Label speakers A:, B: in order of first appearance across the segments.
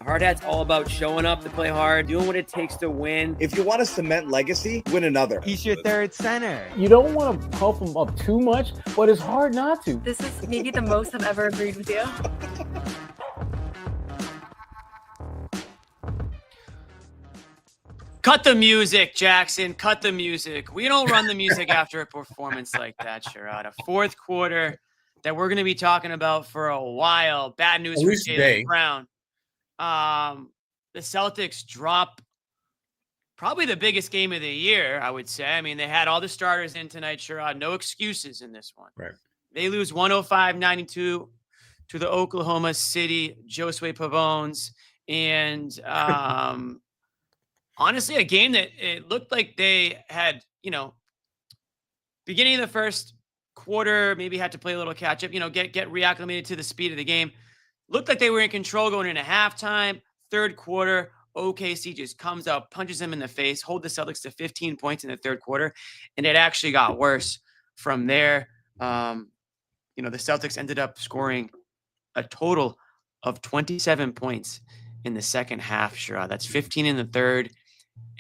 A: Hard Hat's all about showing up to play hard, doing what it takes to win.
B: If you want to cement legacy, win another.
C: He's your third center.
D: You don't want to pump him up too much, but it's hard not to.
E: This is maybe the most I've ever agreed with you.
A: Cut the music, Jackson. Cut the music. We don't run the music after a performance like that, Jerod. A fourth quarter that we're going to be talking about for a while. Bad news for Jaylen Brown. The Celtics drop probably the biggest game of the year, I would say. I mean, they had all the starters in tonight, Jerod. No excuses in this one.
F: Right.
A: They lose 105-92 to the Oklahoma City Josue Pavones. And honestly, a game that it looked like they had, beginning of the first quarter, maybe had to play a little catch up, get reacclimated to the speed of the game. Looked like they were in control going into halftime. Third quarter, OKC just comes out, punches them in the face, hold the Celtics to 15 points in the third quarter, and it actually got worse from there. The Celtics ended up scoring a total of 27 points in the second half, Jerod. That's 15 in the third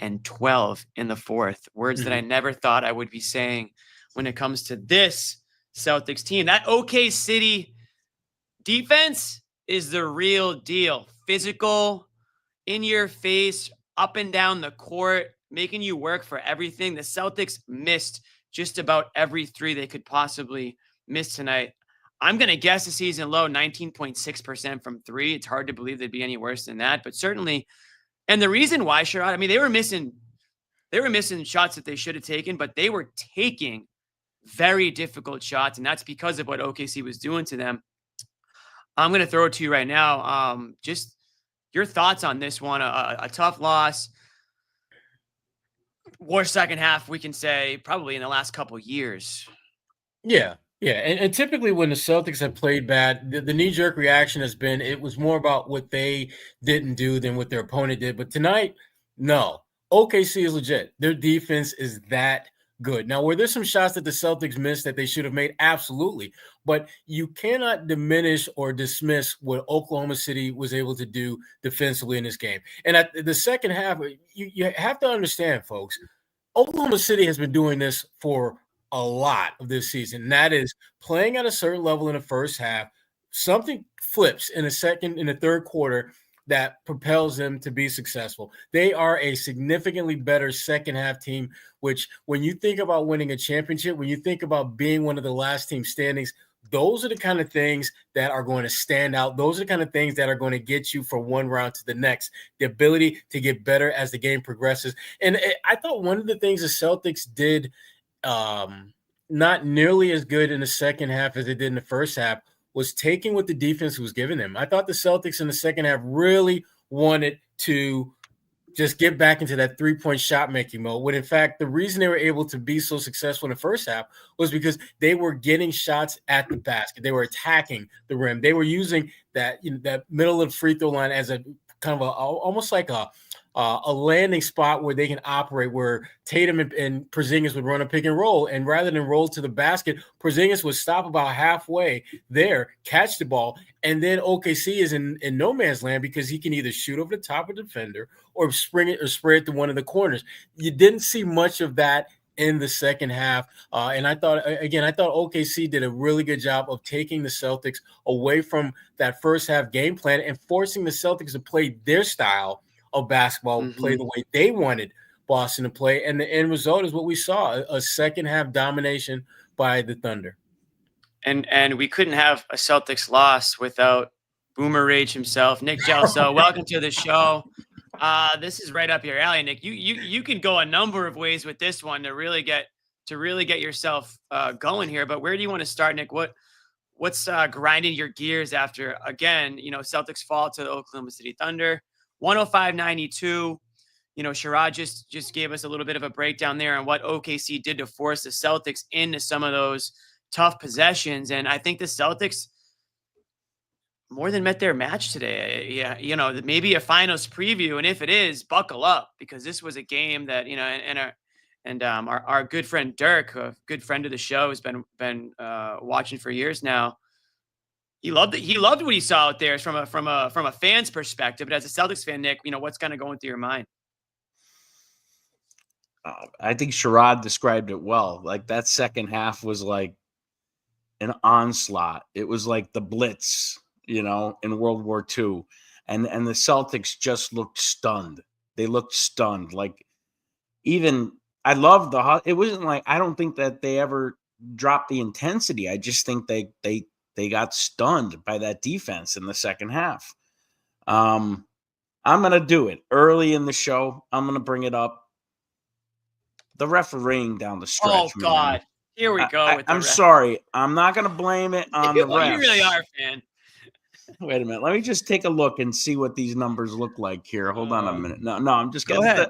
A: and 12 in the fourth. Words that I never thought I would be saying when it comes to this Celtics team. That OK City defense is the real deal. Physical, in your face, up and down the court, making you work for everything. The Celtics missed just about every three they could possibly miss tonight. I'm going to guess the season low, 19.6% from three. It's hard to believe they'd be any worse than that, but certainly. And the reason why, Jerod, I mean, they were missing shots that they should have taken, but they were taking very difficult shots, and that's because of what OKC was doing to them. I'm going to throw it to you right now. Just your thoughts on this one, a tough loss. Worst second half, we can say, probably in the last couple years.
F: Yeah. And typically when the Celtics have played bad, the knee-jerk reaction has been it was more about what they didn't do than what their opponent did. But tonight, no. OKC is legit. Their defense is that good. Now, were there some shots that the Celtics missed that they should have made? Absolutely. But you cannot diminish or dismiss what Oklahoma City was able to do defensively in this game. And at the second half, you have to understand, folks, Oklahoma City has been doing this for a lot of this season. And that is playing at a certain level in the first half. Something flips in the third quarter that propels them to be successful. They are a significantly better second half team, which when you think about winning a championship, when you think about being one of the last team standings, those are the kind of things that are going to stand out. Those are the kind of things that are going to get you from one round to the next, the ability to get better as the game progresses. And I thought one of the things the Celtics did not nearly as good in the second half as they did in the first half was taking what the defense was giving them. I thought the Celtics in the second half really wanted to just get back into that three-point shot-making mode, when in fact the reason they were able to be so successful in the first half was because they were getting shots at the basket. They were attacking the rim. They were using that middle of the free throw line as a kind of almost like a landing spot where they can operate, where Tatum and Porzingis would run a pick and roll. And rather than roll to the basket, Porzingis would stop about halfway there, catch the ball. And then OKC is in no man's land because he can either shoot over the top of the defender or spray it to one of the corners. You didn't see much of that in the second half. And I thought OKC did a really good job of taking the Celtics away from that first half game plan and forcing the Celtics to play their style of basketball, play the way they wanted Boston to play. And the end result is what we saw, a second half domination by the Thunder.
A: And we couldn't have a Celtics loss without Boomer Rage himself, Nick Gelso. Welcome to the show. This is right up your alley, Nick. You can go a number of ways with this one to really get yourself going here. But where do you want to start, Nick? What's grinding your gears after, again, Celtics fall to the Oklahoma City Thunder, 105-92. Jerod just gave us a little bit of a breakdown there on what OKC did to force the Celtics into some of those tough possessions. And I think the Celtics more than met their match today. Yeah, maybe a finals preview. And if it is, buckle up, because this was a game that, our good friend Dirk, a good friend of the show, has been watching for years now. He loved it. He loved what he saw out there from a fan's perspective. But as a Celtics fan, Nick, what's kind of going through your mind?
C: I think Jerod described it well. Like that second half was like an onslaught. It was like the Blitz, in World War II. And the Celtics just looked stunned. They looked stunned. Like even I love it wasn't like I don't think that they ever dropped the intensity. I just think they got stunned by that defense in the second half. I'm gonna do it early in the show. I'm gonna bring it up. The refereeing down the stretch.
A: Oh God, man. Here we go.
C: I'm sorry. I'm not gonna blame it on the refs.
A: You really are a fan.
C: Wait a minute. Let me just take a look and see what these numbers look like here. Hold on a minute. No, I'm just
A: go ahead.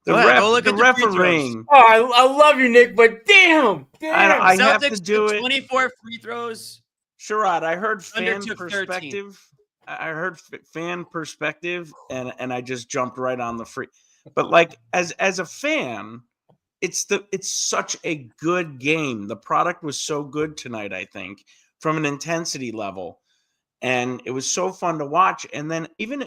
C: The refereeing.
F: Oh, I love you, Nick, but damn.
C: I have to do it.
A: 24 free throws.
C: Sherrod, I heard fan perspective. 13. I heard fan perspective, and I just jumped right on the free. But like as a fan, it's such a good game. The product was so good tonight, I think, from an intensity level. And it was so fun to watch. And then even,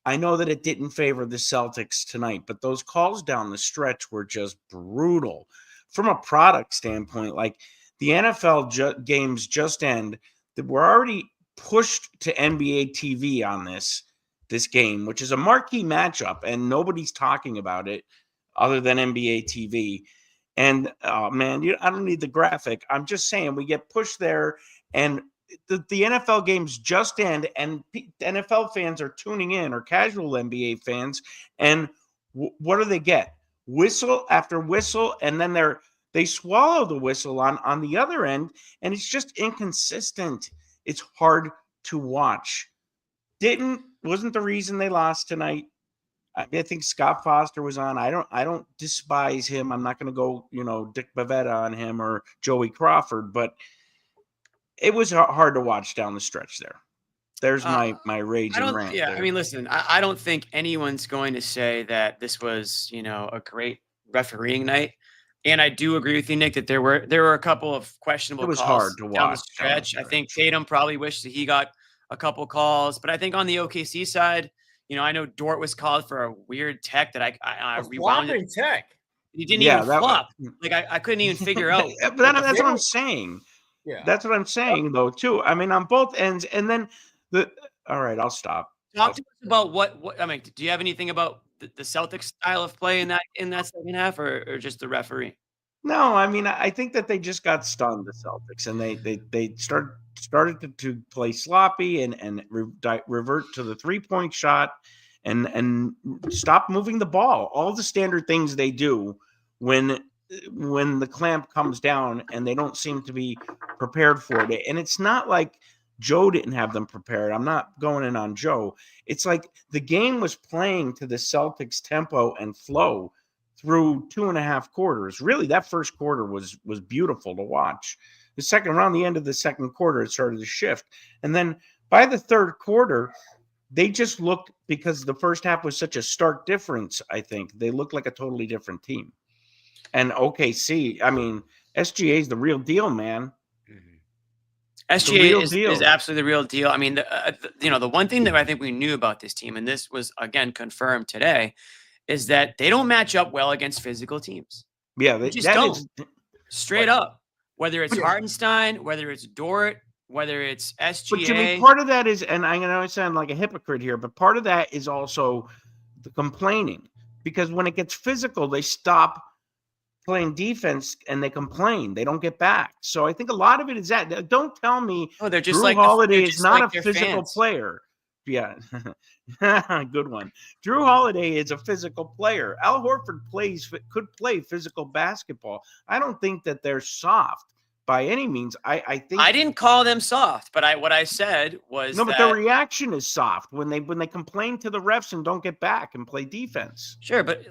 C: I know that it didn't favor the Celtics tonight, but those calls down the stretch were just brutal. From a product standpoint, like the NFL games just end, that we're already pushed to NBA TV on this game, which is a marquee matchup, and nobody's talking about it other than NBA TV. And, oh, man, I don't need the graphic. I'm just saying we get pushed there, and the NFL games just end, and NFL fans are tuning in, or casual NBA fans, and what do they get? Whistle after whistle, and then they swallow the whistle on the other end, and it's just inconsistent. It's hard to watch. Wasn't the reason they lost tonight. I think Scott Foster was on. I don't despise him. I'm not going to go, Dick Bavetta on him or Joey Crawford, but it was hard to watch down the stretch there. There's my rage and rant.
A: Yeah,
C: there.
A: I mean, listen, I don't think anyone's going to say that this was, a great refereeing night. And I do agree with you, Nick, that there were a couple of questionable calls.
C: It was hard to watch
A: down the stretch. I think Tatum probably wished that he got a couple calls, but I think on the OKC side, I know Dort was called for a weird tech that I rewound it.
F: Tech.
A: He didn't even flop. Like I couldn't even figure out.
C: But that's what I'm saying. Yeah, that's what I'm saying though too. I mean, on both ends, and then all right, I'll stop.
A: Talk to us about what I mean. Do you have anything about the Celtics style of play in that second half, or just the referee?
C: No, I mean, I think that they just got stunned, the Celtics, and they started to play sloppy and revert to the 3-point shot and stop moving the ball. All the standard things they do when the clamp comes down, and they don't seem to be prepared for it. And it's not like Joe didn't have them prepared. I'm not going in on Joe. It's like the game was playing to the Celtics tempo and flow through 2.5 quarters. Really, that first quarter was beautiful to watch. The second, around the end of the second quarter, it started to shift. And then by the third quarter, they just looked, because the first half was such a stark difference, I think, they looked like a totally different team. And OKC, I mean, SGA is the real deal, man.
A: SGA is absolutely the real deal. I mean, the one thing that I think we knew about this team, and this was, again, confirmed today, is that they don't match up well against physical teams.
C: Yeah, they
A: just don't. Straight up. Whether it's Hartenstein, whether it's Dort, whether it's SGA.
C: But Jimmy, part of that is, and I'm going to sound like a hypocrite here, but part of that is also the complaining. Because when it gets physical, they stop playing defense and they complain. They don't get back. So I think a lot of it is that. Don't tell me
A: they're just
C: Jrue Holiday is not a physical player. Yeah, good one. Jrue Holiday is a physical player. Al Horford could play physical basketball. I don't think that they're soft by any means. I think
A: I didn't call them soft, but what I said was
C: but their reaction is soft when they complain to the refs and don't get back and play defense.
A: Sure, but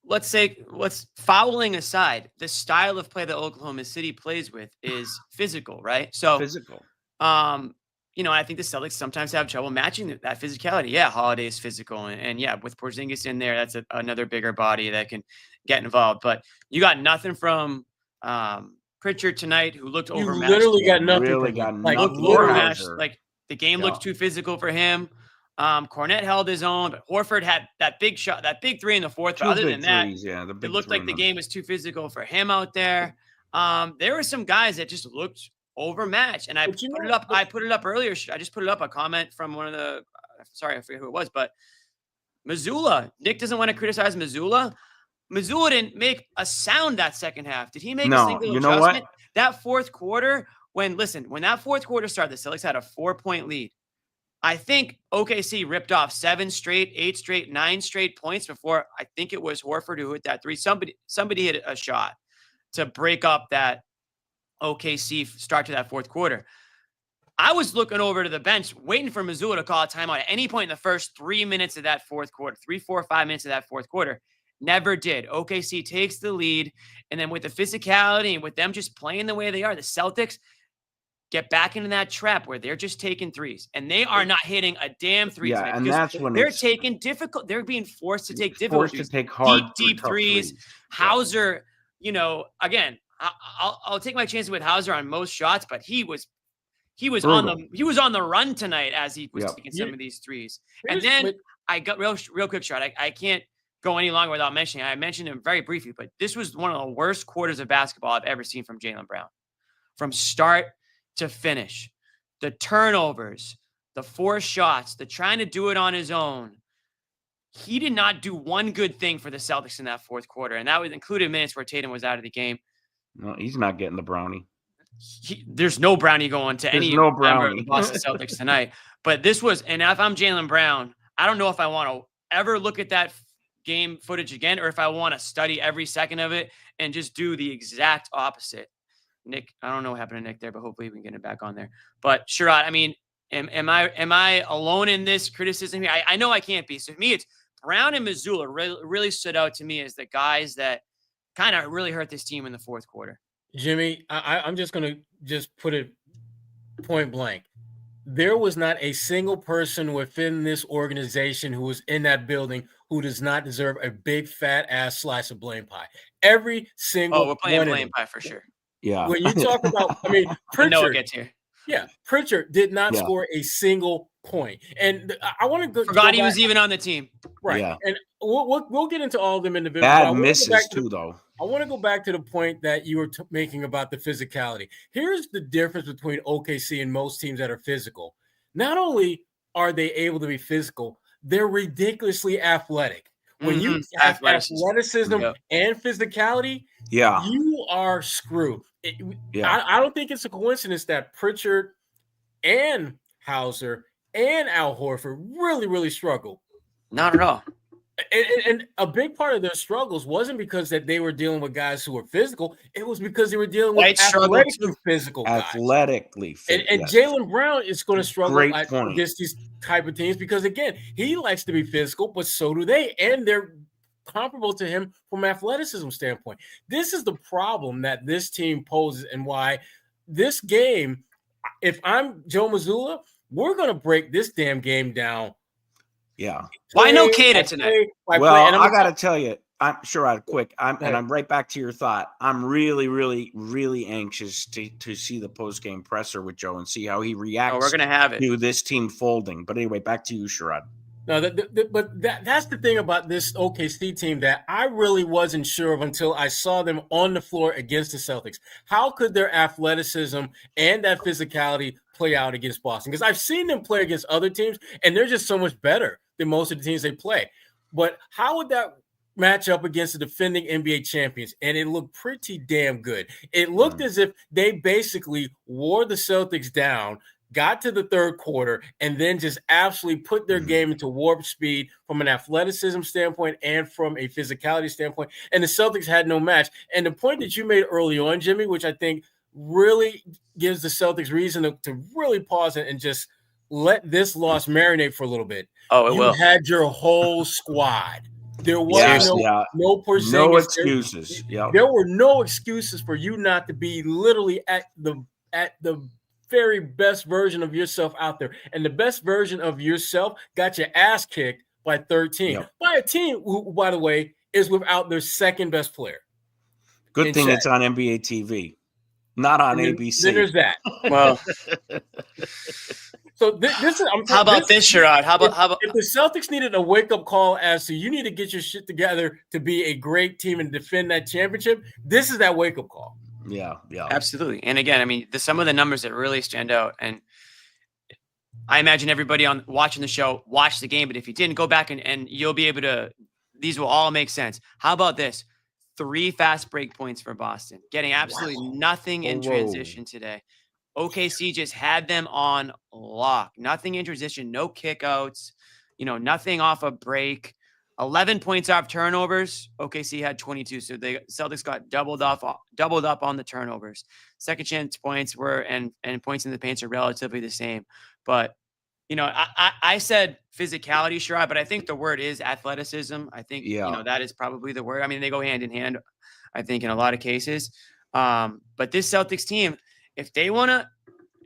A: let's fouling aside, the style of play that Oklahoma City plays with is physical, right? So
C: physical.
A: I think the Celtics sometimes have trouble matching that physicality. Yeah, Holiday is physical. And yeah, with Porzingis in there, that's another bigger body that can get involved. But you got nothing from Pritchard tonight, who looked
F: You
A: overmatched.
F: literally got nothing
C: Really
F: from
C: got
F: him. Like,
C: nothing.
A: Looked
C: Literally.
A: overmatched. Like the game looked too physical for him. Cornette held his own, but Horford had that big shot, that big three in the fourth. But other than that, it looked like the game was too physical for him out there. There were some guys that just looked overmatched, and I put it up. I put it up earlier. I just put it up, a comment from one of the. Sorry, I forget who it was, but Mazzulla. Nick doesn't want to criticize Mazzulla. Mazzulla didn't make a sound that second half. Did he make a single adjustment?
C: Know what?
A: That fourth quarter, when that fourth quarter started, the Celtics had a 4-point lead. I think OKC ripped off 7 straight, 8 straight, 9 straight points before I think it was Horford who hit that three. Somebody hit a shot to break up that OKC start to that fourth quarter. I was looking over to the bench, waiting for Mazzulla to call a timeout at any point in the first 3 minutes of that fourth quarter, 3, 4, 5 minutes of that fourth quarter. Never did. OKC takes the lead. And then with the physicality and with them just playing the way they are, the Celtics get back into that trap where they're just taking threes. And they are not hitting a damn three.
C: Yeah, and that's when
A: they're taking difficult. They're being forced to take difficult, deep threes. Hauser, again, I'll take my chances with Hauser on most shots, but he was on the run tonight as he was taking some of these threes. And then I got real quick shot. I can't go any longer without mentioning. I mentioned him very briefly, but this was one of the worst quarters of basketball I've ever seen from Jaylen Brown. From start to finish, the turnovers, the forced shots, the trying to do it on his own. He did not do one good thing for the Celtics in that fourth quarter, and that was included minutes where Tatum was out of the game.
C: No, he's not getting the brownie.
A: There's no brownie going to any member of the Boston Celtics tonight. But this was, and if I'm Jaylen Brown, I don't know if I want to ever look at that game footage again, or if I want to study every second of it and just do the exact opposite. Nick, I don't know what happened to Nick there, but hopefully we can get it back on there. But Jerod, I mean, am I alone in this criticism here? I know I can't be. So for me, it's Brown and Mazzulla really stood out to me as the guys that kind of really hurt this team in the fourth quarter.
F: Jimmy, I'm just going to just put it point blank. There was not a single person within this organization who was in that building who does not deserve a big fat ass slice of blame pie. Every single
A: we're playing blame pie for sure.
C: Yeah.
F: When you talk about, I mean, Pritchard
A: gets here.
F: Yeah, Pritchard did not score a single point, and I want to go.
A: Forgot he was even on the team,
F: right? Yeah. And we'll get into all of them individually.
C: Bad misses too, though.
F: I want to go back to the point that you were making about the physicality. Here's the difference between OKC and most teams that are physical. Not only are they able to be physical, they're ridiculously athletic. When you have athleticism and physicality, you are screwed. I don't think it's a coincidence that Pritchard and Hauser and Al Horford really, really struggled.
A: Not at all.
F: And a big part of their struggles wasn't because that they were dealing with guys who were physical. It was because they were dealing with athletically physical guys.
C: Athletically physical.
F: And Jaylen Brown is going to struggle against these type of teams because, again, he likes to be physical, but so do they. And they're comparable to him from athleticism standpoint. This is the problem that this team poses and why this game, if I'm Joe Mazzulla, we're going to break this damn game down.
C: Yeah.
A: Why no Queta tonight?
C: Well, I got to tell you, I'm sure I'm quick. I'm right back to your thought. I'm really, really, really anxious to see the post-game presser with Joe and see how he reacts
A: we're gonna have it.
C: To this team folding. But anyway, back to you, Jerod.
F: No, that's the thing about this OKC team that I really wasn't sure of until I saw them on the floor against the Celtics. How could their athleticism and that physicality play out against Boston? Because I've seen them play against other teams, and they're just so much better than most of the teams they play. But how would that match up against the defending NBA champions? And it looked pretty damn good. It looked as if they basically wore the Celtics down, got to the third quarter, and then just absolutely put their game into warp speed from an athleticism standpoint and from a physicality standpoint. And the Celtics had no match. And the point that you made early on, Jimmy, which I think really gives the Celtics reason to really pause and just let this loss marinate for a little bit. You had your whole squad. There was no
C: excuses.
F: There were no excuses for you not to be literally at the very best version of yourself out there. And the best version of yourself got your ass kicked by 13. By a team who, by the way, is without their second best player.
C: Good thing it's on NBA TV. Not on ABC.
F: Then there's that.
A: Well,
F: So this is.
A: how about this, Jerod? How about
F: if the Celtics needed a wake up call as to you need to get your shit together to be a great team and defend that championship? This is that wake up call.
C: Yeah.
A: Absolutely. And again, I mean, some of the numbers that really stand out, and I imagine everybody on watching the show watched the game, but if you didn't, go back and you'll be able to. These will all make sense. How about this? 3 fast break points for Boston, getting absolutely nothing in transition today. OKC just had them on lock. Nothing in transition, no kickouts, nothing off a break. 11 points off turnovers. OKC had 22, so the Celtics got doubled up on the turnovers. Second chance points and points in the paints are relatively the same. But I said physicality, Jerod, but I think the word is athleticism. I think that is probably the word. I mean, they go hand in hand, I think, in a lot of cases. But this Celtics team, if they want to,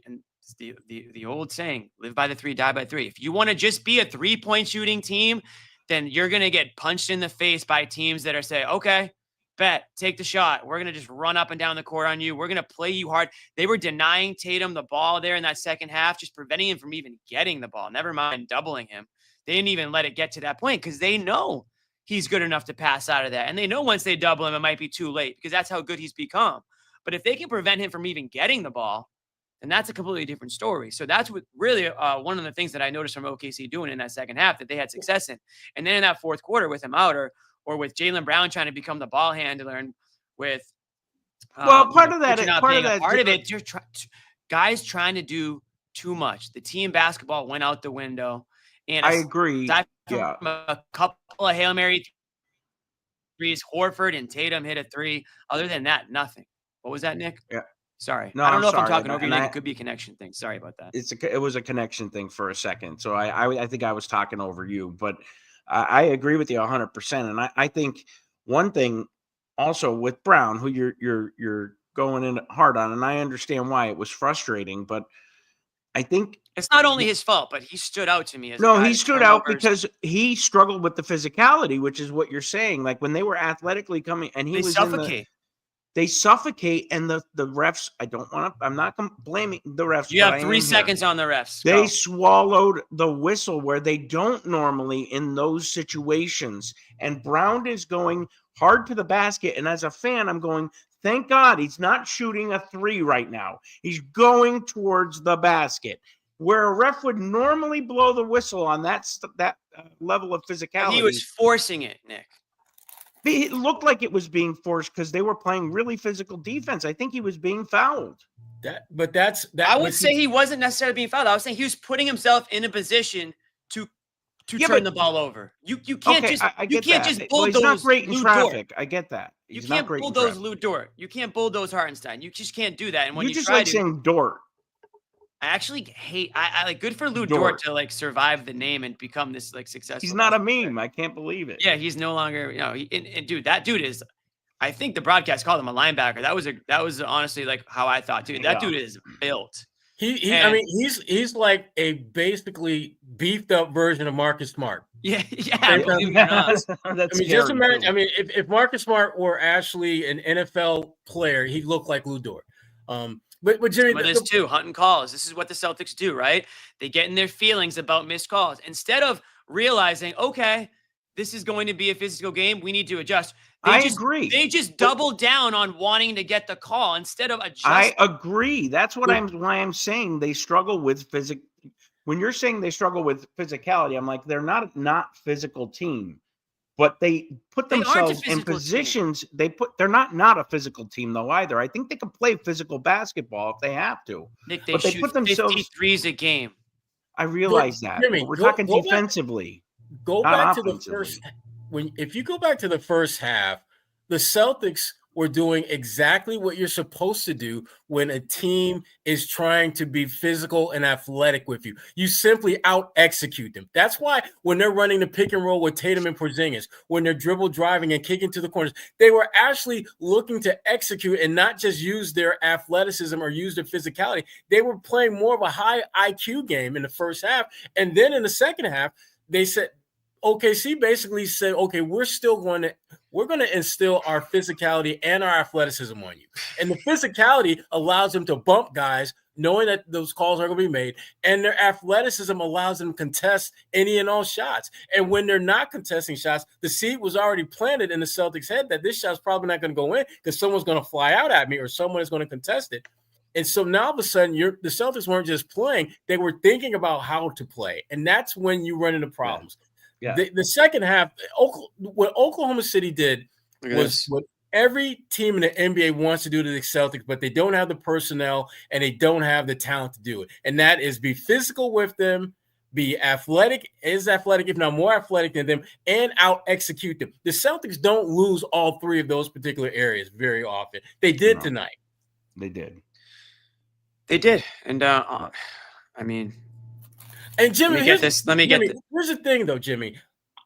A: and it's the old saying, live by the 3, die by 3. If you want to just be a 3-point shooting team, then you're going to get punched in the face by teams that are saying, okay, bet, take the shot. We're going to just run up and down the court on you. We're going to play you hard. They were denying Tatum the ball there in that second half, just preventing him from even getting the ball. Never mind doubling him. They didn't even let it get to that point because they know he's good enough to pass out of that. And they know once they double him, it might be too late because that's how good he's become. But if they can prevent him from even getting the ball, then that's a completely different story. So that's what really one of the things that I noticed from OKC doing in that second half that they had success in. And then in that fourth quarter with him out or with Jaylen Brown trying to become the ball handler and with
C: part of
A: it, you're guys trying to do too much. The team basketball went out the window. And
C: I agree.
A: From a couple of Hail Mary threes, Horford and Tatum hit a 3. Other than that, nothing. What was that, Nick?
C: Yeah.
A: Sorry.
C: No,
A: I don't know if I'm
C: sorry.
A: talking over you, Nick. It could be a connection thing. Sorry about that.
C: It was a connection thing for a second. So I think I was talking over you, but I agree with you 100%. And I think one thing also with Brown, who you're going in hard on, and I understand why it was frustrating, but I think
A: it's not only his fault, but he stood out to me.
C: He stood out because he struggled with the physicality, which is what you're saying. Like when they were athletically coming and he was
A: suffocate.
C: They suffocate, and the refs, I'm not blaming the refs.
A: You have 3 seconds on the refs.
C: They swallowed the whistle where they don't normally in those situations. And Brown is going hard to the basket. And as a fan, I'm going, thank God he's not shooting a 3 right now. He's going towards the basket. Where a ref would normally blow the whistle on that level of physicality.
A: He was forcing it, Nick.
C: It looked like it was being forced because they were playing really physical defense. I think he was being fouled.
A: I would say he wasn't necessarily being fouled. I was saying he was putting himself in a position to turn the ball over. You can't just bulldoze.
C: Well, he's not great in
A: Lou
C: traffic.
A: Dort.
C: I get that.
A: You can't bulldoze Lou Dort. You can't bulldoze Hartenstein. You just can't do that. And when you
C: just
A: try
C: like saying Dort.
A: I actually hate. I like good for Lou Dort to like survive the name and become this like successful.
C: He's not a meme. I can't believe it.
A: Yeah, he's no longer. Dude, that dude is. I think the broadcast called him a linebacker. That was honestly like how I thought too. That dude is built.
F: He's like a basically beefed up version of Marcus Smart.
A: Yeah.
C: That's
F: just imagine. I mean, if Marcus Smart were actually an NFL player, he'd look like Lou Dort. But Jimmy,
A: this too, hunting calls. This is what the Celtics do, right? They get in their feelings about missed calls instead of realizing, okay, this is going to be a physical game. We need to adjust.
C: I agree.
A: They just double down on wanting to get the call instead of adjusting.
C: I agree. That's why I'm saying they struggle with When you're saying they struggle with physicality, I'm like, they're not physical team. But they put themselves in positions.
A: Team.
C: They're not a physical team though either. I think they can play physical basketball if they have to.
A: Nick, they shoot 50 threes a game.
C: I realize that.
F: Jimmy,
C: we're talking defensively.
F: Go back to the first. If you go back to the first half, the Celtics were doing exactly what you're supposed to do when a team is trying to be physical and athletic with you. You simply out-execute them. That's why when they're running the pick and roll with Tatum and Porzingis, when they're dribble driving and kicking to the corners, they were actually looking to execute and not just use their athleticism or use their physicality. They were playing more of a high IQ game in the first half. And then in the second half, they said, OKC basically said, okay, we're still going to we're going to instill our physicality and our athleticism on you. And the physicality allows them to bump guys, knowing that those calls are going to be made, and their athleticism allows them to contest any and all shots. And when they're not contesting shots, the seed was already planted in the Celtics' head that this shot's probably not going to go in because someone's going to fly out at me or someone is going to contest it. And so now all of a sudden, the Celtics weren't just playing; they were thinking about how to play, and that's when you run into problems.
C: Yeah.
F: The second half, what Oklahoma City did was what every team in the NBA wants to do to the Celtics, but they don't have the personnel and they don't have the talent to do it. And that is be physical with them, be athletic, if not more athletic than them, and out-execute them. The Celtics don't lose all three of those particular areas very often. They did tonight.
C: They did.
A: They did. And, I mean,
F: and Jimmy,
A: here's
F: the thing, though, Jimmy.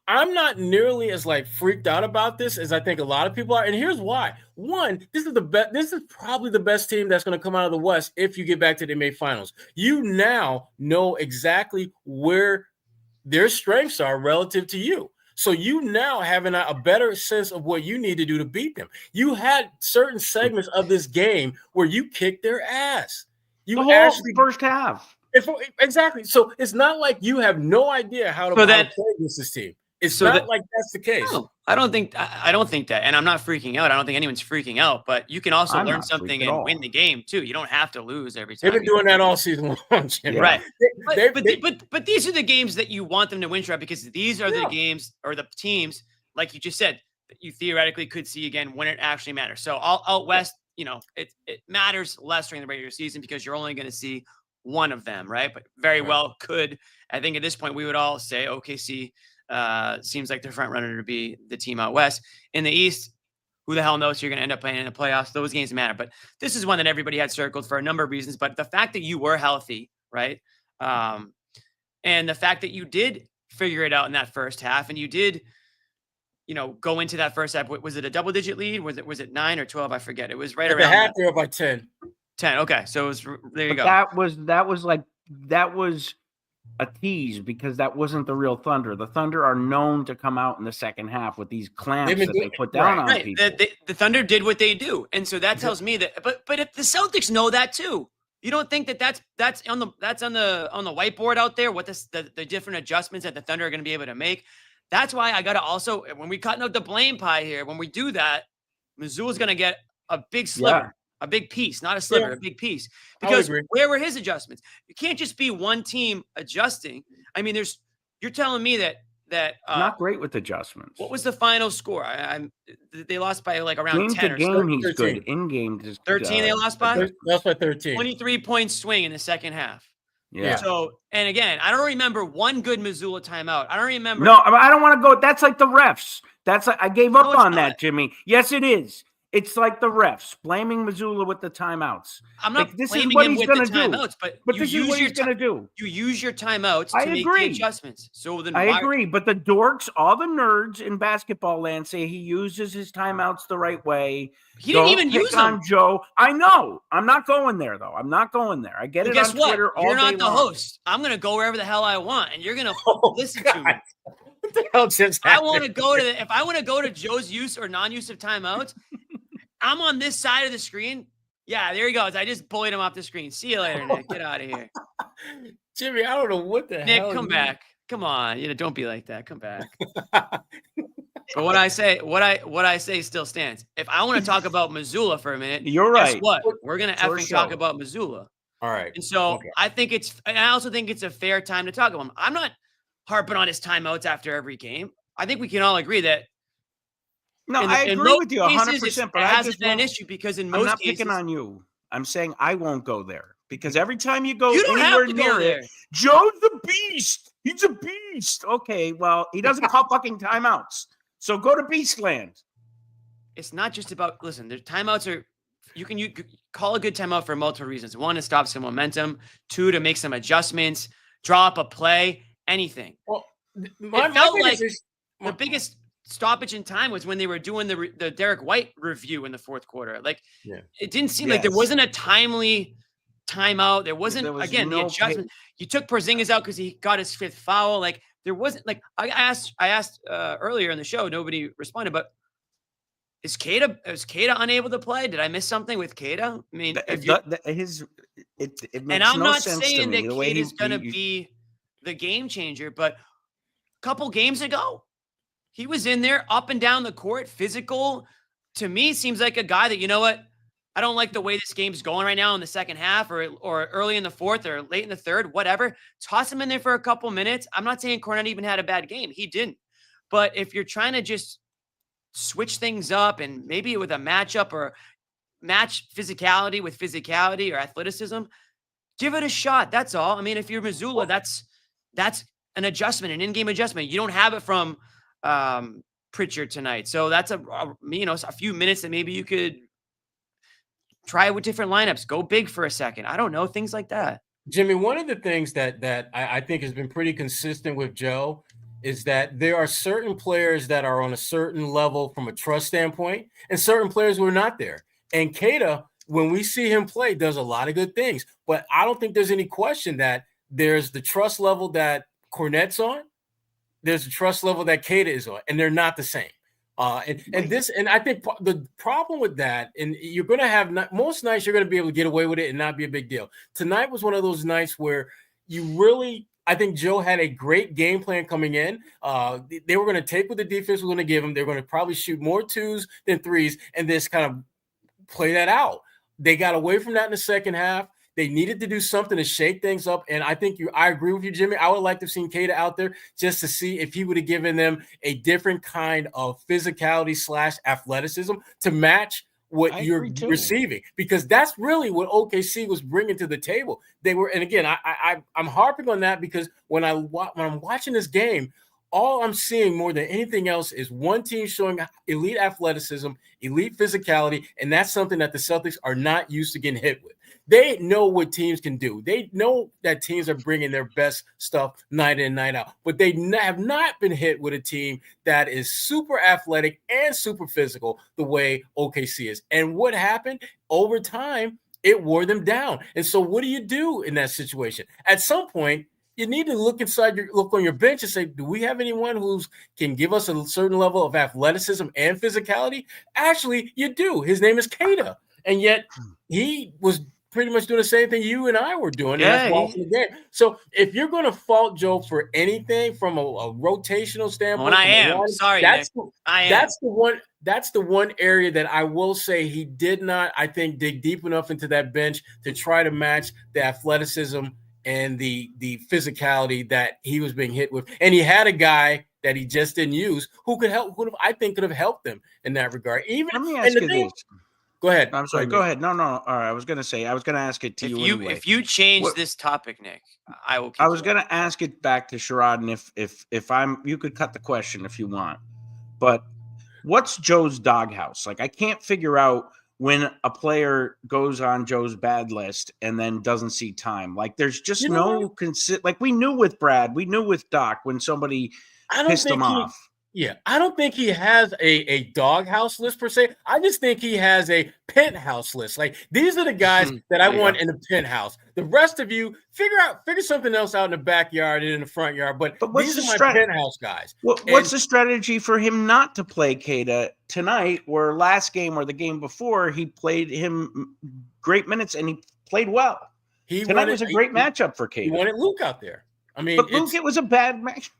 F: I'm not nearly as freaked out about this as I think a lot of people are, and here's why. One, this is probably the best team that's going to come out of the West if you get back to the NBA Finals. You now know exactly where their strengths are relative to you. So you now have a better sense of what you need to do to beat them. You had certain segments of this game where you kicked their ass.
C: You actually first half.
F: Exactly. So it's not like you have no idea how to play against this team. It's not like that's the case.
A: No, I don't think that. And I'm not freaking out. I don't think anyone's freaking out. But you can also learn something and win the game too. You don't have to lose every time.
F: They've been doing that all season long, Jimmy.
A: Right. But these are the games that you want them to win, Trev, because these are the games or the teams, like you just said, that you theoretically could see again when it actually matters. So out west, it matters less during the regular season because you're only going to see one of them, right? But very well could. I think at this point we would all say OKC seems like the front runner to be the team out west. In the East, who the hell knows who you're going to end up playing in the playoffs? Those games matter. But this is one that everybody had circled for a number of reasons. But the fact that you were healthy, right? And the fact that you did figure it out in that first half and you did, go into that first half. Was it a double-digit lead? Was it 9 or 12? I forget. It was right around.
F: The half they were by 10.
A: 10. Okay. So it was, there you go.
C: That was a tease because that wasn't the real Thunder. The Thunder are known to come out in the second half with these clamps that they put down on people.
A: The Thunder did what they do, and so that tells me that. But if the Celtics know that too, you don't think that's on the whiteboard out there? What the different adjustments that the Thunder are going to be able to make? That's why I got to also, when we cutting out the blame pie here, when we do that, Mazzulla's going to get a big sliver. A big piece, not a sliver, a big piece. Because where were his adjustments? You can't just be one team adjusting. I mean, you're telling me that
C: not great with adjustments.
A: What was the final score? They lost by around
C: game
A: 10
C: to
A: or
C: game.
A: so.
C: He's good. In game,
A: 13. They lost by.
F: Lost by 13.
A: 23-point swing in the second half.
C: Yeah.
A: So, and again, I don't remember one good Mazzulla timeout. I don't remember.
C: No, I don't want to go. That's like the refs. I gave up on that, Jimmy. Yes, it is. It's like the refs blaming Mazzulla with the timeouts.
A: I'm not
C: this
A: blaming
C: is what
A: him
C: he's
A: with the
C: going to do.
A: timeouts, but
C: this is what he's going to do.
A: You use your timeouts to make the adjustments. So then
C: I agree, but the dorks, all the nerds in basketball land say he uses his timeouts the right way.
A: He didn't even use them.
C: On Joe. I know. I'm not going there, though. I'm not going there. I get it on Twitter all day long.
A: You're not the host. I'm going to go wherever the hell I want, and you're going to listen to me.
F: What the hell just happened?
A: If I want to go to Joe's use or non-use of timeouts, I'm on this side of the screen. Yeah, there he goes. I just bullied him off the screen. See you later, Nick. Get out of here.
F: Jimmy, I don't know what the hell.
A: Nick, come back. Come on. Don't be like that. Come back. But what I say still stands. If I want to talk about Mazzulla for a minute,
C: you're right.
A: Guess what? We're gonna talk about Mazzulla.
F: All right.
A: And so I also think it's a fair time to talk about him. I'm not harping on his timeouts after every game. I think we can all agree that.
C: No, I agree with you 100%. But
A: it hasn't been an issue because in most cases, I'm not
C: picking on you. I'm saying I won't go there because every time you go
A: anywhere
C: have to near it, Joe's the beast. He's a beast. Okay, well, he doesn't call fucking timeouts. So go to Beastland.
A: It's not just about the timeouts are. You call a good timeout for multiple reasons. One, to stop some momentum. Two, to make some adjustments, draw up a play, anything. Well, the biggest stoppage in time was when they were doing the Derek White review in the fourth quarter. It didn't seem like there wasn't a timely timeout. There wasn't the adjustment. You took Porzingis out because he got his 5th foul. There wasn't I asked earlier in the show, nobody responded, but Is Queta unable to play? Did I miss something with Queta? I mean,
C: It makes
A: and I'm
C: no
A: not
C: sense to
A: saying
C: me
A: that
C: the way
A: Queta's going to be the game changer, but a couple games ago, he was in there up and down the court, physical. To me, seems like a guy that, you know what? I don't like the way this game's going right now in the second half or early in the fourth or late in the third, whatever. Toss him in there for a couple minutes. I'm not saying Kornet even had a bad game. He didn't. But if you're trying to just switch things up and maybe with a matchup or match physicality with physicality or athleticism, give it a shot. That's all. I mean, if you're Mazzulla, that's an adjustment, an in-game adjustment. You don't have it from Pritchard tonight. So that's a few minutes that maybe you could try it with different lineups. Go big for a second. I don't know, things like that.
F: Jimmy, one of the things that I think has been pretty consistent with Joe is that there are certain players that are on a certain level from a trust standpoint and certain players who are not there. And Queta, when we see him play, does a lot of good things. But I don't think there's any question that there's the trust level that Kornet's on. There's a trust level that Queta is on, and they're not the same. And I think the problem with that, and you're going to have most nights you're going to be able to get away with it and not be a big deal. Tonight was one of those nights where you really, I think Joe had a great game plan coming in. They were going to take what the defense was going to give them. They're going to probably shoot more twos than threes and just kind of play that out. They got away from that in the second half. They needed to do something to shake things up. And I think I agree with you, Jimmy. I would like to have seen Queta out there just to see if he would have given them a different kind of physicality / athleticism to match what you're receiving, because that's really what OKC was bringing to the table. They were, and again, I'm harping on that because when I'm watching this game, all I'm seeing more than anything else is one team showing elite athleticism, elite physicality, and that's something that the Celtics are not used to getting hit with. They know what teams can do. They know that teams are bringing their best stuff night in, night out, but they have not been hit with a team that is super athletic and super physical the way OKC is. And what happened over time, it wore them down. And so what do you do in that situation? At some point, you need to look on your bench and say, do we have anyone who can give us a certain level of athleticism and physicality? Actually, you do. His name is Queta. And yet he was pretty much doing the same thing you and I were doing.
A: Yeah,
F: that's watching the game. So if you're going to fault Joe for anything from a rotational standpoint,
A: I am. Sorry,
F: that's the one area that I will say he did not, I think, dig deep enough into that bench to try to match the athleticism and the physicality that he was being hit with. And he had a guy that he just didn't use who could help, I think could have helped them in that regard.
C: Let me ask you this.
F: Go ahead.
C: I'm sorry. Go ahead. No. All right. I was going to ask it to you anyway.
A: If you change this topic, Nick, I will.
C: I was going to ask it back to Jerod, and you could cut the question if you want. But what's Joe's doghouse? Like, I can't figure out when a player goes on Joe's bad list and then doesn't see time. Like, there's just like we knew with Brad, we knew with Doc when somebody pissed him off.
F: Yeah, I don't think he has a doghouse list per se. I just think he has a penthouse list. Like, these are the guys that I want in the penthouse. The rest of you figure something else out in the backyard and in the front yard. But these are my penthouse guys.
C: What's the strategy for him not to play Queta tonight, or last game or the game before he played him great minutes and he played well? Tonight was a great matchup for Queta.
F: He wanted Luke out there. I mean,
C: but Luke, it was a bad match.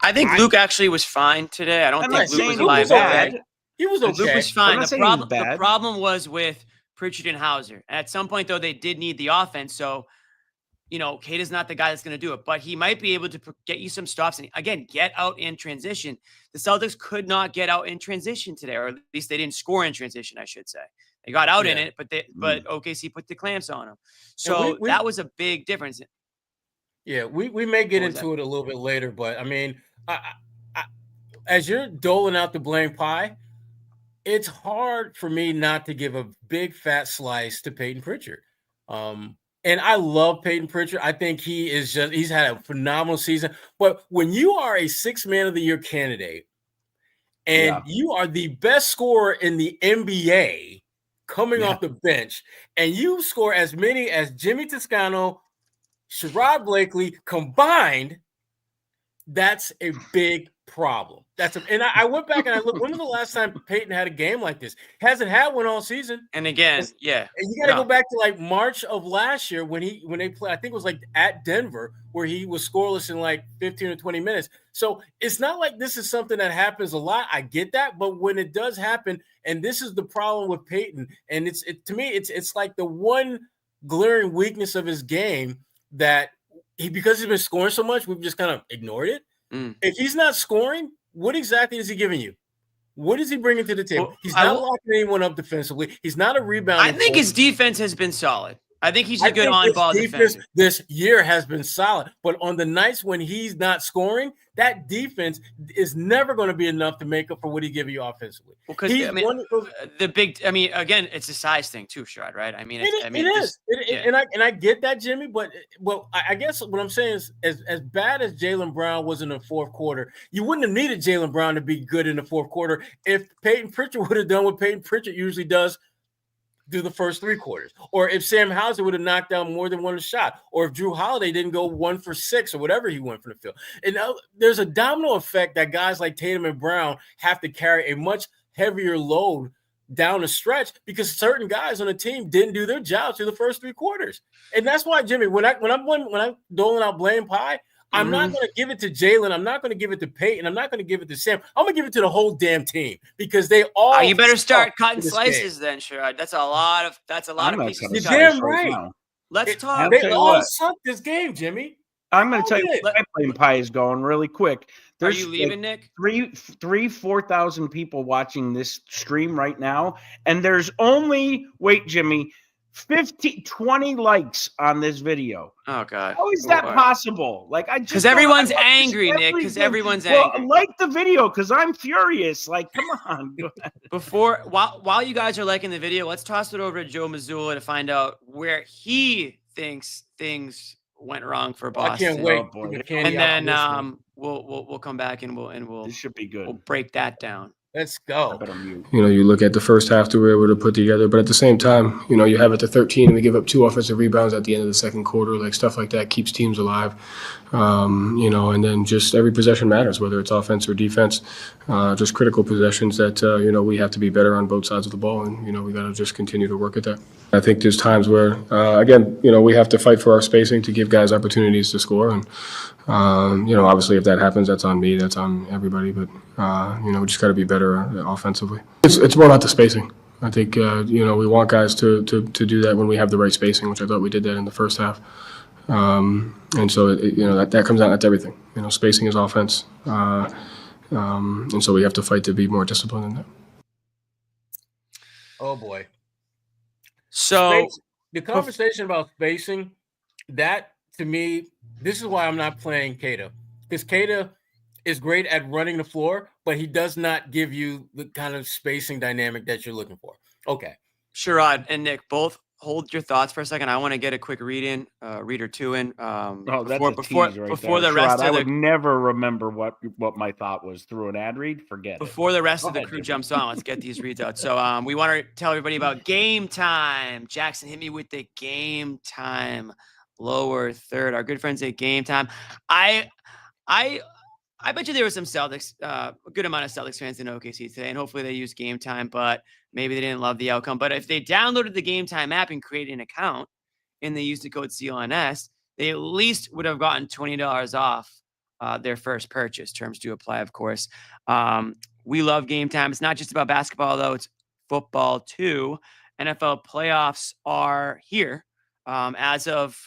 A: I think Luke actually was fine today. I don't think Luke was bad.
F: He was okay.
A: Luke was fine. The problem was with Pritchard and Hauser. At some point, though, they did need the offense. So, Queta's not the guy that's going to do it. But he might be able to get you some stops. And, again, get out in transition. The Celtics could not get out in transition today, or at least they didn't score in transition, I should say. They got out in it, but OKC put the clamps on them. So that was a big difference.
F: Yeah, we may get into it a little bit later, but, I mean – as you're doling out the blame pie, it's hard for me not to give a big fat slice to Peyton Pritchard. And I love Peyton Pritchard. I think he's had a phenomenal season. But when you are a 6 Man of the Year candidate and you are the best scorer in the NBA coming off the bench, and you score as many as Jimmy Toscano, Sherrod Blakely combined, that's a big problem. And I went back and I looked. When was the last time Peyton had a game like this? Hasn't had one all season.
A: And again,
F: And you got to go back to like March of last year when they played. I think it was like at Denver where he was scoreless in like 15 or 20 minutes. So it's not like this is something that happens a lot. I get that, but when it does happen, and this is the problem with Peyton, and to me it's like the one glaring weakness of his game that because he's been scoring so much, we've just kind of ignored it. If he's not scoring, what exactly is he giving you? What is he bringing to the table? He's not locking anyone up defensively. He's not a rebounding.
A: I think his defense has been solid. I think he's a good on-ball defender.
F: This year has been solid, but on the nights when he's not scoring, that defense is never going to be enough to make up for what he gives you offensively.
A: Well, because again, it's a size thing too, Sherrod, right? I mean,
F: it is. And I get that, Jimmy. But I guess what I'm saying is, as bad as Jaylen Brown was in the fourth quarter, you wouldn't have needed Jaylen Brown to be good in the fourth quarter if Peyton Pritchard would have done what Peyton Pritchard usually does through the first three quarters, or if Sam Hauser would have knocked down more than one shot, or if Jrue Holiday didn't go 1 for 6 or whatever he went from the field. And now there's a domino effect that guys like Tatum and Brown have to carry a much heavier load down the stretch because certain guys on the team didn't do their job through the first three quarters. And that's why, Jimmy, when I'm doling out blame pie, I'm not going to give it to Jaylen. I'm not going to give it to Peyton. I'm not going to give it to Sam. I'm going to give it to the whole damn team because they all.
A: You better start cutting slices then, Sherrod. That's a lot of pieces.
F: You're damn right.
A: Let's talk.
F: They all suck this game, Jimmy.
C: I'm going to tell you, my blame pie is going really quick.
A: Are you leaving, Nick?
C: 4,000 people watching this stream right now, and there's only Jimmy. 20 likes on this video.
A: Oh God!
C: How is that possible? Like
A: because everyone's angry, Nick. Because everyone's angry.
C: Like the video because I'm furious. Like, come on.
A: While you guys are liking the video, let's toss it over to Joe Mazzulla to find out where he thinks things went wrong for Boston.
F: I can't wait.
A: And then we'll come back and we'll
C: this should be good.
A: We'll break that down.
F: Let's go.
G: You look at the first half that we were able to put together, but at the same time, you have it to 13 and we give up 2 offensive rebounds at the end of the second quarter. Like stuff like that keeps teams alive. And then just every possession matters, whether it's offense or defense, just critical possessions that, we have to be better on both sides of the ball. And, we got to just continue to work at that. I think there's times where, again, we have to fight for our spacing to give guys opportunities to score. And, obviously if that happens, that's on me, that's on everybody. But, we just got to be better offensively. It's more about the spacing. I think, we want guys to do that when we have the right spacing, which I thought we did that in the first half. And so, that comes out, that's everything. Spacing is offense. And so we have to fight to be more disciplined in that.
F: Oh, boy.
A: So
F: the conversation about spacing, that to me, this is why I'm not playing Queta. Because Queta is great at running the floor, but he does not give you the kind of spacing dynamic that you're looking for. Okay.
A: Sherrod and Nick, both hold your thoughts for a second. I want to get a quick read or two in. Before the rest
C: I would never remember what my thought was through an ad read. Forget it.
A: Before the rest of the crew jumps on, let's get these reads out. So we want to tell everybody about Game Time. Jackson hit me with the Game Time lower third. Our good friends at Game Time. I bet you there was some Celtics, a good amount of Celtics fans in OKC today, and hopefully they used Game Time, but maybe they didn't love the outcome. But if they downloaded the Game Time app and created an account and they used the code CLNS, they at least would have gotten $20 off their first purchase. Terms do apply, of course. We love Game Time. It's not just about basketball, though. It's football, too. NFL playoffs are here as of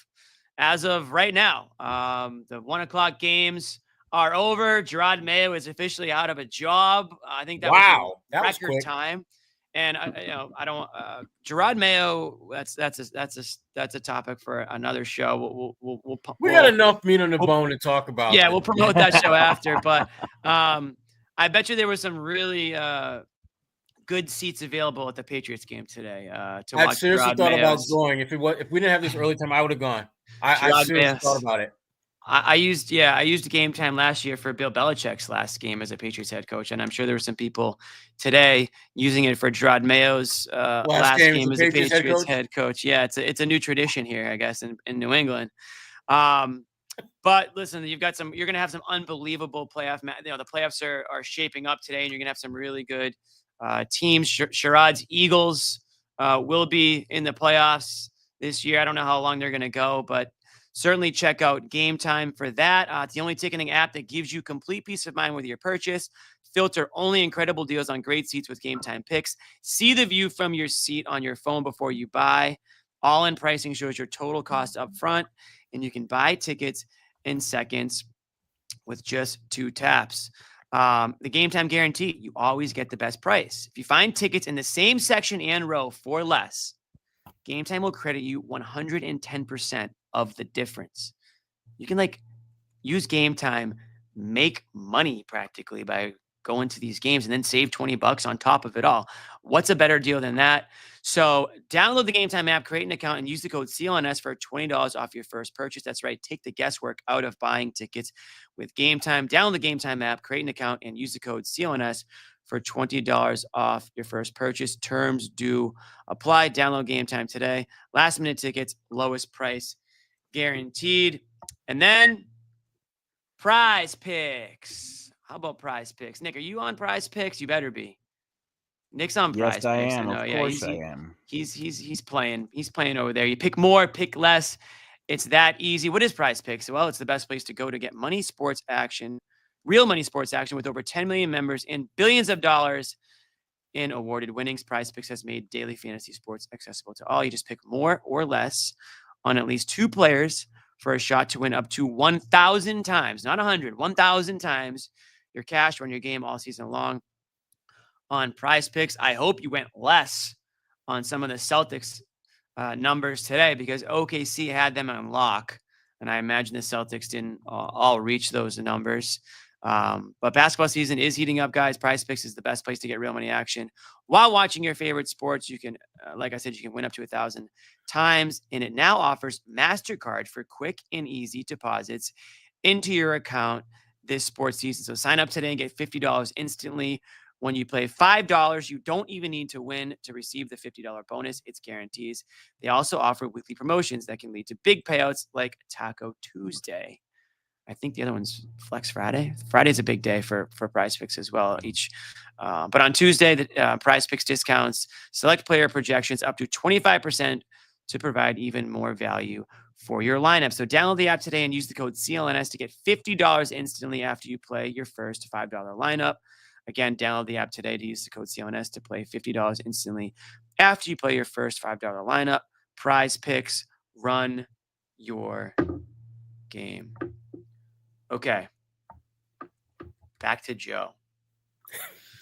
A: right now. The 1 o'clock games are over. Jerod Mayo is officially out of a job. I think that was a record time. And I don't. Jerod Mayo. That's a topic for another show.
F: We got enough meat on the bone to talk about.
A: Yeah, we'll promote that show after. But I bet you there were some really good seats available at the Patriots game today. To watch.
F: I seriously thought about going. If we didn't have this early time, I would have gone. I seriously thought about it.
A: I used Game Time last year for Bill Belichick's last game as a Patriots head coach, and I'm sure there were some people today using it for Jerod Mayo's last game as a Patriots head coach. Yeah, it's a new tradition here, I guess, in New England. But listen, you're going to have some unbelievable playoff. The playoffs are shaping up today, and you're going to have some really good teams. Sherod's Eagles will be in the playoffs this year. I don't know how long they're going to go, but certainly check out Game Time for that. It's the only ticketing app that gives you complete peace of mind with your purchase. Filter only incredible deals on great seats with Game Time picks. See the view from your seat on your phone before you buy. All-in pricing shows your total cost up front, and you can buy tickets in seconds with just 2 taps. The Game Time guarantee, you always get the best price. If you find tickets in the same section and row for less, Game Time will credit you 110% of the difference. You can use Game Time, make money practically by going to these games and then save $20 on top of it all. What's a better deal than that? So download the Game Time app, create an account, and use the code CLNS for $20 off your first purchase. That's right. Take the guesswork out of buying tickets with Game Time. Download the Game Time app, create an account, and use the code CLNS for $20 off your first purchase. Terms do apply. Download Game Time today. Last minute tickets, lowest price guaranteed. And then Prize Picks. How about Prize Picks? Nick, are you on Prize Picks? You better be. Nick's on Prize Picks.
C: Yes, I am.
A: I know.
C: Of course I am.
A: He's playing. He's playing over there. You pick more, pick less. It's that easy. What is Prize Picks? Well, it's the best place to go to get money sports action, real money sports action with over 10 million members and billions of dollars in awarded winnings. Prize Picks has made daily fantasy sports accessible to all. You just pick more or less on at least 2 players for a shot to win up to 1,000 times, not 100, 1,000 times your cash run your game all season long on Prize Picks. I hope you went less on some of the Celtics numbers today because OKC had them on lock, and I imagine the Celtics didn't all reach those numbers. But basketball season is heating up, guys. Prize Picks is the best place to get real money action while watching your favorite sports. You can, like I said, you can win up to 1,000 times, and it now offers MasterCard for quick and easy deposits into your account this sports season. So sign up today and get $50 instantly. When you play $5, you don't even need to win to receive the $50 bonus. It's guarantees. They also offer weekly promotions that can lead to big payouts like Taco Tuesday. I think the other one's Flex Friday. Friday's a big day for Prize Picks as well. But on Tuesday, the Prize Picks discounts select player projections up to 25% to provide even more value for your lineup. So download the app today and use the code CLNS to get $50 instantly after you play your first $5 lineup. Again, download the app today to use the code CLNS to play $50 instantly after you play your first $5 lineup. Prize Picks, run your game. Okay. Back to Joe.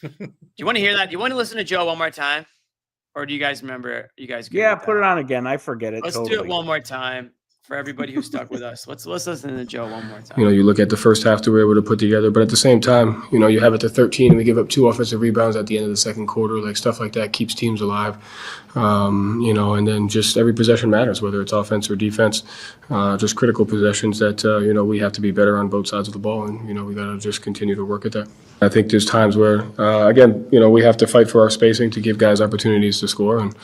A: Do you want to hear that? Do you want to listen to Joe one more time? Or do you guys remember? You guys?
C: Yeah, put it on again. I forget it.
A: Let's do it one more time for everybody who stuck with us. Let's listen to Joe one more time.
G: You look at the first half that we were able to put together, but at the same time, you have it to 13 and we give up 2 offensive rebounds at the end of the second quarter. Stuff like that keeps teams alive. And then just every possession matters, whether it's offense or defense. Just critical possessions that we have to be better on both sides of the ball, and we got to just continue to work at that. I think there's times where, again, we have to fight for our spacing to give guys opportunities to score, and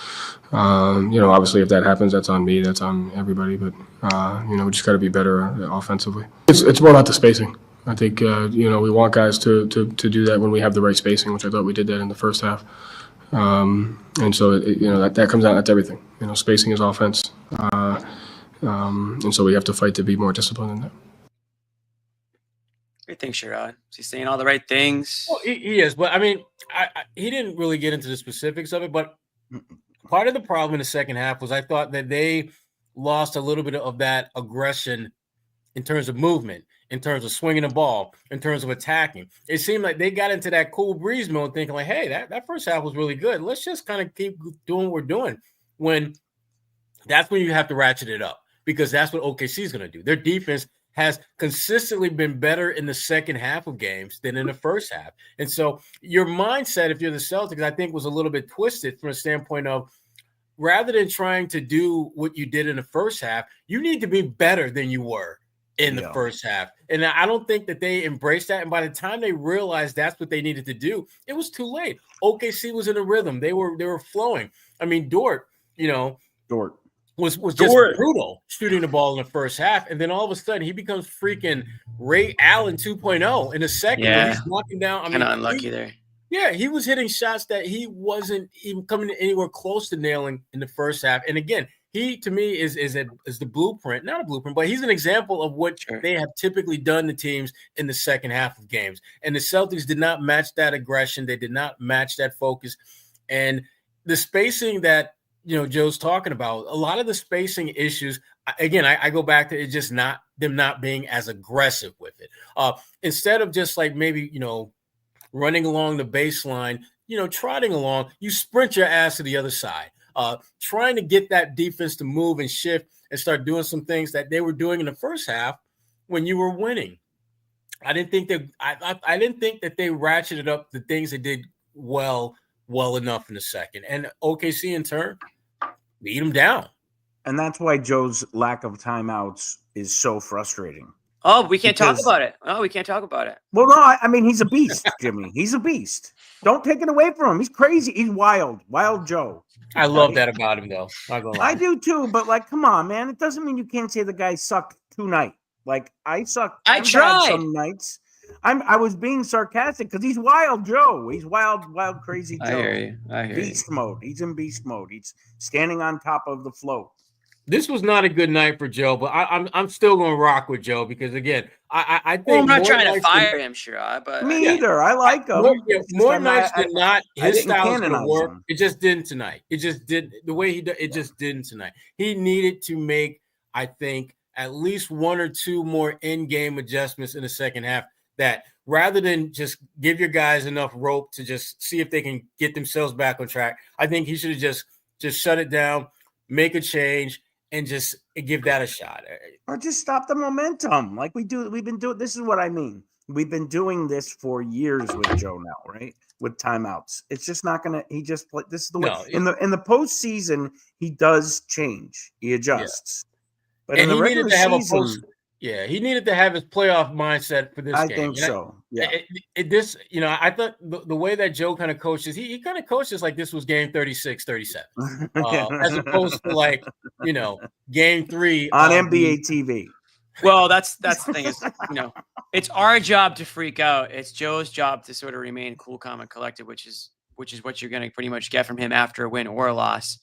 G: obviously if that happens, that's on me, that's on everybody. But we just got to be better offensively. It's more about the spacing. I think we want guys to do that when we have the right spacing, which I thought we did that in the first half. And so that comes out. That's everything. Spacing is offense, and so we have to fight to be more disciplined in that.
A: Great thing, Jerod. He's saying all the right things.
F: Well, he is, but I mean, he didn't really get into the specifics of it. But part of the problem in the second half was I thought that they lost a little bit of that aggression in terms of movement, in terms of swinging the ball, in terms of attacking. It seemed like they got into that cool breeze mode thinking like, hey, that first half was really good. Let's just kind of keep doing what we're doing. When that's when you have to ratchet it up, because that's what OKC is going to do. Their defense has consistently been better in the second half of games than in the first half. And so your mindset, if you're the Celtics, I think was a little bit twisted from a standpoint of rather than trying to do what you did in the first half, you need to be better than you were in the first half. And I don't think that they embraced that. And by the time they realized that's what they needed to do, it was too late. OKC was in a rhythm. They were flowing. I mean, Dort. was just brutal shooting the ball in the first half. And then all of a sudden he becomes freaking Ray Allen 2.0 in a second.
A: Yeah.
F: He's knocking down.
A: Kind of unlucky there.
F: Yeah, he was hitting shots that he wasn't even coming anywhere close to nailing in the first half. And again, he to me is the blueprint, not a blueprint, but he's an example of what they have typically done to teams in the second half of games. And the Celtics did not match that aggression. They did not match that focus. And the spacing that Joe's talking about, a lot of the spacing issues, again, I go back to it just not them not being as aggressive with it. Instead of just like maybe, running along the baseline, trotting along, you sprint your ass to the other side, trying to get that defense to move and shift and start doing some things that they were doing in the first half when you were winning. I didn't think that they ratcheted up the things they did well enough in the second. And OKC in turn beat them down.
C: And that's why Joe's lack of timeouts is so frustrating.
A: Oh, we can't talk about it. Oh, we can't talk about it.
C: Well, no, I mean, he's a beast, Jimmy. He's a beast. Don't take it away from him. He's crazy. He's wild Joe.
F: I love that about him, though. Not gonna lie.
C: I do too, but come on, man. It doesn't mean you can't say the guy sucked tonight. I suck.
A: I tried
C: some nights. I was being sarcastic because he's wild Joe. He's wild, crazy Joe.
A: I hear you.
C: Beast mode. He's in beast mode. He's standing on top of the float.
F: This was not a good night for Joe, but I'm still going to rock with Joe because again, I think
A: I'm not trying to fire him, Sherrod, but
C: me either. I like him.
F: More nights than not, his style is going to work. It just didn't tonight. It just did the way he did. It just didn't tonight. He needed to make, I think, at least one or two more in-game adjustments in the second half. That rather than just give your guys enough rope to just see if they can get themselves back on track, I think he should have just shut it down, make a change, and just give that a shot.
C: Or just stop the momentum like we do. We've been doing – this is what I mean. We've been doing this for years with Joe now, right? With timeouts. It's just not going to – he just – this is the way – in the postseason, he does change. He adjusts. Yeah. But
F: and
C: in the
F: he needed to have
C: season,
F: he needed to have his playoff mindset for this game.
C: I think so. Yeah.
F: I thought the way that Joe kind of coaches, he kind of coaches like this was game 36, 37, as opposed to game 3
C: on NBA TV.
A: Well, that's the thing is, it's our job to freak out. It's Joe's job to sort of remain cool, calm, and collected, which is what you're going to pretty much get from him after a win or a loss.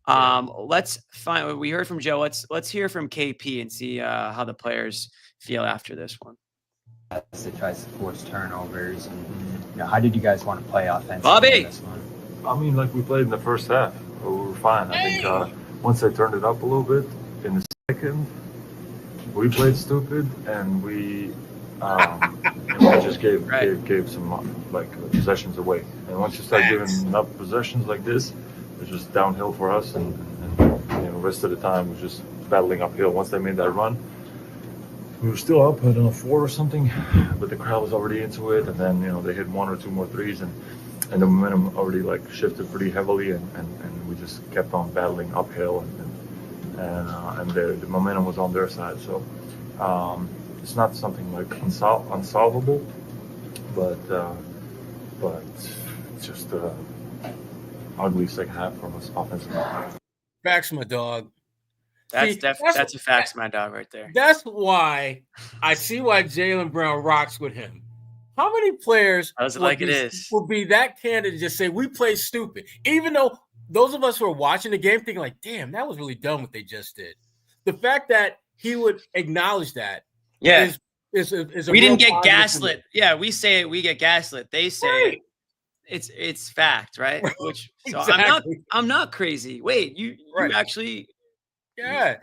A: Let's find what we heard from Joe. Let's hear from KP and see how the players feel after this one.
H: It tries to force turnovers, and how did you guys want to play offensively
A: Bobby?
H: in this one?
I: I mean, like we played in the first half, we were fine. I think once they turned it up a little bit in the second, we played stupid, and we just gave some possessions away. And once you start giving enough possessions like this, it's just downhill for us, and the rest of the time was just battling uphill. Once they made that run, we were still up at 4 or something, but the crowd was already into it, and then they hit 1 or 2 more threes, and the momentum already shifted pretty heavily, and we just kept on battling uphill, and the momentum was on their side. So it's not something unsolvable, but it's just ugly second half from us offensively.
F: Facts, my dog.
A: That's a facts, my dog, right there.
F: That's why I see why Jaylen Brown rocks with him. How many players will be that candid to just say we play stupid, even though those of us who are watching the game thinking damn, that was really dumb what they just did. The fact that he would acknowledge that, is
A: we didn't get gaslit. Yeah, we say it, we get gaslit. They say it's fact, right? Which so exactly. I'm not crazy. Wait, you actually.
F: Yeah,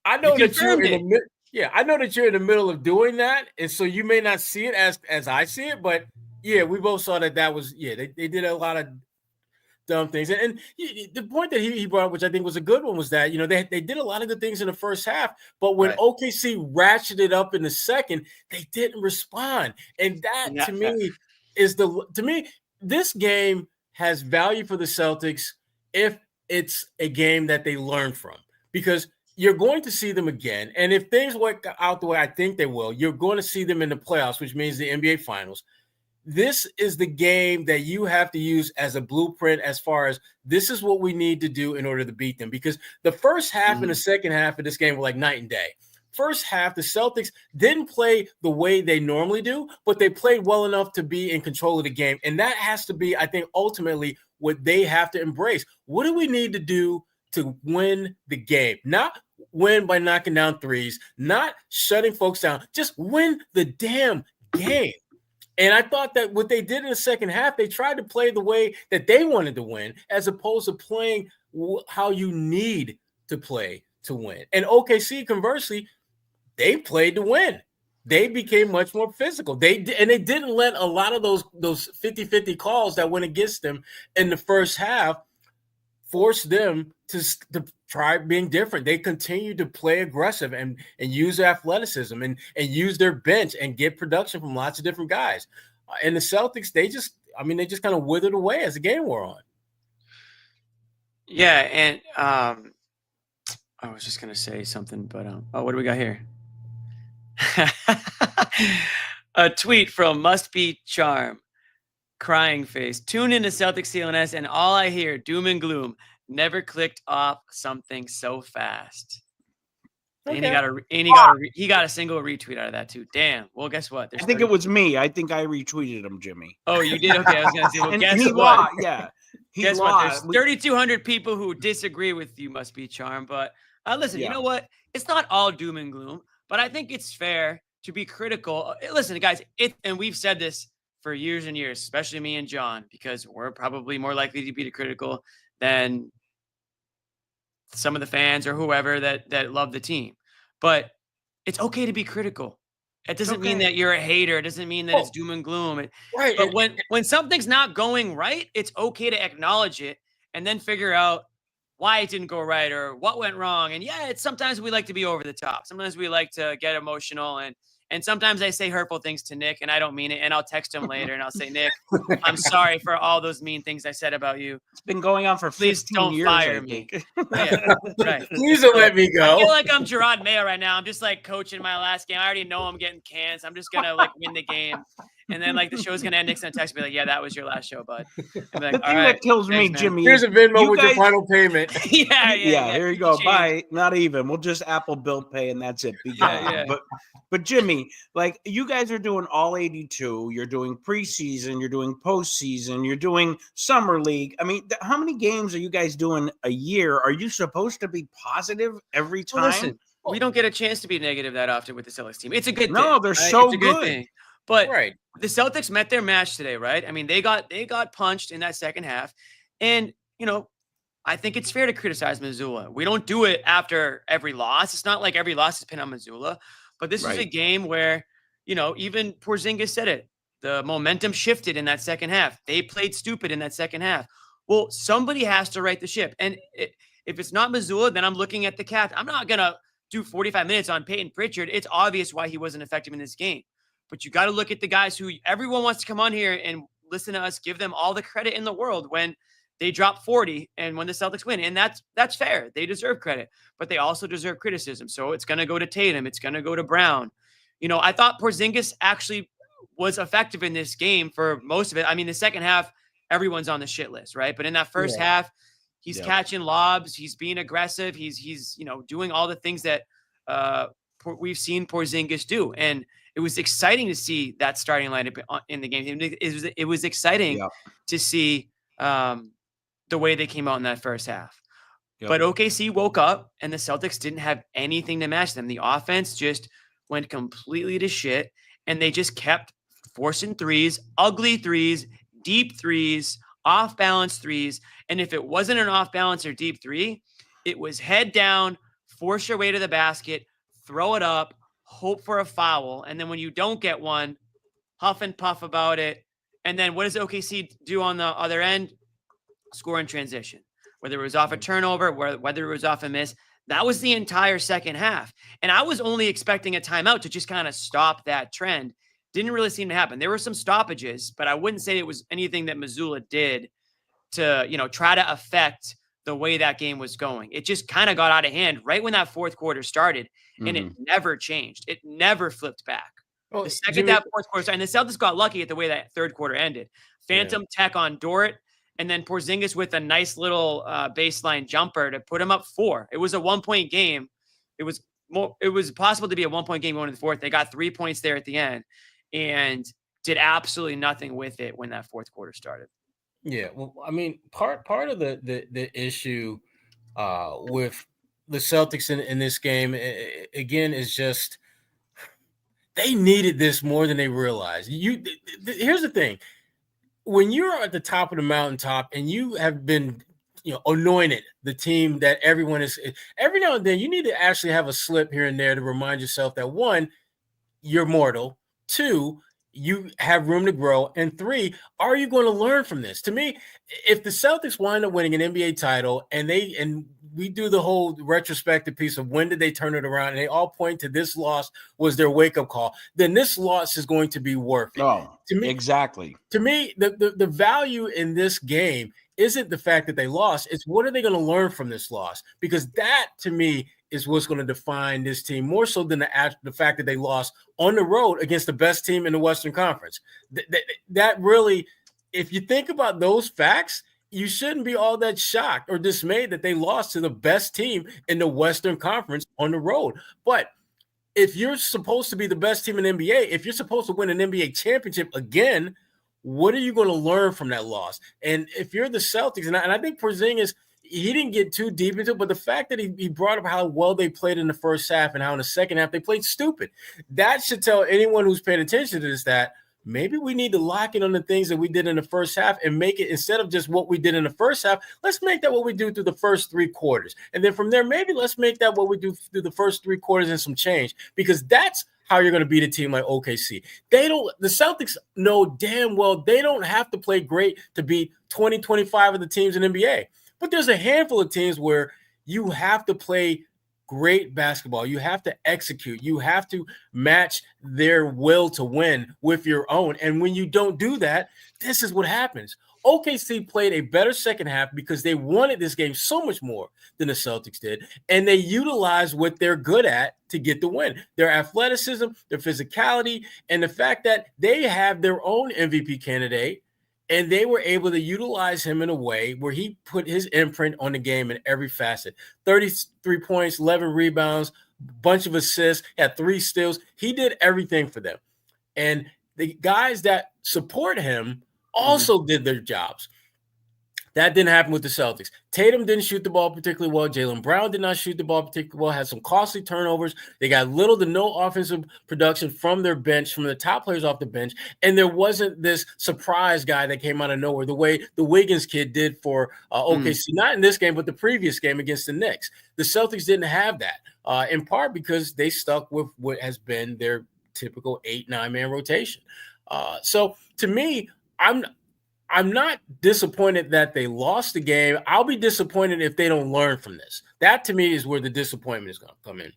F: I know that you're in the I know that you're in the middle of doing that, and so you may not see it as I see it, but we both saw that was they did a lot of dumb things, and the point that he brought up, which I think was a good one, was that they did a lot of good things in the first half, but when OKC ratcheted up in the second, they didn't respond, and that to me this game has value for the Celtics if it's a game that they learn from. Because you're going to see them again. And if things work out the way I think they will, you're going to see them in the playoffs, which means the NBA Finals. this is the game that you have to use as a blueprint as far as this is what we need to do in order to beat them. Because the first half and the second half of this game were like night and day. First half, the Celtics didn't play the way they normally do, but they played well enough to be in control of the game. And that has to be, I think, ultimately what they have to embrace. What do we need to do to win the game? Not win by knocking down threes, not shutting folks down, just win the damn game. And I thought that what they did in the second half, they tried to play the way that they wanted to win, as opposed to playing how you need to play to win. And OKC, conversely, they played to win. They became much more physical. They didn't let a lot of those 50-50 calls that went against them in the first half force them to try being different. They continued to play aggressive and use athleticism and use their bench and get production from lots of different guys. And the Celtics, they just kind of withered away as the game wore on.
A: Yeah, and I was just gonna say something, but what do we got here? A tweet from Must Be Charm, crying face. Tune into Celtics CLNS, and all I hear doom and gloom. Never clicked off something so fast. Okay. And he got a single retweet out of that too. Damn. Well, guess what?
C: I think it was me. I think I retweeted him, Jimmy.
A: Oh, you did? Okay, I was gonna say. Well, guess what?
C: Yeah.
A: Guess what? There's 3,200 people who disagree with you. Must Be Charm, but listen. Yeah. You know what? It's not all doom and gloom, but I think it's fair to be critical. Listen, guys. And we've said this for years and years, especially me and John, because we're probably more likely to be critical than some of the fans or whoever that love the team. But it's okay to be critical. It doesn't mean that you're a hater. It doesn't mean that it's doom and gloom.
F: Right.
A: But when something's not going right, it's okay to acknowledge it and then figure out why it didn't go right or what went wrong. And yeah, sometimes we like to be over the top. Sometimes we like to get emotional and sometimes I say hurtful things to Nick and I don't mean it. And I'll text him later and I'll say, Nick, I'm sorry for all those mean things I said about you.
C: It's been going on for 15 years.
A: Please don't fire me. Yeah, right.
F: Please don't let me go.
A: I feel like I'm Jerod Mayo right now. I'm just like coaching my last game. I already know I'm getting cans. I'm just going to like win the game. And then like the show's going to end. Nick's going to text me like, yeah, that was your last show, bud.
C: Like, the thing that kills me, Jimmy.
F: Here's a Venmo with your final payment.
C: Yeah. Here you go. Bye. Not even. We'll just Apple Bill Pay and that's it. Be gone. But Jimmy, like you guys are doing all 82. You're doing preseason. You're doing postseason. You're doing summer league. I mean, how many games are you guys doing a year? Are you supposed to be positive every time?
A: Well, listen, we don't get a chance to be negative that often with the Celtics team. It's a good thing.
C: No, they're so
A: it's a good thing. But the Celtics met their match today, right? I mean, they got punched in that second half. And, you know, I think it's fair to criticize Mazzulla. We don't do it after every loss. It's not like every loss is pinned on Mazzulla. But this is a game where, you know, even Porzingis said it. The momentum shifted in that second half. They played stupid in that second half. Well, somebody has to right the ship. And if it's not Mazzulla, then I'm looking at the captain. I'm not going to do 45 minutes on Peyton Pritchard. It's obvious why he wasn't effective in this game. But you got to look at the guys who everyone wants to come on here and listen to us, give them all the credit in the world when they drop 40 and when the Celtics win. And that's fair. They deserve credit, but they also deserve criticism. So it's going to go to Tatum. It's going to go to Brown. You know, I thought Porzingis actually was effective in this game for most of it. I mean, the second half, everyone's on the shit list, right? But in that first half, he's catching lobs. He's being aggressive. He's you know, doing all the things that we've seen Porzingis do. And it was exciting to see that starting lineup in the game. It was exciting to see the way they came out in that first half. But OKC woke up and the Celtics didn't have anything to match them. The offense just went completely to shit and they just kept forcing threes, ugly threes, deep threes, off balance threes. And if it wasn't an off balance or deep three, it was head down, force your way to the basket, throw it up, hope for a foul. And then when you don't get one, huff and puff about it. And then what does OKC do on the other end? Score in transition, whether it was off a turnover, whether it was off a miss. That was the entire second half. And I was only expecting a timeout to just kind of stop that trend. Didn't really seem to happen. There were some stoppages, but I wouldn't say it was anything that Mazzulla did to, you know, try to affect the way that game was going. It just kind of got out of hand right when that fourth quarter started, and it never changed. It never flipped back. The second that fourth quarter started, and the Celtics got lucky at the way that third quarter ended. Phantom tech on Dort, and then Porzingis with a nice little baseline jumper to put him up 4. It was a 1-point game. It was possible to be a 1-point game going into the fourth. They got 3 points there at the end and did absolutely nothing with it when that fourth quarter started.
F: Yeah, well, I mean, part of the issue with the Celtics in this game again is just they needed this more than they realized. Here's the thing: when you're at the top of the mountaintop and you have been, anointed the team that everyone is, every now and then you need to actually have a slip here and there to remind yourself that 1, you're mortal. 2, you have room to grow. And 3, are you going to learn from this? To me, if the Celtics wind up winning an NBA title and we do the whole retrospective piece of when did they turn it around, and they all point to this loss was their wake-up call, then this loss is going to be worth it.
C: Oh, to me, exactly.
F: To me, the value in this game isn't the fact that they lost. It's what are they going to learn from this loss? Because that, to me, is what's going to define this team more so than the fact that they lost on the road against the best team in the Western Conference. That really, if you think about those facts, you shouldn't be all that shocked or dismayed that they lost to the best team in the Western Conference on the road. But if you're supposed to be the best team in the NBA, if you're supposed to win an NBA championship again, what are you going to learn from that loss? And if you're the Celtics, and I think Porzingis, he didn't get too deep into it, but the fact that he brought up how well they played in the first half and how in the second half they played stupid, that should tell anyone who's paying attention to this that maybe we need to lock in on the things that we did in the first half and make it, instead of just what we did in the first half, let's make that what we do through the first 3 quarters. And then from there, maybe let's make that what we do through the first 3 quarters and some change, because that's how you're going to beat a team like OKC. The Celtics know damn well they don't have to play great to beat 20, 25 of the teams in the NBA. But there's a handful of teams where you have to play great basketball. You have to execute. You have to match their will to win with your own. And when you don't do that, this is what happens. OKC played a better second half because they wanted this game so much more than the Celtics did. And they utilized what they're good at to get the win. Their athleticism, their physicality, and the fact that they have their own MVP candidate. And they were able to utilize him in a way where he put his imprint on the game in every facet. 33 points, 11 rebounds, bunch of assists, had 3 steals. He did everything for them. And the guys that support him also did their jobs. That didn't happen with the Celtics. Tatum didn't shoot the ball particularly well. Jaylen Brown did not shoot the ball particularly well, had some costly turnovers. They got little to no offensive production from their bench, from the top players off the bench. And there wasn't this surprise guy that came out of nowhere the way the Wiggins kid did for OKC, not in this game, but the previous game against the Knicks. The Celtics didn't have that, in part because they stuck with what has been their typical 8-9-man rotation. So to me, I'm not disappointed that they lost the game. I'll be disappointed if they don't learn from this. That, to me, is where the disappointment is going to come in.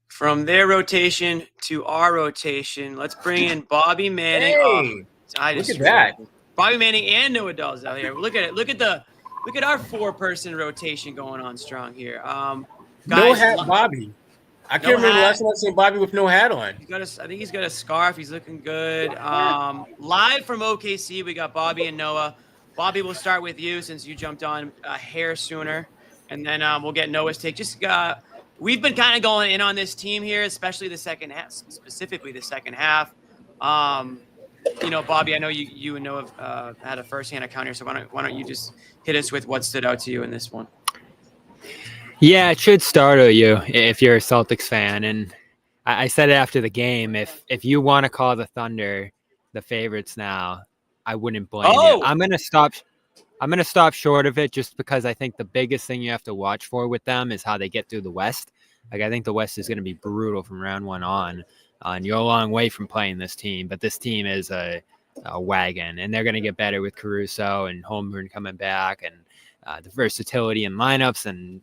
A: From their rotation to our rotation, let's bring in Bobby Manning.
F: Hey, look at that.
A: Bobby Manning and Noah Dell's out here. Look at it. Look at our 4-person rotation going on strong here. Guys,
F: no hat Bobby. I can't remember the last time I seen Bobby with no hat on.
A: I think he's got a scarf. He's looking good. Live from OKC, we got Bobby and Noah. Bobby, we'll start with you since you jumped on a hair sooner, and then we'll get Noah's take. We've been kind of going in on this team here, especially the second half, specifically the second half. Bobby, I know you and Noah have had a firsthand account here, so why don't you just hit us with what stood out to you in this one?
J: Yeah, it should startle you if you're a Celtics fan. And I said it after the game. If you want to call the Thunder the favorites now, I wouldn't blame you. I'm gonna stop short of it just because I think the biggest thing you have to watch for with them is how they get through the West. Like, I think the West is going to be brutal from round 1 on. And you're a long way from playing this team, but this team is a wagon, and they're going to get better with Caruso and Holmgren coming back, and the versatility in lineups, and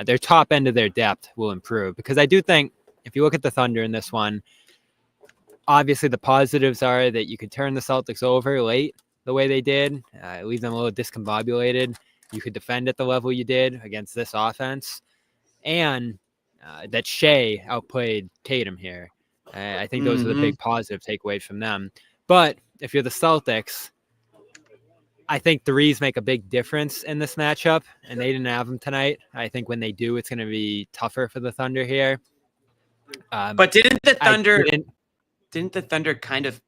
J: their top end of their depth will improve. Because I do think if you look at the Thunder in this one, obviously the positives are that you could turn the Celtics over late the way they did, leave them a little discombobulated. You could defend at the level you did against this offense, and that Shea outplayed Tatum here. I think those are the big positive takeaways from them. But if you're the Celtics, I think threes make a big difference in this matchup, and they didn't have them tonight. I think when they do, it's going to be tougher for the Thunder here.
A: But didn't the Thunder kind of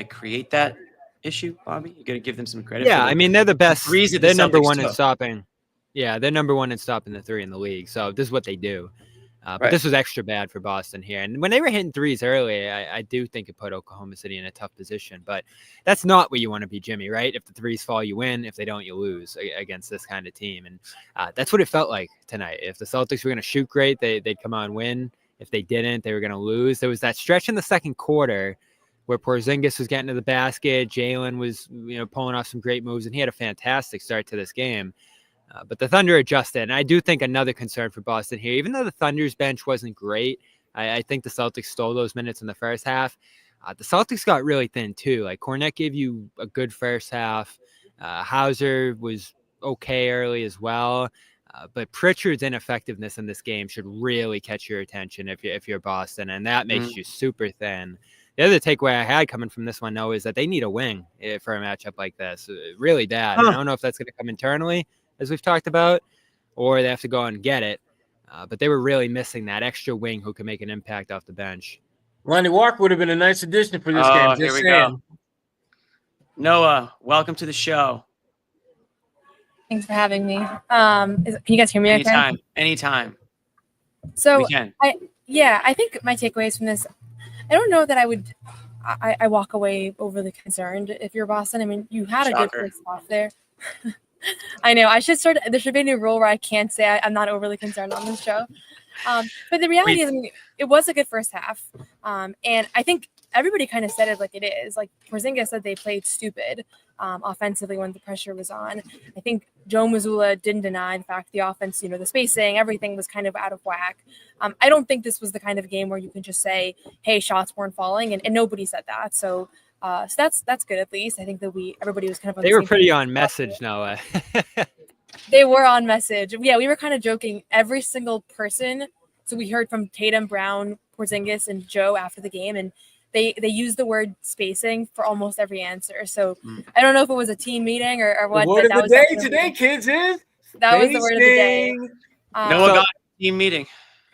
A: create that issue, Bobby? You got to give them some credit.
J: Yeah, I mean, they're the best.
A: They're
J: They're number one in stopping. Yeah, they're number one in stopping the three in the league. So this is what they do. But this was extra bad for Boston here. And when they were hitting threes early, I do think it put Oklahoma City in a tough position. But that's not where you want to be, Jimmy, right? If the threes fall, you win. If they don't, you lose against this kind of team. And that's what it felt like tonight. If the Celtics were going to shoot great, they'd come out and win. If they didn't, they were going to lose. There was that stretch in the second quarter where Porzingis was getting to the basket. Jaylen was pulling off some great moves, and he had a fantastic start to this game. But the Thunder adjusted, and I do think another concern for Boston here, even though the Thunder's bench wasn't great, I think the Celtics stole those minutes in the first half. The Celtics got really thin too. Like Kornet gave you a good first half. Hauser was okay early as well. But Pritchard's ineffectiveness in this game should really catch your attention if you're Boston, and that makes you super thin. The other takeaway I had coming from this one, though, is that they need a wing for a matchup like this. Really bad. I don't know if that's going to come internally, as we've talked about, or they have to go and get it. But they were really missing that extra wing who can make an impact off the bench.
F: Lonnie Walker would have been a nice addition for this game.
A: Here we go. Noah, welcome to the show.
E: Thanks for having me. Can you guys hear me?
A: Anytime.
E: So
A: we can.
E: I think my takeaways from this, I don't know that I walk away overly concerned if you're Boston. I mean, you had a good first half there. I know. There should be a new rule where I can't say I'm not overly concerned on this show. But the reality is, I mean, it was a good first half. And I think everybody kind of said it like it is. Like Porzingis said they played stupid offensively when the pressure was on. I think Joe Mazzulla didn't deny the fact the offense, the spacing, everything was kind of out of whack. I don't think this was the kind of game where you can just say, hey, shots weren't falling. And nobody said that. So that's good at least. I think that everybody was kind of on
J: they were pretty on message, Noah.
E: They were on message. Yeah, we were kind of joking. Every single person. So we heard from Tatum, Brown, Porzingis, and Joe after the game, and they used the word spacing for almost every answer. So I don't know if it was a team meeting or what.
F: The word of the day today, kids, is
E: that was the word of the day.
A: Noah got a team meeting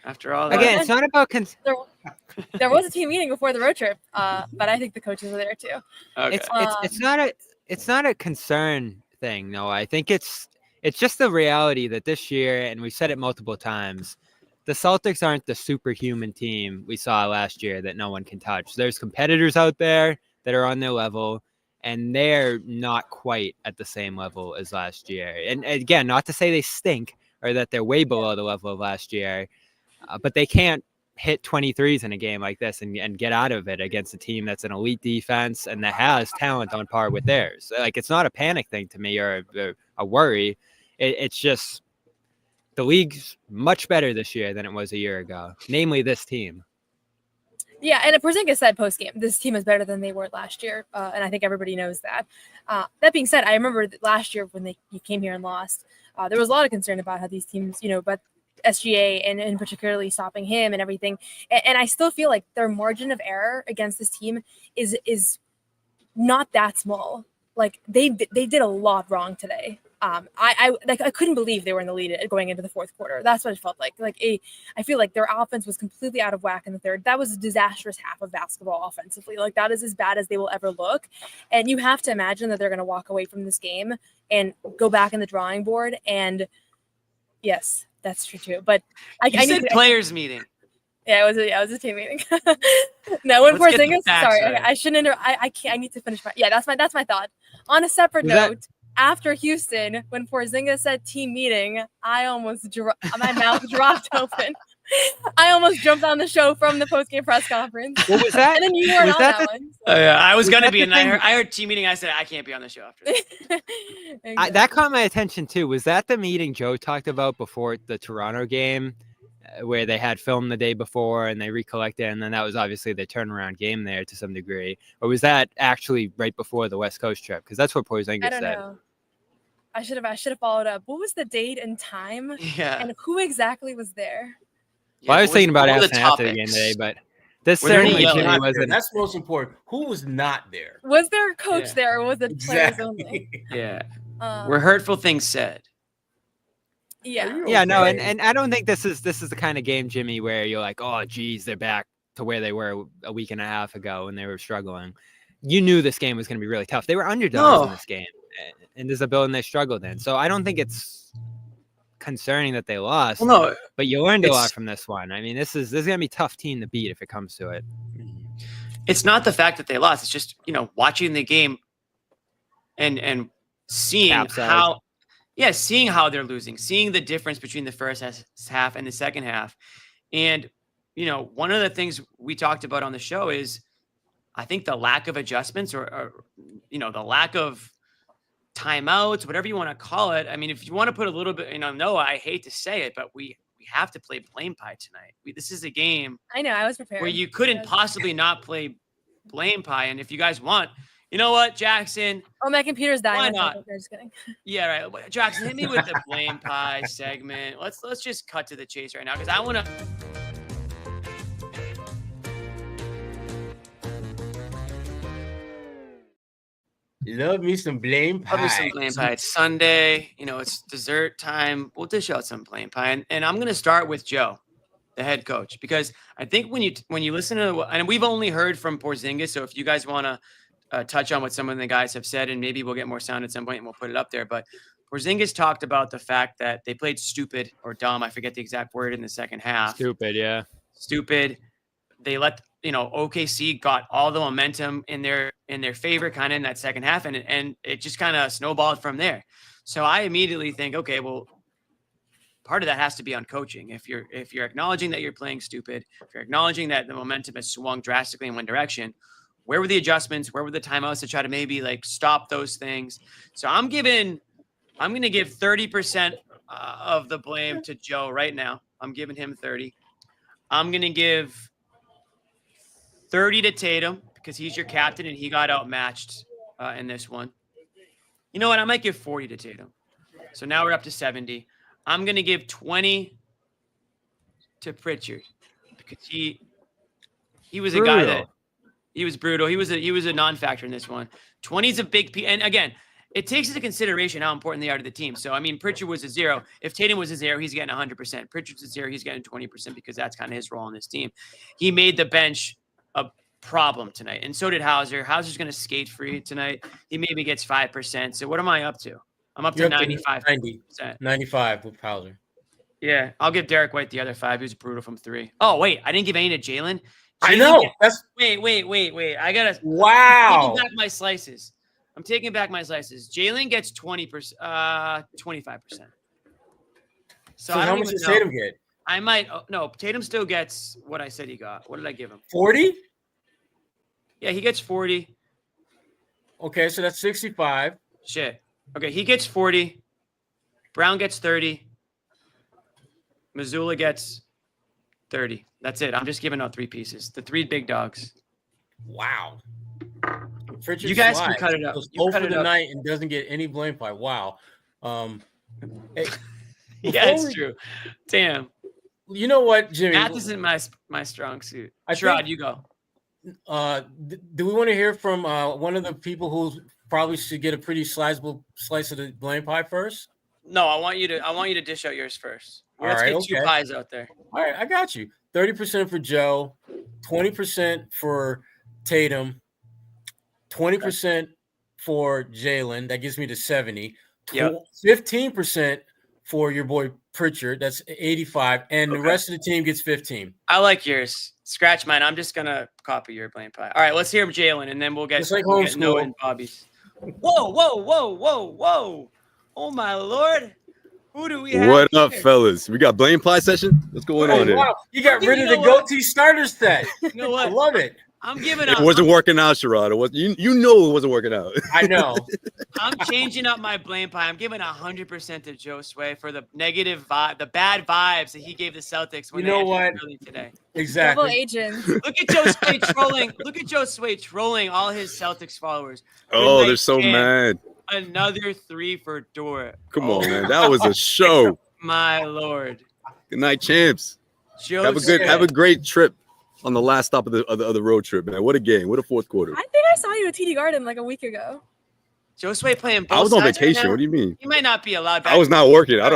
A: after all that.
J: Again, it's not about
E: there was a team meeting before the road trip, but I think the coaches were there too.
A: Okay.
J: It's not a concern thing, no. I think it's just the reality that this year, and we've said it multiple times, the Celtics aren't the superhuman team we saw last year that no one can touch. There's competitors out there that are on their level, and they're not quite at the same level as last year. And again, not to say they stink or that they're way below the level of last year, but they can't hit 23s in a game like this and get out of it against a team that's an elite defense and that has talent on par with theirs. Like, it's not a panic thing to me or a worry. It's just the league's much better this year than it was a year ago, namely this team.
E: Yeah, and Porzingis said post-game, this team is better than they were last year, and I think everybody knows that. That being said, I remember last year when you came here and lost, there was a lot of concern about how these teams, but SGA and particularly stopping him and everything. And I still feel like their margin of error against this team is not that small. Like they did a lot wrong today. I couldn't believe they were in the lead going into the fourth quarter. That's what it felt like. I feel like their offense was completely out of whack in the third. That was a disastrous half of basketball offensively. Like, that is as bad as they will ever look. And you have to imagine that they're going to walk away from this game and go back in the drawing board. And yes, that's true too. But I
A: said players meeting.
E: Yeah, it was a team meeting. No, when Porzingis, sorry, I shouldn't. I can't. I need to finish my. Yeah, that's my thought. On a separate note, after Houston, when Porzingis said team meeting, I almost my mouth dropped open. I almost jumped on the show from the post-game press conference.
J: What was that?
E: And then you weren't on that one.
A: Oh, yeah, I was gonna be, and I heard team meeting. I said I can't be on the show after this.
J: That caught my attention too. Was that the meeting Joe talked about before the Toronto game, where they had filmed the day before and they recollected, and then that was obviously the turnaround game there to some degree? Or was that actually right before the West Coast trip? Because that's what Porzingis said.
E: I don't know. I should have followed up. What was the date and time?
A: Yeah.
E: And who exactly was there?
J: Well, I was thinking about asking after the game today, but This
A: Were there any
J: certainly
A: yelling?
J: Jimmy wasn't.
F: That's most important. Who was not there?
E: Was there a coach
A: Yeah.
E: there, or was it players only?
A: Yeah.
E: Um,
A: Were hurtful things said?
E: Yeah.
J: Yeah, no,
F: Okay.
J: and I don't think this is the kind of game, Jimmy, where you're like, oh, geez, they're back to where they were a week and a half ago when they were struggling. You knew this game was going to be really tough. They were underdogs in this game, and there's a building they struggled in. So I don't think it's concerning that they lost.
A: Well, no,
J: but you learned a lot
A: it's-
J: from this one. I mean, this is going to be a tough team to beat if it comes to it.
A: it's not the fact that they lost. It's just, watching the game and seeing
J: Capsized.
A: seeing how they're losing, seeing the difference between the first half and the second half. And, one of the things we talked about on the show is I think the lack of adjustments or the lack of timeouts, whatever you want to call it. I mean, if you want to put a little bit, no, I hate to say it, but we have to play blame pie tonight. This is a game
E: I know. I was prepared.
A: where you couldn't possibly not play blame pie. And if you guys want, you know what, Jackson?
E: Oh, my computer's dying.
A: Why
E: I thought-
A: not?
E: no, just kidding.
A: Yeah, right. Jackson, hit me with the blame pie segment. Let's just cut to the chase right now because I want to.
F: Love me some blame pie.
A: Love me some blame pie. It's Sunday. It's dessert time. We'll dish out some blame pie, and I'm gonna start with Joe, the head coach, because I think when you listen to, and we've only heard from Porzingis, so if you guys want to touch on what some of the guys have said, and maybe we'll get more sound at some point and we'll put it up there. But Porzingis talked about the fact that they played stupid or dumb. I forget the exact word in the second half.
J: Stupid, yeah.
A: Stupid. They let OKC got all the momentum in their favor kind of in that second half, and it just kind of snowballed from there. So I immediately think, okay, well, part of that has to be on coaching. If you're acknowledging that you're playing stupid, if you're acknowledging that the momentum has swung drastically in one direction, where were the adjustments? Where were the timeouts to try to maybe stop those things? So I'm going to give 30% of the blame to Joe right now. I'm giving him 30. I'm going to give 30 to Tatum because he's your captain and he got outmatched in this one. You know what? I might give 40 to Tatum. So now we're up to 70. I'm going to give 20 to Pritchard because he was a guy that he was brutal. He was a non-factor in this one. 20 is a big piece. And again, it takes into consideration how important they are to the team. So, I mean, Pritchard was a 0. If Tatum was a 0, he's getting 100%. Pritchard's a 0, he's getting 20% because that's kind of his role on this team. He made the bench a problem tonight. And so did Hauser. Hauser's going to skate free tonight. He maybe gets 5%. So what am I up to? I'm up to 95.
F: 95 with Hauser.
A: Yeah. I'll give Derek White the other 5. He was brutal from 3. Oh, wait. I didn't give any to Jaylen.
F: I know.
A: Wait. I got to.
F: Wow.
A: I'm taking back my slices. Jaylen gets 20%, 25%.
F: So how much does Tatum get?
A: I might. No, Tatum still gets what I said he got. What did I give him?
F: 40?
A: Yeah, he gets 40.
F: Okay, so that's 65.
A: Shit. Okay, he gets 40. Brown gets 30. Mazzulla gets 30. That's it. I'm just giving out 3 pieces. The 3 big dogs.
F: Wow. Pritchard
A: You guys
F: slides.
A: can cut it up.
F: Goes
A: You
F: 0
A: cut
F: for
A: it
F: the
A: up.
F: night and doesn't get any blame by. Wow. Hey,
A: Yeah, it's true. Damn.
F: You know what, Jimmy?
A: Math isn't my strong suit.
F: I
A: Jerod,
F: think-
A: you go.
F: Do we want to hear from one of the people who probably should get a pretty sizable slice of the blame pie first?
A: No, I want you to dish out yours first.
F: All
A: Let's
F: right,
A: get 2
F: okay.
A: pies out there.
F: All right, I got you. 30% for Joe, 20% for Tatum, 20% for Jaylen. That gives me to 70.
A: Yep.
F: 15% for your boy Pritchard. That's 85. And the rest of the team gets 15.
A: I like yours. Scratch mine. I'm just gonna copy your blame pie. All right, let's hear Jaylen, and then we'll get,
F: Just like
A: we'll get
F: homeschool.
A: Noah and Bobby's. Whoa! Oh my lord! Who do we have?
K: What up,
A: here?
K: fellas? We got blame pie session. What's going on here?
F: Wow, you got rid of the
A: You know what?
F: goatee starter set.
A: You know
F: I
A: what?
F: love it.
A: I'm giving
K: It
A: up.
K: wasn't working out, Jerod. It was you know it wasn't working out.
F: I know.
A: I'm changing up my blame pie. I'm giving 100% to Joe Sway for the negative vibe, the bad vibes that he gave the Celtics when
F: You know
A: they
F: what?
A: entered early today.
E: Double
F: Exactly.
E: agents.
A: Look at Joe Sway trolling. Look at Joe Sway trolling all his Celtics followers.
K: Oh,
A: Good
K: they're
A: night,
K: so
A: Cam.
K: mad.
A: Another 3 for Dort.
K: Come on, man. That was a show.
A: My lord.
K: Good night, champs.
A: Joe
K: Have
A: Sway.
K: a great trip. on the last stop of the road trip, man. What a game. What a fourth quarter.
E: I think I saw you at TD Garden like a week ago.
A: Josue playing both
K: I was on
A: sides
K: vacation.
A: right now.
K: What do you mean?
A: You might not be allowed back.
K: I was not working. I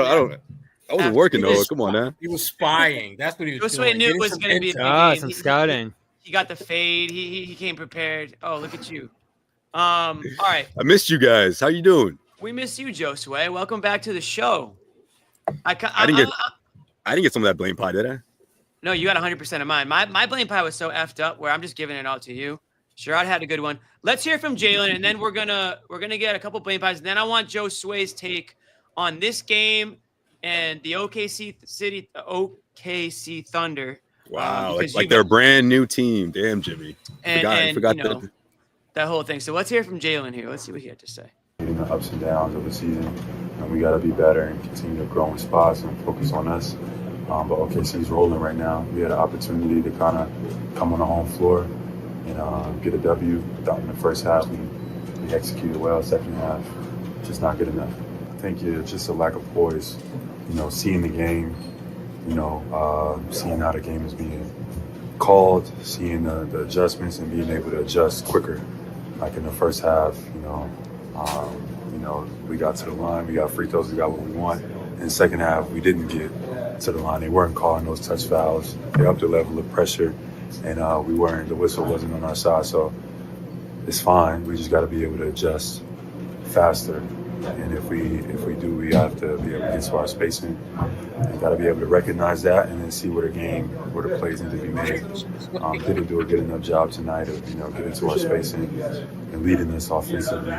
K: wasn't working though.
F: was
K: Come on, man.
F: He was spying. That's what he was
A: Josue
F: doing.
A: knew it
F: Getting
A: was
F: some
A: going to be a big
J: Ah,
A: game.
J: some scouting.
A: He got the fade. He came prepared. Oh, look at you. All right.
K: I missed you guys. How you doing?
A: We miss you, Josue. Welcome back to the show.
K: I didn't get some of that blame pie, did I?
A: No, you got 100% of mine. My blame pie was so effed up where I'm just giving it all to you. Jerod had a good one. Let's hear from Jaylen, and then we're gonna get a couple blame pies. And then I want Josue's take on this game and the OKC Thunder.
K: Wow, like they're a brand new team. Damn, Jimmy.
A: I forgot
K: you know,
A: that whole thing. So let's hear from Jaylen here. Let's see what he had to say.
I: In the ups and downs of the season, and we got to be better and continue to grow in spots and focus on us. But OKC's rolling right now. We had an opportunity to kind of come on the home floor and get a W. Thought in the first half we executed well. Second half, just not good enough. I think it's just a lack of poise. Seeing the game, seeing how the game is being called, seeing the adjustments and being able to adjust quicker. Like in the first half, we got to the line, we got free throws, we got what we want. In the second half, we didn't get to the line. They weren't calling those touch fouls. They upped the level of pressure, and the whistle wasn't on our side. So it's fine. We just got to be able to adjust faster. And if we do, we have to be able to get to our spacing. We got to be able to recognize that and then see where the plays need to be made. Didn't do a good enough job tonight of getting to our spacing and leading us offensively.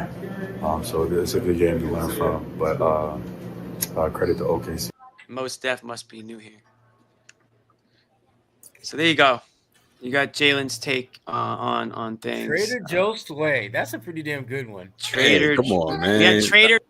I: So it's a good game to learn from. But credit to OKC.
A: Most Def must be new here. So there you go. You got Jaylen's take on things.
F: Trader Josue. That's a pretty damn good one.
A: Trader,
K: come on, man.
A: Yeah, Trader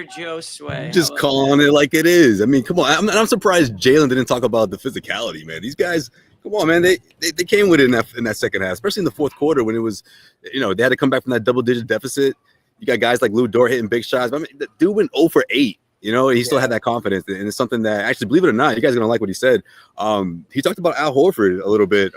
A: Josue.
K: Just calling it like it is. I mean, come on. I'm surprised Jaylen didn't talk about the physicality, man. These guys, come on, man. They came with it in that second half, especially in the fourth quarter when it was, they had to come back from that double-digit deficit. You got guys like Lou Dort hitting big shots. I mean, the dude went 0 for 8. He still had that confidence, and it's something that actually, believe it or not, you guys are gonna like what he said. He talked about Al Horford a little bit,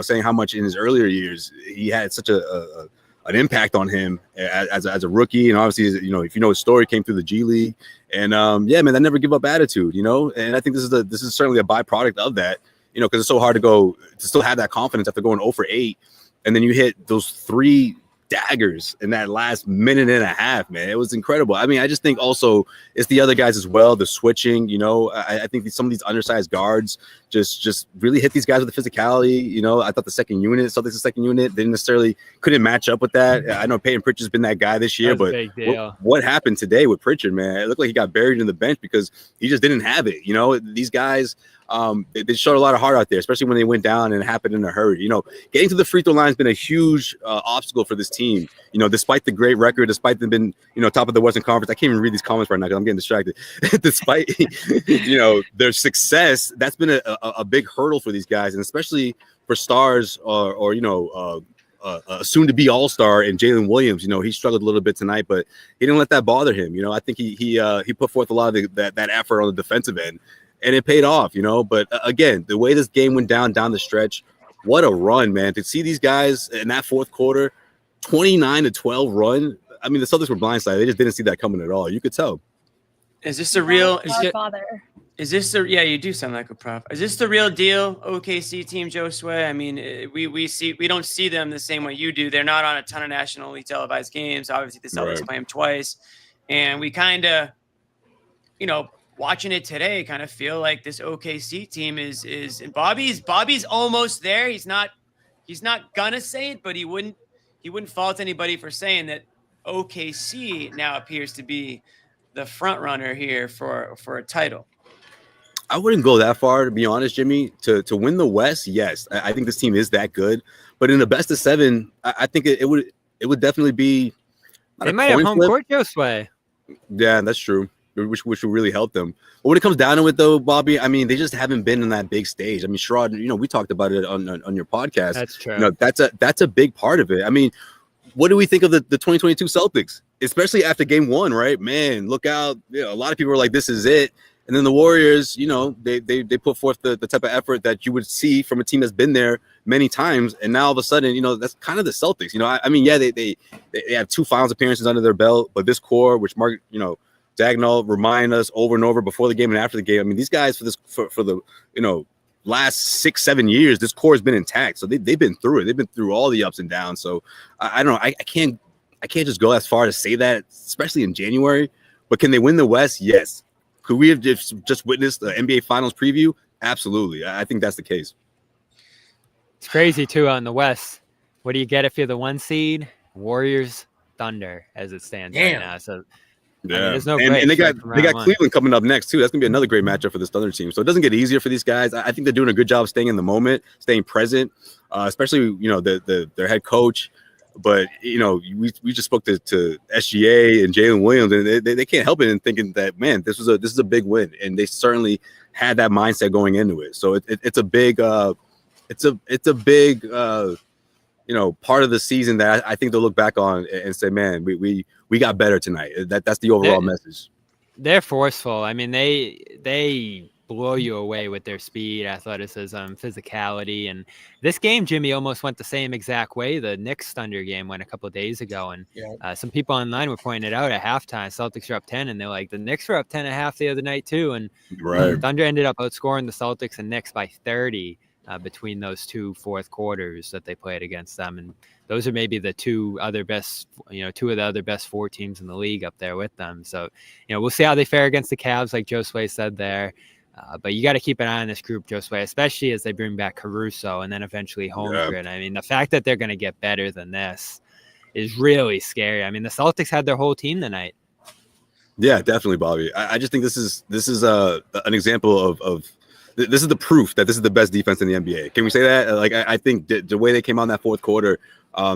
K: saying how much in his earlier years he had such an impact on him as a rookie, and obviously, if you know his story, came through the G League, and man, that never give up attitude, and I think this is certainly a byproduct of that, because it's so hard to still have that confidence after going 0 for 8, and then you hit those 3 daggers in that last minute and a half, man. It was incredible. I mean, I just think also it's the other guys as well, the switching, I think some of these undersized guards just really hit these guys with the physicality. I thought the second unit, couldn't match up with that. I know Peyton Pritchard's been that guy this year, but what happened today with Pritchard, man? It looked like he got buried in the bench because he just didn't have it. These guys, they showed a lot of heart out there, especially when they went down and it happened in a hurry. Getting to the free throw line has been a huge obstacle for this team. Despite the great record, despite them being, top of the Western Conference. I can't even read these comments right now because I'm getting distracted. Despite, their success, that's been a big hurdle for these guys, and especially for stars or soon-to-be all-star and Jalen Williams. He struggled a little bit tonight, but he didn't let that bother him. I think he put forth a lot of that effort on the defensive end. And it paid off, But again, the way this game went down the stretch, what a run, man! To see these guys in that fourth quarter, 29-12 run. I mean, the Celtics were blindsided; they just didn't see that coming at all. You could tell.
A: Is this the real?
E: Father.
A: Is this the? Yeah, you do sound like a prop. Is this the real deal? OKC team, Josue. I mean, we don't see them the same way you do. They're not on a ton of nationally televised games. Obviously, the Celtics play them twice, and we kind of, watching it today, kind of feel like this OKC team is and Bobby's almost there. He's not gonna say it, but he wouldn't fault anybody for saying that OKC now appears to be the front runner here for a title.
K: I wouldn't go that far, to be honest, Jimmy. To win the West, yes, I think this team is that good. But in the best of 7, I think it would definitely be.
J: They might have home court Josue.
K: Yeah, that's true. Which would really help them. But when it comes down to it, though, Bobby, I mean, they just haven't been in that big stage. I mean, Jerod, we talked about it on your podcast.
J: That's true.
K: That's a big part of it. I mean, what do we think of the 2022 Celtics, especially after Game 1? Right, man, look out! A lot of people are like, "This is it," And then the Warriors, you know, they put forth the type of effort that you would see from a team that's been there many times. And now all of a sudden, you know, that's kind of the Celtics. You know, I mean, yeah, they have 2 finals appearances under their belt, but this core, which Mark, you know, Dagnall remind us over and over before the game and after the game. I mean, these guys for the, you know, last 6-7 years, this core has been intact. So they've been through it. They've been through all the ups and downs. So I don't know. I can't just go as far as say that, especially in January. But can they win the West? Yes. Could we have just witnessed the NBA Finals preview? Absolutely. I think that's the case.
J: It's crazy too on the West. What do you get if you're the 1 seed? Warriors, Thunder, as it stands right now. So
K: yeah,
J: I mean, there's no
K: and they got
J: one.
K: Cleveland coming up next too. That's gonna be another great matchup for this Thunder team. So it doesn't get easier for these guys. I think they're doing a good job staying in the moment, staying present, especially you know their head coach. But you know we just spoke to SGA and Jaylen Williams, and they can't help it in thinking that, man, this is a big win, and they certainly had that mindset going into it. So it's a big you know, part of the season that I think they'll look back on and say, man, we got better tonight. That's the overall message.
J: They're forceful. I mean, they blow you away with their speed, athleticism, physicality. And this game, Jimmy, almost went the same exact way the Knicks Thunder game went a couple of days ago. And some people online were pointing it out at halftime. Celtics are up 10, and they're like, the Knicks were up 10 and a half the other night too. And Thunder ended up outscoring the Celtics and Knicks by 30. Between those 2 fourth quarters that they played against them. And those are maybe the 2 of the other best 4 teams in the league up there with them. So, you know, we'll see how they fare against the Cavs, like Josue said there. But you got to keep an eye on this group, Josue, especially as they bring back Caruso and then eventually Holmgren. I mean, the fact that they're going to get better than this is really scary. I mean, the Celtics had their whole team tonight.
K: Yeah, definitely, Bobby. I just think this is an example of this is the proof that this is the best defense in the NBA. Can we say that? Like, I think the way they came out in that fourth quarter,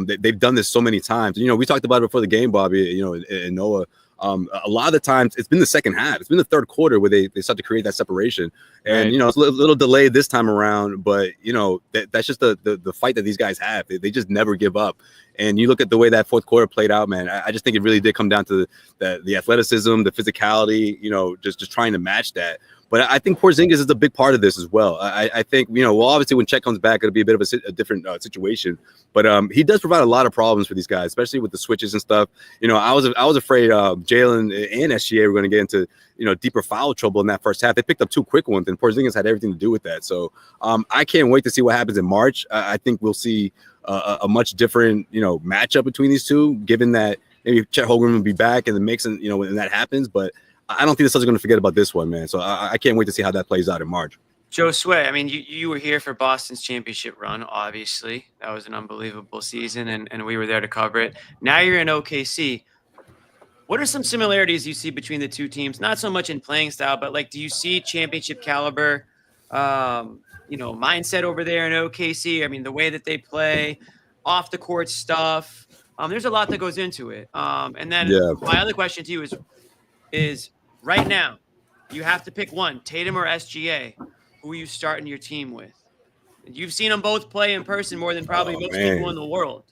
K: they've done this so many times. You know, we talked about it before the game, Bobby, you know, and Noah. A lot of the times it's been the second half. It's been the third quarter where they start to create that separation. And, you know, it's a little delayed this time around, but, you know, that's just the fight that these guys have. They just never give up. And you look at the way that fourth quarter played out, man, I just think it really did come down to the athleticism, the physicality, you know, just trying to match that. But I think Porzingis is a big part of this as well. I think, you know, well, obviously when Chet comes back, it'll be a bit of a different situation. But he does provide a lot of problems for these guys, especially with the switches and stuff. You know, I was afraid Jaylen and SGA were going to get into, you know, deeper foul trouble in that first half. They picked up 2 quick ones, and Porzingis had everything to do with that. So I can't wait to see what happens in March. I think we'll see a much different, you know, matchup between these two, given that maybe Chet Holmgren will be back in the mix, and you know, when that happens. But I don't think the Celtics are going to forget about this one, man. So I can't wait to see how that plays out in March.
A: Josue, I mean, you were here for Boston's championship run, obviously. That was an unbelievable season, and we were there to cover it. Now you're in OKC. What are some similarities you see between the 2 teams? Not so much in playing style, but, like, do you see championship caliber, you know, mindset over there in OKC? I mean, the way that they play, off the court stuff. There's a lot that goes into it. And then my other question to you is right now, you have to pick one, Tatum or SGA. Who are you starting your team with? You've seen them both play in person more than probably most people in the world.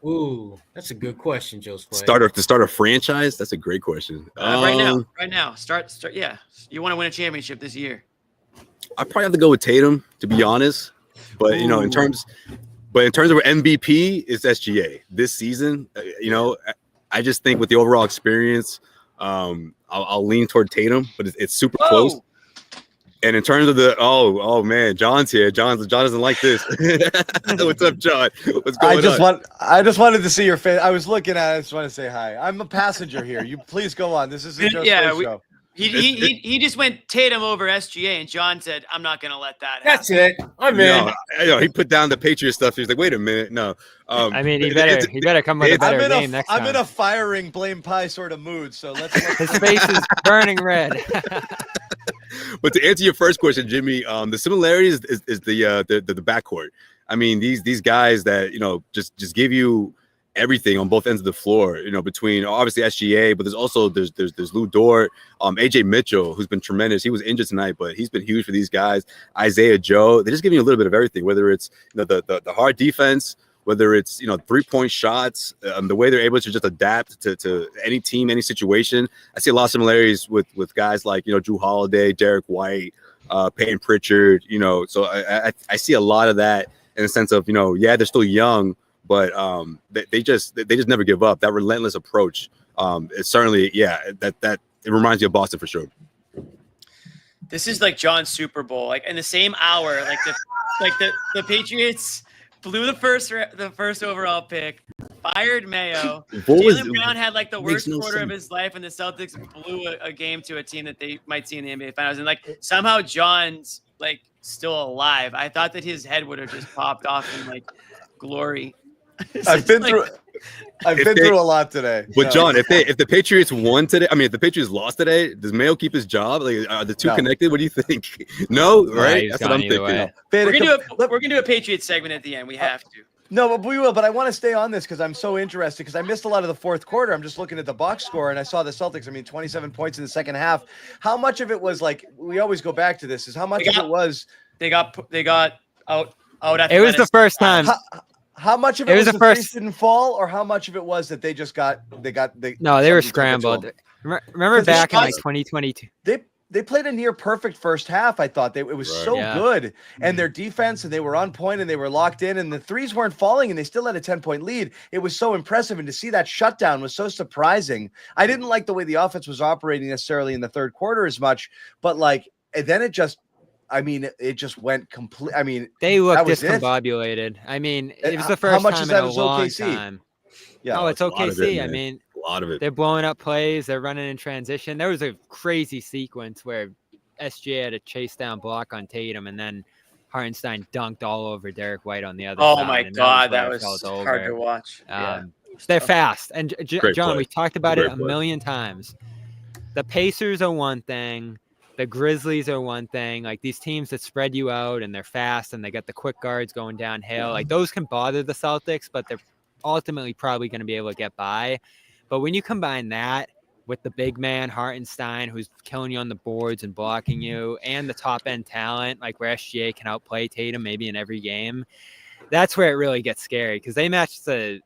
F: Ooh, that's a good question, Joseph.
K: To start a franchise? That's a great question.
A: Right now. Start. Yeah. You want to win a championship this year.
K: I probably have to go with Tatum, to be honest. But you know, in terms of MVP, it's SGA this season. You know, I just think with the overall experience, I'll lean toward Tatum, but it's super close. And in terms of the man, John's here. John doesn't like this. What's up, John? What's going on?
B: I just wanted to see your face. I was looking at it. I just want to say hi. I'm a passenger here. You please go on. This is a show.
A: He just went Tatum over SGA, and John said, "I'm not going to let that happen."
F: That's it. I'm in.
K: No, he put down the Patriot stuff. He's like, "Wait a minute, no."
J: I mean, he better come with a better game next time.
B: I'm in a firing blame pie sort of mood, so let's.
J: His face is burning red.
K: But to answer your first question, Jimmy, the similarities is the backcourt. I mean, these guys that, you know, just give you everything on both ends of the floor, you know, between obviously SGA, but there's also there's Lou Dort, AJ Mitchell, who's been tremendous. He was injured tonight, but he's been huge for these guys. Isaiah Joe, they're just giving you a little bit of everything, whether it's, you know, the hard defense whether it's 3-point shots, the way they're able to just adapt to any team, any situation. I see a lot of similarities with guys like Jrue Holiday, Derek White, Peyton Pritchard. So I see a lot of that in the sense of they're still young, but they just never give up. That relentless approach. It's certainly that it reminds me of Boston for sure.
A: This is like John's Super Bowl. Like in the same hour, the Patriots blew the first overall pick, fired Mayo. Jaylen Brown had like the worst quarter of his life, and the Celtics blew a game to a team that they might see in the NBA Finals. And like somehow John's like still alive. I thought that his head would have just popped off in like glory.
B: I've been through a lot today.
K: But John, if the Patriots won today, if the Patriots lost today, does Mayo keep his job? Like, are the two connected? What do you think? No, right? That's what I'm thinking.
A: We're gonna do a Patriots segment at the end. We have to.
B: No, but we will. But I want to stay on this because I'm so interested because I missed a lot of the fourth quarter. I'm just looking at the box score and I saw the Celtics. 27 points in the second half. How much of it was like we always go back to this? Is how much of it was they got out?
J: It was the first time.
B: How much of it was the first didn't fall, or how much of it was that they just got
J: No, they were scrambled. Remember back in like 2022.
B: They played a near perfect first half. I thought it was so good, and their defense, and they were on point, and they were locked in, and the threes weren't falling, and they still had a 10-point lead. It was so impressive, and to see that shutdown was so surprising. I didn't like the way the offense was operating necessarily in the third quarter as much, but and then it just went complete.
J: They looked discombobulated. It was the first time in a long time.
B: Yeah,
J: it's OKC.
K: A lot of it.
J: They're blowing up plays. They're running in transition. There was a crazy sequence where SGA had a chase down block on Tatum, and then Hartenstein dunked all over Derek White on the other side.
A: Oh my God, that was hard to watch.
J: They're fast. And John, we talked about it a million times. The Pacers are one thing. The Grizzlies are one thing. Like these teams that spread you out and they're fast and they got the quick guards going downhill. Like those can bother the Celtics, but they're ultimately probably going to be able to get by. But when you combine that with the big man Hartenstein, who's killing you on the boards and blocking you, and the top end talent, like where SGA can outplay Tatum maybe in every game, that's where it really gets scary because they match the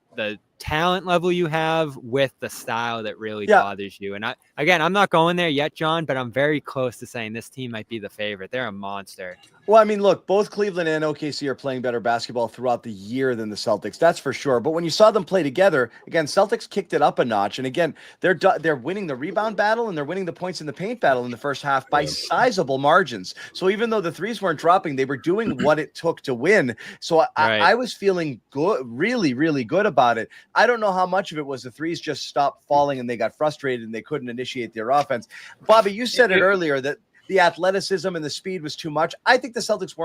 J: talent level you have with the style that really bothers you. And I'm not going there yet, John, but I'm very close to saying this team might be the favorite. They're a monster.
B: Well, look, both Cleveland and OKC are playing better basketball throughout the year than the Celtics. That's for sure. But when you saw them play together, again, Celtics kicked it up a notch. And again, they're winning the rebound battle and they're winning the points in the paint battle in the first half by sizable margins. So even though the threes weren't dropping, they were doing what it took to win. So I was feeling good, really, really good about it. I don't know how much of it was the threes just stopped falling and they got frustrated and they couldn't initiate their offense. Bobby, you said it earlier that the athleticism and the speed was too much. I think the Celtics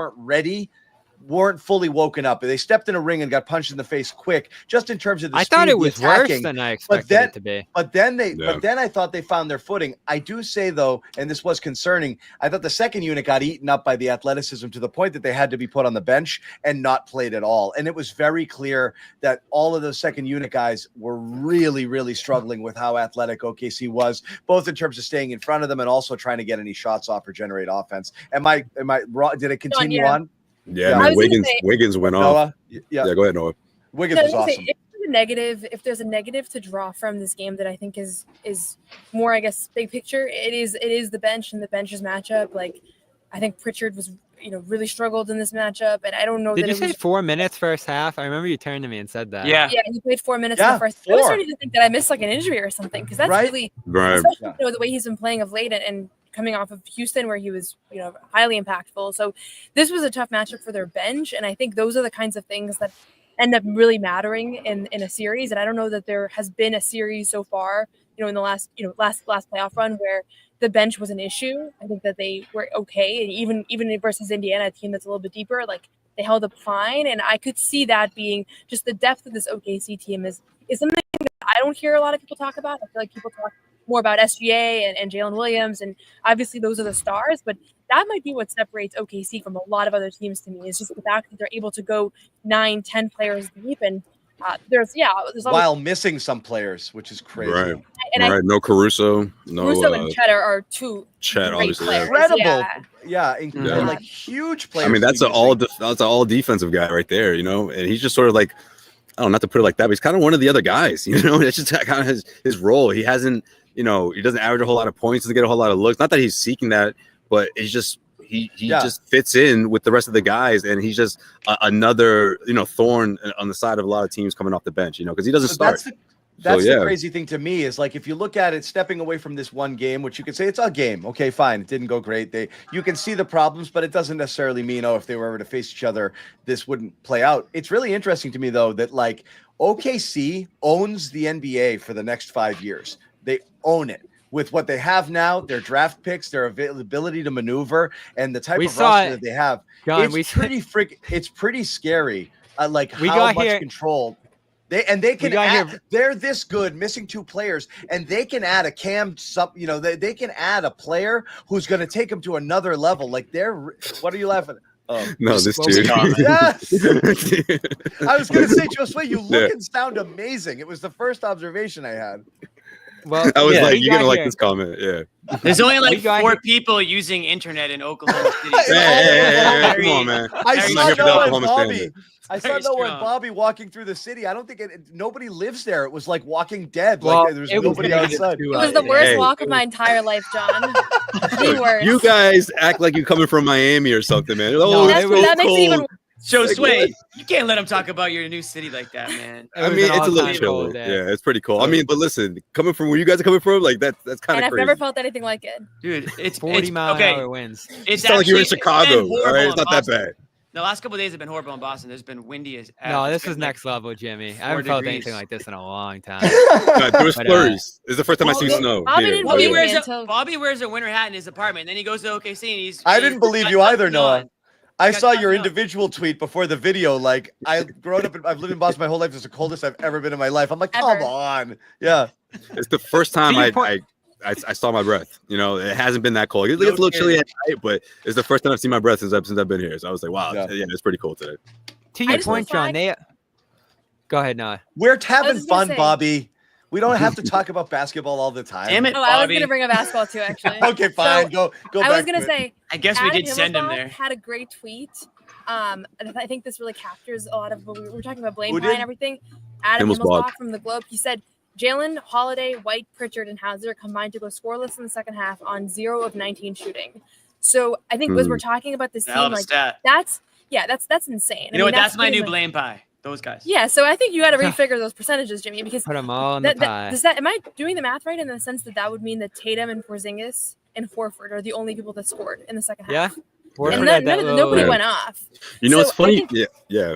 B: weren't fully woken up. They stepped in a ring and got punched in the face quick, just in terms of the speed.
J: I thought it was worse than I expected it to be.
B: But then I thought they found their footing. I do say though, and this was concerning, I thought the second unit got eaten up by the athleticism to the point that they had to be put on the bench and not played at all. And it was very clear that all of those second unit guys were really, really struggling with how athletic OKC was, both in terms of staying in front of them and also trying to get any shots off or generate offense. Am I wrong? Did it continue on?
K: Yeah, Wiggins went off. Yeah, go ahead, Noah.
B: Wiggins was awesome.
E: If there's a negative to draw from this game that I think is more, I guess, big picture, it is the bench and the bench's matchup. Like, I think Pritchard was, really struggled in this matchup, and I don't know.
J: Did you say 4 minutes first half? I remember you turned to me and said that.
E: Yeah, he played 4 minutes in the first. I was starting to think that I missed like an injury or something because that's really especially, the way he's been playing of late and coming off of Houston where he was, highly impactful. So this was a tough matchup for their bench. And I think those are the kinds of things that end up really mattering in a series. And I don't know that there has been a series so far, in the last playoff run where the bench was an issue. I think that they were okay. And even versus Indiana, a team that's a little bit deeper, like they held up fine. And I could see that being just the depth of this OKC team is something that I don't hear a lot of people talk about. I feel like people talk more about SGA and Jaylen Williams, and obviously those are the stars, but that might be what separates OKC from a lot of other teams to me, is just the fact that they're able to go 9-10 players deep, and there's
B: while missing some players, which is crazy.
K: Right. And no Caruso.
E: Caruso and Chet are two great players.
B: Incredible. Like huge players.
K: That's an all defensive guy right there, and he's just sort of like don't know, not to put it like that, but he's kind of one of the other guys. You know, that's just kind of his role. He hasn't, you know, he doesn't average a whole lot of points, doesn't get a whole lot of looks. Not that he's seeking that, but it's just he just fits in with the rest of the guys, and he's just another, you know, thorn on the side of a lot of teams coming off the bench. You know, because he doesn't start.
B: That's the crazy thing to me is like if you look at it, stepping away from this one game, which you could say it's a game. Okay, fine, it didn't go great. You can see the problems, but it doesn't necessarily mean if they were ever to face each other, this wouldn't play out. It's really interesting to me though that like OKC owns the NBA for the next 5 years. They own it with what they have now, their draft picks, their availability to maneuver, and the type of roster that they have.
J: John,
B: it's pretty scary. Like how much control. They can add, they're this good, missing 2 players, and they can add a they can add a player who's going to take them to another level. Like what are you laughing at? Oh,
K: no, this dude.
B: Yes. I was going to say, Josue, you look and sound amazing. It was the first observation I had.
K: Well, I was like, you're going to like this comment. Yeah.
A: There's only like 4 people using internet in Oklahoma City.
K: Hey, come on, man.
B: I saw Noah and Bobby walking through the city. I don't think nobody lives there. It was like Walking Dead.
J: Well,
B: like there's nobody outside.
E: It was the worst walk of my entire life, John. The worst.
K: You guys act like you're coming from Miami or something, man.
E: Oh, that makes it even.
A: Josue, you can't let him talk about your new city like that, man.
K: I mean, it's a little chill. Yeah, it's pretty cool. I mean, but listen, coming from where you guys are coming from, like that's kind of crazy.
E: And I've never felt anything like it.
A: Dude, it's
J: 40-mile-an-hour winds.
K: It's not like you're in Chicago. All right, it's not that bad.
A: The last couple of days have been horrible in Boston. There's been windy as
J: no, this is next level, Jimmy. I haven't felt anything like this in a long time.
K: There was flurries. This is the first time I see snow.
A: Bobby wears a winter hat in his apartment, and then he goes to OKC and
B: I didn't believe you either, Noah. I saw your individual tweet before the video. Like I've lived in Boston my whole life. It's the coldest I've ever been in my life. I'm like, come on. Yeah.
K: It's the first time I saw my breath. You know, it hasn't been that cold. It gets a little chilly at night, but it's the first time I've seen my breath since I've been here. So I was like, wow, yeah, it's pretty cool today.
J: To your point, John, go ahead, Noah.
B: We're having fun, Bobby. We don't have to talk about basketball all the time.
A: Damn it,
E: Bobby. I was going to bring up basketball too, actually.
B: Okay, fine. Go back.
E: I was going to say,
A: I guess we did send him there.
E: Had a great tweet. And I think this really captures a lot of what we were talking about, blame pie and everything. Adam Himmelsbach from the Globe. He said, Jaylen, Holiday, White, Pritchard, and Hauser combined to go scoreless in the second half on 0 of 19 shooting. So I think as we're talking about this team, like that's insane.
A: You know what? That's my new blame pie. Those guys.
E: Yeah, so I think you got to refigure those percentages, Jimmy, because
J: put them all in the pie.
E: Am I doing the math right in the sense that would mean that Tatum and Porzingis and Horford are the only people that scored in the second half?
J: Yeah.
E: And nobody went off.
K: You know what's funny? Yeah.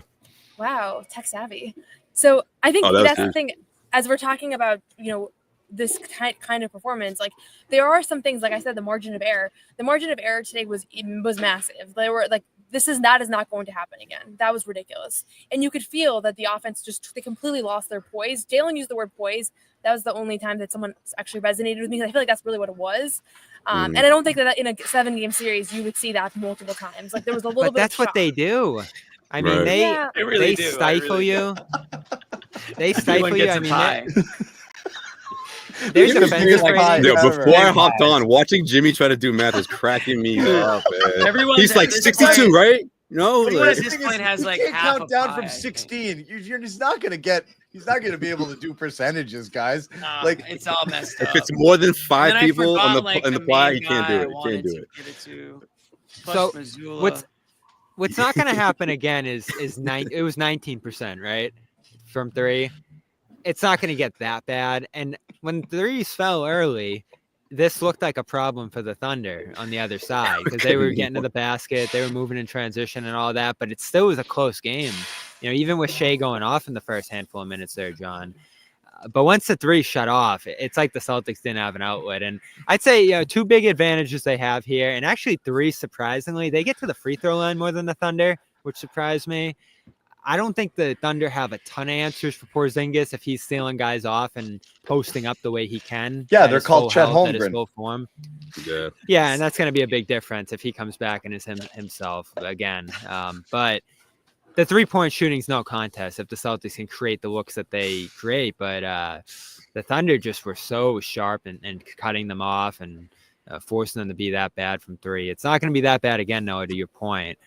E: Wow, tech savvy. So I think that's the thing. As we're talking about, you know, this kind of performance, like there are some things, like I said, the margin of error today was massive. They were like, that is not going to happen again. That was ridiculous. And you could feel that the offense they completely lost their poise. Jaylen used the word poise. That was the only time that someone actually resonated with me. I feel like that's really what it was. And I don't think that in a 7-game series, you would see that multiple times. Like there was a little bit
J: that's
E: of
J: what they do. I mean, they stifle you. They stifle you. I mean, there's a
K: before I hopped on, watching Jimmy try to do math was cracking me up, man. He's like 62, right? No,
A: at this point has like half
B: count down from 16. He's not going to be able to do percentages, guys. Like
A: it's all messed up.
K: If it's more than 5 people in the pie, you can't do it. You can't do it.
J: So Mazzulla. What's not going to happen again it was 19%, right? From 3. It's not going to get that bad. And when threes fell early, this looked like a problem for the Thunder on the other side because they were getting to the basket, they were moving in transition and all that, but it still was a close game. You know, even with Shea going off in the first handful of minutes there, John. But once the 3 shut off, it's like the Celtics didn't have an outlet. And I'd say, 2 big advantages they have here. And actually 3, surprisingly, they get to the free throw line more than the Thunder, which surprised me. I don't think the Thunder have a ton of answers for Porzingis if he's stealing guys off and posting up the way he can.
B: Yeah, they're called Chet Holmgren.
J: Yeah, and that's going to be a big difference if he comes back and is himself again. But the 3-point shooting is no contest if the Celtics can create the looks that they create. But the Thunder just were so sharp and cutting them off and forcing them to be that bad from 3. It's not going to be that bad again, Noah, to your point.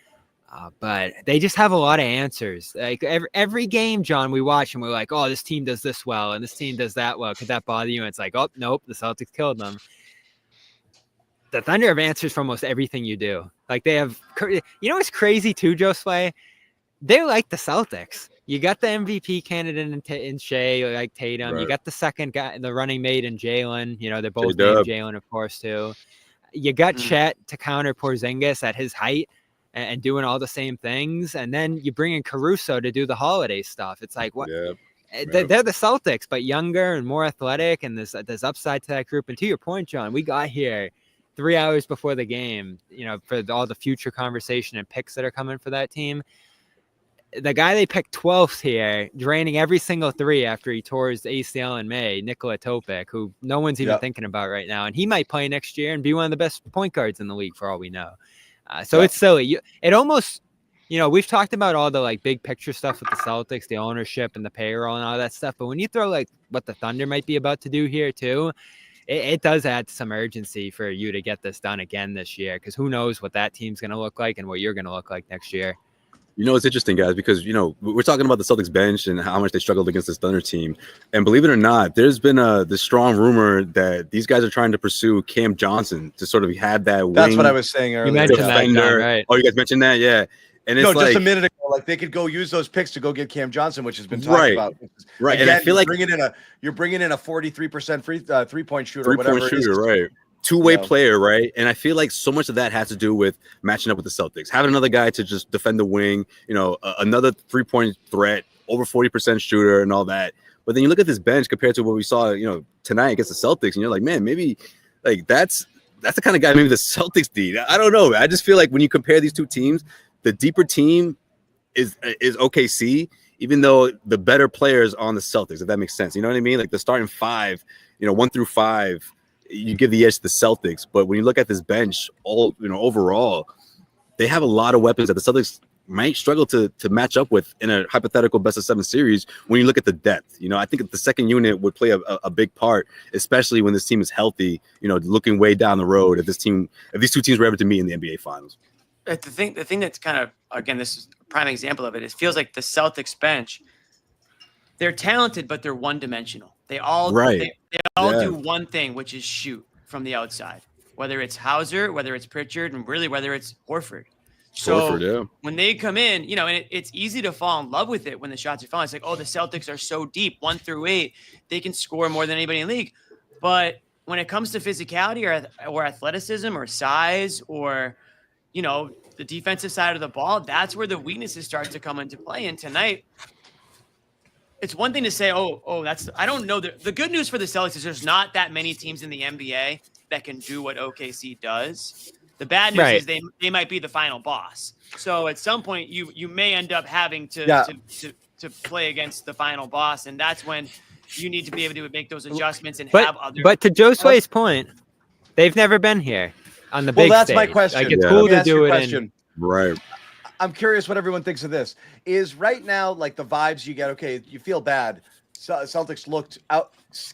J: But they just have a lot of answers. Like every game, John, we watch and we're like, oh, this team does this well and this team does that well. Could that bother you? And it's like, oh, nope, the Celtics killed them. The Thunder have answers for almost everything you do. Like they have, what's crazy too, Josue? They're like the Celtics. You got the MVP candidate in Shea, like Tatum. Right. You got the second guy, the running mate in Jaylen. They're both named Jaylen, of course, too. You got Chet to counter Porzingis at his height and doing all the same things. And then you bring in Caruso to do the holiday stuff. It's like, what? Yeah. They're the Celtics, but younger and more athletic. And there's upside to that group. And to your point, John, we got here 3 hours before the game, for all the future conversation and picks that are coming for that team. The guy they picked 12th here, draining every single three after he tore his ACL in May, Nikola Topic, who no one's even thinking about right now. And he might play next year and be one of the best point guards in the league for all we know. So it's silly. It almost, we've talked about all the like big picture stuff with the Celtics, the ownership and the payroll and all that stuff. But when you throw like what the Thunder might be about to do here too, it does add some urgency for you to get this done again this year. Because who knows what that team's going to look like and what you're going to look like next year.
K: It's interesting, guys, because, we're talking about the Celtics bench and how much they struggled against this Thunder team. And believe it or not, there's been this strong rumor that these guys are trying to pursue Cam Johnson to sort of have that wing.
B: That's what I was saying earlier.
J: You mentioned that, John, right?
K: Oh, you guys mentioned that? Yeah. And it's
B: just a minute ago, like they could go use those picks to go get Cam Johnson, which has been talked about.
K: Right.
B: Again,
K: and I feel like
B: you're bringing in a 43% three-point shooter, or whatever it is.
K: Right. Two-way player, right? And I feel like so much of that has to do with matching up with the Celtics. Having another guy to just defend the wing, another three-point threat, over 40% shooter and all that. But then you look at this bench compared to what we saw, tonight against the Celtics, and you're like, man, maybe like that's the kind of guy maybe the Celtics need. I don't know. I just feel like when you compare these two teams, the deeper team is OKC, even though the better players are on the Celtics, if that makes sense. You know what I mean? Like the starting five, 1 through 5, you give the edge to the Celtics. But when you look at this bench, overall, they have a lot of weapons that the Celtics might struggle to match up with in a hypothetical best-of-7 series when you look at the depth. I think the second unit would play a big part, especially when this team is healthy, looking way down the road if these two teams were ever to meet in the NBA Finals.
A: The thing that's kind of, again, this is a prime example of it. It feels like the Celtics bench, they're talented, but they're one-dimensional. They all do one thing, which is shoot from the outside, whether it's Hauser, whether it's Pritchard, and really whether it's Horford. So when they come in, and it's easy to fall in love with it when the shots are falling. It's like, oh, the Celtics are so deep, 1 through 8, they can score more than anybody in the league. But when it comes to physicality or athleticism or size or the defensive side of the ball, that's where the weaknesses start to come into play. And tonight, it's one thing to say, I don't know. The good news for the Celtics is there's not that many teams in the NBA that can do what OKC does. The bad news is they might be the final boss. So at some point, you may end up having to play against the final boss, and that's when you need to be able to make those adjustments and have other.
J: But to Josue's point, they've never been here on the big stage.
B: Well, that's my question.
J: Like, it's cool to do it.
K: Right.
B: I'm curious what everyone thinks of this. Is right now, like the vibes you get, okay, you feel bad. Celtics looked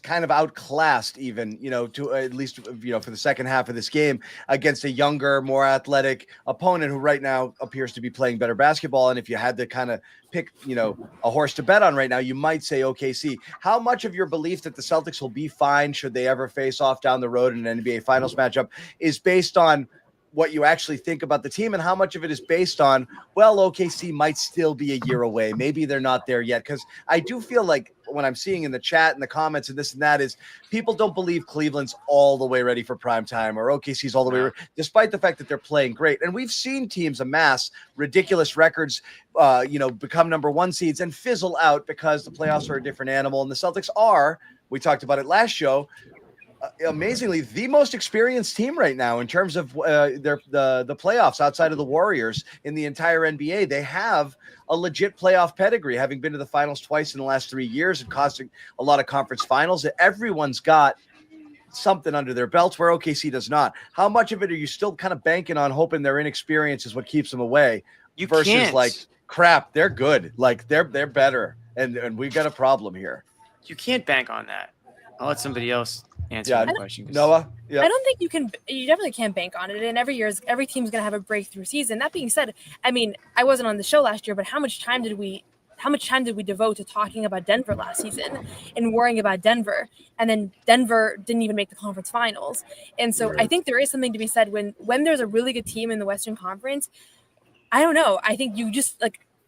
B: kind of outclassed even, to at least, for the second half of this game against a younger, more athletic opponent who right now appears to be playing better basketball. And if you had to kind of pick, a horse to bet on right now, you might say OKC. How much of your belief that the Celtics will be fine should they ever face off down the road in an NBA Finals matchup is based on what you actually think about the team, and how much of it is based on, OKC might still be a year away. Maybe they're not there yet. Because I do feel like when I'm seeing in the chat and the comments and this and that is people don't believe Cleveland's all the way ready for prime time or OKC's all the way, despite the fact that they're playing great. And we've seen teams amass ridiculous records, become number 1 seeds and fizzle out because the playoffs are a different animal. And the Celtics are, we talked about it last show, amazingly the most experienced team right now in terms of the playoffs outside of the Warriors in the entire NBA. They have a legit playoff pedigree, having been to the finals twice in the last 3 years and costing a lot of conference finals. Everyone's got something under their belts where OKC does not. How much of it are you still kind of banking on hoping their inexperience is what keeps them away versus like, crap, they're good. Like they're better. And we've got a problem here.
A: You can't bank on that. I'll let somebody else answer that question.
B: Noah?
E: I don't think you definitely can't bank on it. And every team's going to have a breakthrough season. That being said, I mean, I wasn't on the show last year, but how much time did we devote to talking about Denver last season and worrying about Denver? And then Denver didn't even make the conference finals. And so I think there is something to be said when there's a really good team in the Western Conference. I don't know. I think you just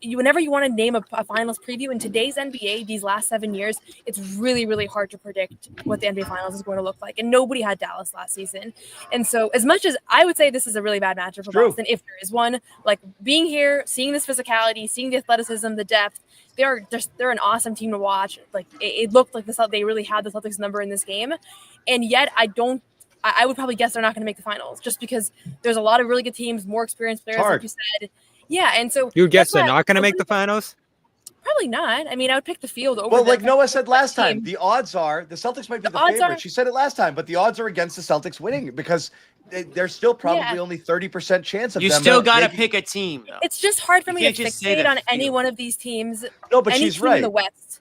E: whenever you want to name a finals preview in today's NBA, these last 7 years, it's really, really hard to predict what the NBA finals is going to look like. And nobody had Dallas last season. And so as much as I would say this is a really bad matchup for Boston, if there is one, like being here, seeing this physicality, seeing the athleticism, the depth, they're an awesome team to watch. Like it looked like they really had the Celtics number in this game. And yet I would probably guess they're not going to make the finals just because there's a lot of really good teams, more experienced players, like you said. Yeah, and so
J: you guess they're not going to make the finals?
E: Probably not. I mean, I would pick the field over.
B: Well, like Noah said last time, the odds are the Celtics might be the favorite. She said it last time, but the odds are against the Celtics winning because there's still probably only 30% chance of them.
A: You still got to pick a team. Though.
E: It's just hard for me to fixate on any one of these teams.
B: No, but she's right.
E: In the West.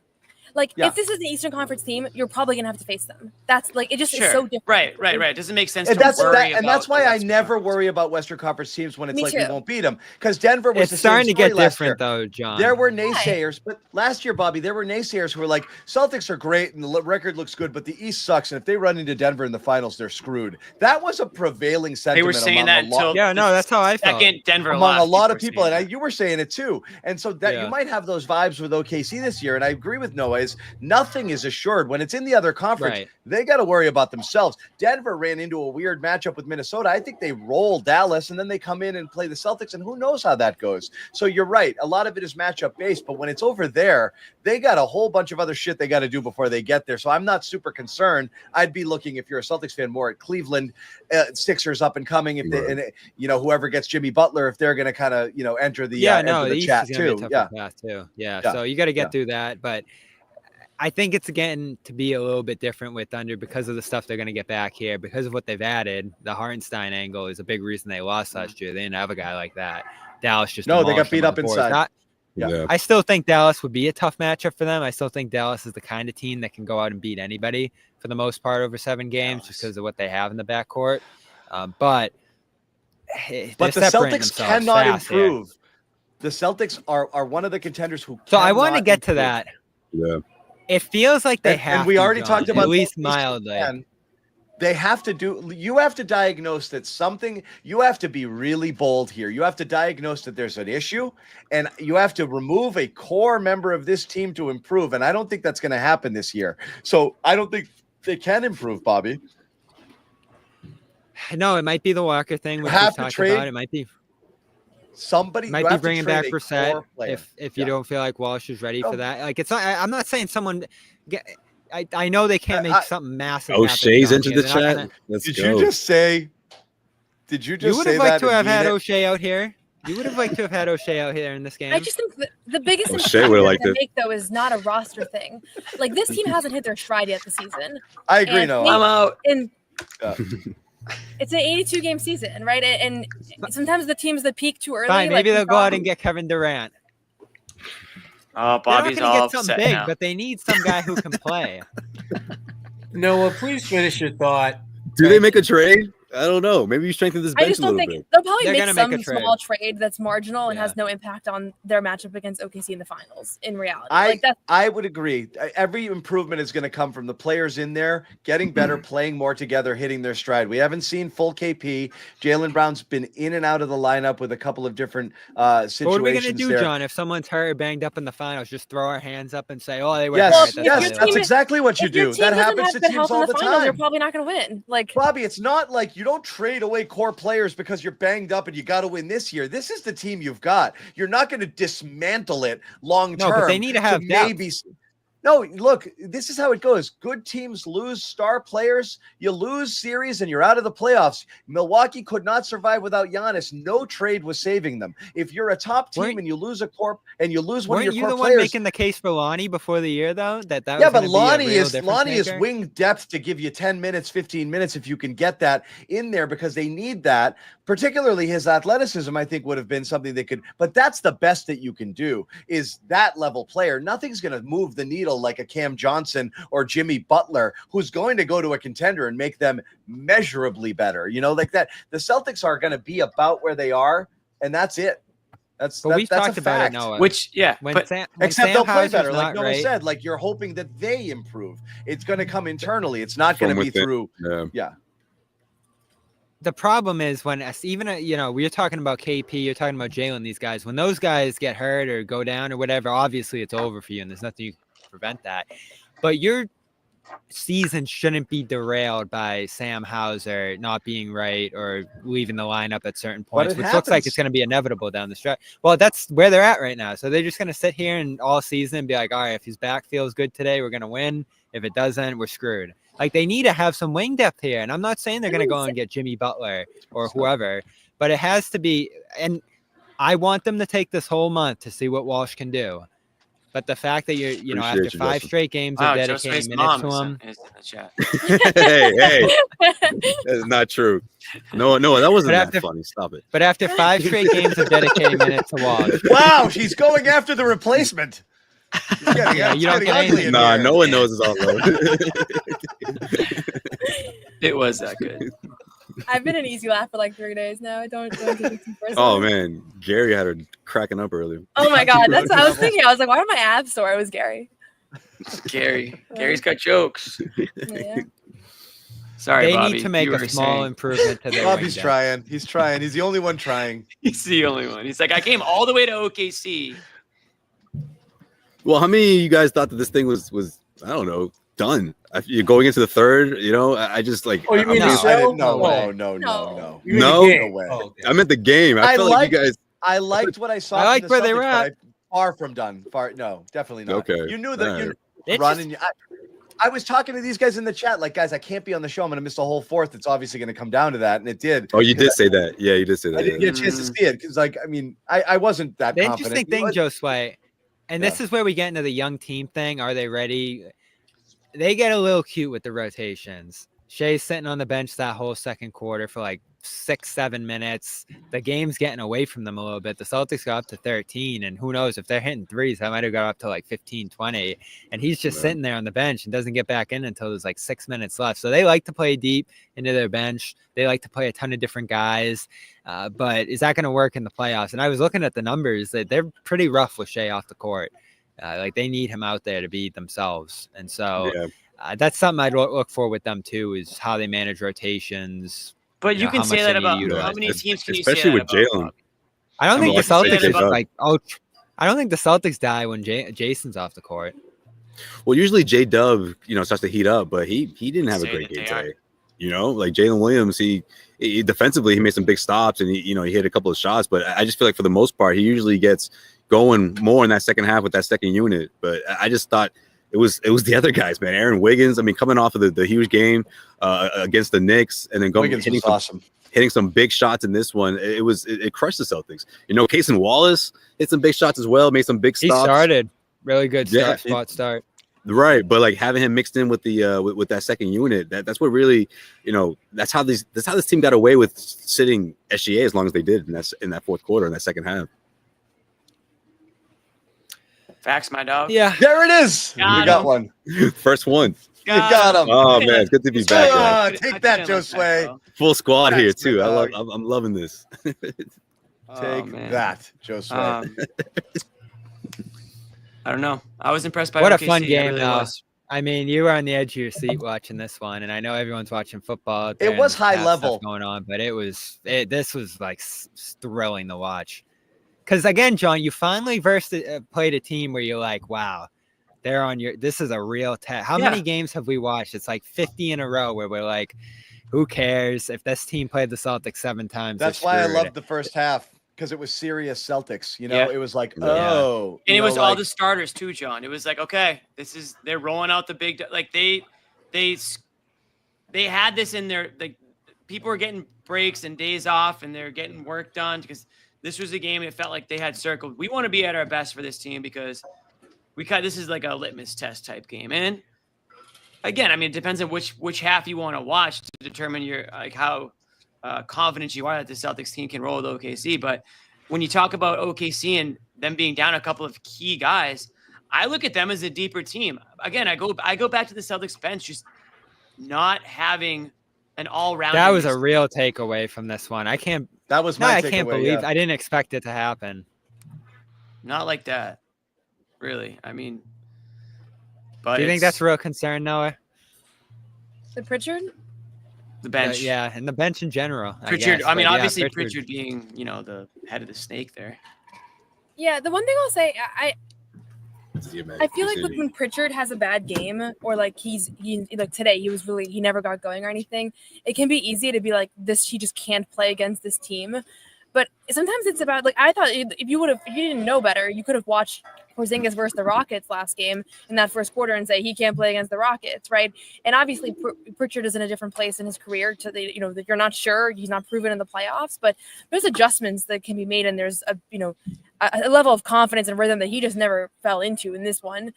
E: Like, if this is an Eastern Conference team, you're probably going to have to face them. That's like, it just is so different.
A: Right. It doesn't make sense
B: and
A: to
B: worry about. And that's why I never worry about Western Conference teams when it's we won't beat them. Because Denver was
J: it's starting to get different, though, John.
B: There were naysayers, but last year, Bobby, there were naysayers who were like, Celtics are great and the record looks good, but the East sucks. And if they run into Denver in the finals, they're screwed. That was a prevailing sentiment.
A: They were saying that until
J: that's how I felt.
A: Second Denver
B: among a lot of people. And you were saying it too. And so that you might have those vibes with OKC this year. And I agree with Noah is nothing is assured when it's in the other conference. They got to worry about themselves. Denver ran into a weird matchup with Minnesota. I think they roll Dallas and then they come in and play the Celtics, and who knows how that goes. So you're right. A lot of it is matchup based, but when it's over there, they got a whole bunch of other shit they got to do before they get there. So I'm not super concerned. I'd be looking, if you're a Celtics fan, more at Cleveland, Sixers up and coming. If they, and whoever gets Jimmy Butler, if they're going to kind of, enter the the chat too.
J: So you got to get through that, but I think it's again to be a little bit different with Thunder because of the stuff they're going to get back here, because of what they've added. The Hartenstein angle is a big reason they lost last year. They didn't have a guy like that. Dallas just
B: they got beat up inside.
J: I still think Dallas would be a tough matchup for them. I still think Dallas is the kind of team that can go out and beat anybody for the most part over 7 games just because of what they have in the backcourt. But
B: the Celtics cannot improve. Here. The Celtics are one of the contenders who.
J: So I want to get to that.
K: Yeah.
J: It feels like they have.
B: And we already talked about
J: at least mildly.
B: They have to do. You have to diagnose that something. You have to be really bold here. You have to diagnose that there's an issue, and you have to remove a core member of this team to improve. And I don't think that's going to happen this year. So I don't think they can improve, Bobby.
J: No, it might be the Walker thing. Which
B: have
J: we
B: to trade.
J: About. It might be.
B: Somebody
J: might be bringing back Brissett if you don't feel like Walsh is ready for that. Like it's not. I'm not saying someone. I know they can't make something massive.
K: O'Shea's into the chat.
B: Did you just say? Did you just?
J: You would have liked to have had O'Shea out here. You would have liked to have had O'Shea out here in this game.
E: I just think the biggest
K: O'Shea would have liked it.
E: Make though is not a roster thing. Like this team hasn't hit their stride yet this season.
B: I agree. No,
A: I'm out.
E: It's an 82-game season, right? And sometimes the teams that peak too early.
J: Fine, maybe they'll go out and get Kevin Durant.
A: Oh, Bobby's all
J: get something big, but they need some guy who can play.
F: Noah, please finish your thought.
K: Do they make a trade? I don't know. Maybe you strengthen this bench
E: I just don't
K: a
E: think
K: little bit.
E: they'll probably
J: They're
E: make some small trade that's marginal and has no impact on their matchup against OKC in the finals. In reality,
B: I would agree. Every improvement is going to come from the players in there getting better, playing more together, hitting their stride. We haven't seen full KP. Jaylen Brown's been in and out of the lineup with a couple of different situations.
J: What are we going to do, John? If someone's hurt or banged up in the finals, just throw our hands up and say, "Oh, they were."
B: Yes, that's exactly what you do. That happens to teams all the time.
E: They're probably not going to win. Like
B: Bobby, it's not like you don't trade away core players because you're banged up and you got to win this year. This is the team you've got. You're not going to dismantle it long term.
J: No, but they need to have
B: maybe. No, look, this is how it goes. Good teams lose star players. You lose series and you're out of the playoffs. Milwaukee could not survive without Giannis. No trade was saving them. If you're a top team and you lose a corp and you lose one of your core players.
J: Weren't you the one making the case for Lonnie before the year, though? That
B: yeah, but Lonnie is wing depth to give you 10 minutes, 15 minutes if you can get that in there because they need that. Particularly his athleticism, I think, would have been something they could. But that's the best that you can do is that level player. Nothing's going to move the needle title like a Cam Johnson or Jimmy Butler, who's going to go to a contender and make them measurably better. Like that. The Celtics are going to be about where they are, and that's it. That's
J: talked
B: a
J: about
B: fact.
J: it, Noah.
B: Except they'll play better, like Noah
J: right,
B: said. Like, you're hoping that they improve. It's going to come internally. It's not going to be through. Yeah.
J: The problem is when even we're talking about KP, you're talking about Jaylen, these guys. When those guys get hurt or go down or whatever, obviously it's over for you, and there's nothing you can prevent that. But your season shouldn't be derailed by Sam Hauser not being right or leaving the lineup at certain points, which looks like it's going to be inevitable down the stretch. Well, that's where they're at right now. So they're just going to sit here and all season and be like, all right, if his back feels good today, we're going to win. If it doesn't, we're screwed. Like, they need to have some wing depth here. And I'm not saying they're going to go and get Jimmy Butler or whoever, but it has to be. And I want them to take this whole month to see what Walsh can do. But the fact that you're, after 5 straight games of dedicating minutes to him.
A: Is in the chat.
K: hey, that's not true. No, that wasn't that funny. Stop it.
J: But after 5 straight games of dedicating minutes to Walsh.
B: Wow, she's going after the replacement.
J: Yeah, you don't get anything.
K: Nah, no one knows it's offload.
A: It was that good.
E: I've been an easy laugh for like 3 days now. Don't take it too personally.
K: Oh man, Gary had her cracking up earlier.
E: Oh my god, that's what I was thinking. I was like, why are my abs sore? It was Gary.
A: Gary's got jokes.
E: Yeah.
A: Sorry,
J: they
A: Bobby.
J: need to make a small improvement to their
B: Bobby's trying. He's trying. He's the only one trying.
A: He's the only one. He's like, I came all the way to OKC.
K: Well, how many of you guys thought that this thing was I don't know, done? You're going into the third, I just like.
D: Oh, you mean the show?
B: No.
K: No
B: way.
K: Oh, okay. I meant the game. I felt like you guys.
B: I liked what I saw.
J: I liked where they were at.
B: Far from done. No, definitely not.
K: Okay.
B: You knew that you run and I was talking to these guys in the chat, like, guys, I can't be on the show. I'm going to miss the whole fourth. It's obviously going to come down to that, and it did.
K: Oh, you did say that. Yeah, you did say that.
B: I didn't get a chance to see it because, I wasn't that
J: The
B: confident.
J: interesting thing, Joe Sway, and this is where we get into the young team thing. Are they ready? They get a little cute with the rotations. Shea's sitting on the bench that whole second quarter for like 6-7 minutes. The game's getting away from them a little bit. The Celtics got up to 13, and who knows if they're hitting threes, that might have got up to like 15, 20. And he's just sitting there on the bench and doesn't get back in until there's like 6 minutes left. So they like to play deep into their bench. They like to play a ton of different guys. But is that going to work in the playoffs? And I was looking at the numbers that they're pretty rough with Shea off the court. Like, they need him out there to be themselves. And so that's something I'd look for with them too, is how they manage rotations.
A: But you can say that about how many teams can you say that
K: especially with Jaylen.
J: I don't think the Celtics is like, I don't think the Celtics die when Jason's off the court.
K: Well, usually J-Dub, starts to heat up, but he didn't have a great game today. Like Jalen Williams, he defensively, he made some big stops and he hit a couple of shots, but I just feel like for the most part, he usually gets going more in that second half with that second unit. But I just thought it was the other guys, man. Aaron Wiggins, coming off of the huge game against the Knicks, and then hitting some big shots in this one. It crushed the Celtics. Cason Wallace hit some big shots as well, made some big stops.
J: He started really good start.
K: Right, but like having him mixed in with the with that second unit, that's what really, that's how this team got away with sitting SGA as long as they did in that fourth quarter, in that second half.
A: Facts, my dog.
J: Yeah,
B: there it is. We got one.
K: First one.
B: You got him.
K: Oh man, it's good to be back.
B: Take that, Joe Sway.
K: Full squad here too. I'm loving this.
B: Take that, Joe Sway.
A: I don't know. I was impressed by
J: what
A: OKC.
J: A fun game,
A: really
J: though. I mean, you were on the edge of your seat watching this one, and I know everyone's watching football. Out there
B: it was high level
J: going on, but this was like thrilling to watch. Because again, John, you finally played a team where you're like, wow, they're on your. This is a real test. How many games have we watched? It's like 50 in a row where we're like, who cares if this team played the Celtics 7 times?
B: That's why I loved the first half. Because it was serious Celtics, it was like, and
A: it was all the starters too, John. It was like, okay, they're rolling out the big, like they had this in their, like, people were getting breaks and days off and they're getting work done because this was a game it felt like they had circled. We want to be at our best for this team because this is like a litmus test type game. And again, I mean, it depends on which half you want to watch to determine your how confident you are that the Celtics team can roll with OKC. But when you talk about OKC and them being down a couple of key guys, I look at them as a deeper team. Again, I go back to the Celtics bench, just not having an all-round.
J: That was a real takeaway from this one.
B: That was my takeaway.
J: I can't believe I didn't expect it to happen.
A: Not like that, really. I mean, but
J: do you think that's a real concern, Noah?
E: The Pritchard?
A: The bench.
J: Yeah, and the bench in general.
A: Pritchard.
J: I guess,
A: obviously Pritchard being, the head of the snake there.
E: Yeah, the one thing I'll say, I feel like when Pritchard has a bad game, or like like today he never got going or anything, it can be easy to be like this, he just can't play against this team. But sometimes it's about, like, I thought if you didn't know better, you could have watched Porzingis versus the Rockets last game in that first quarter and say he can't play against the Rockets, right? And obviously Pritchard is in a different place in his career that you're not sure, he's not proven in the playoffs, but there's adjustments that can be made, and there's a level of confidence and rhythm that he just never fell into in this one.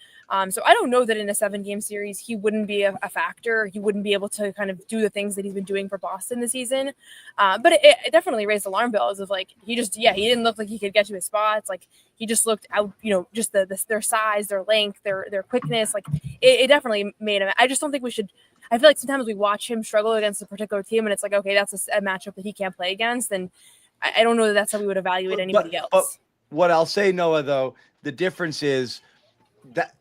E: So I don't know that in a 7-game series he wouldn't be a factor. He wouldn't be able to kind of do the things that he's been doing for Boston this season. But it definitely raised alarm bells of like, he didn't look like he could get to his spots. Like he just looked out, just their size, their length, their quickness. Like it definitely made him. I just don't think we should. I feel like sometimes we watch him struggle against a particular team and it's like, okay, that's a matchup that he can't play against. And I don't know that that's how we would evaluate anybody else.
B: But what I'll say, Noah, though, the difference is that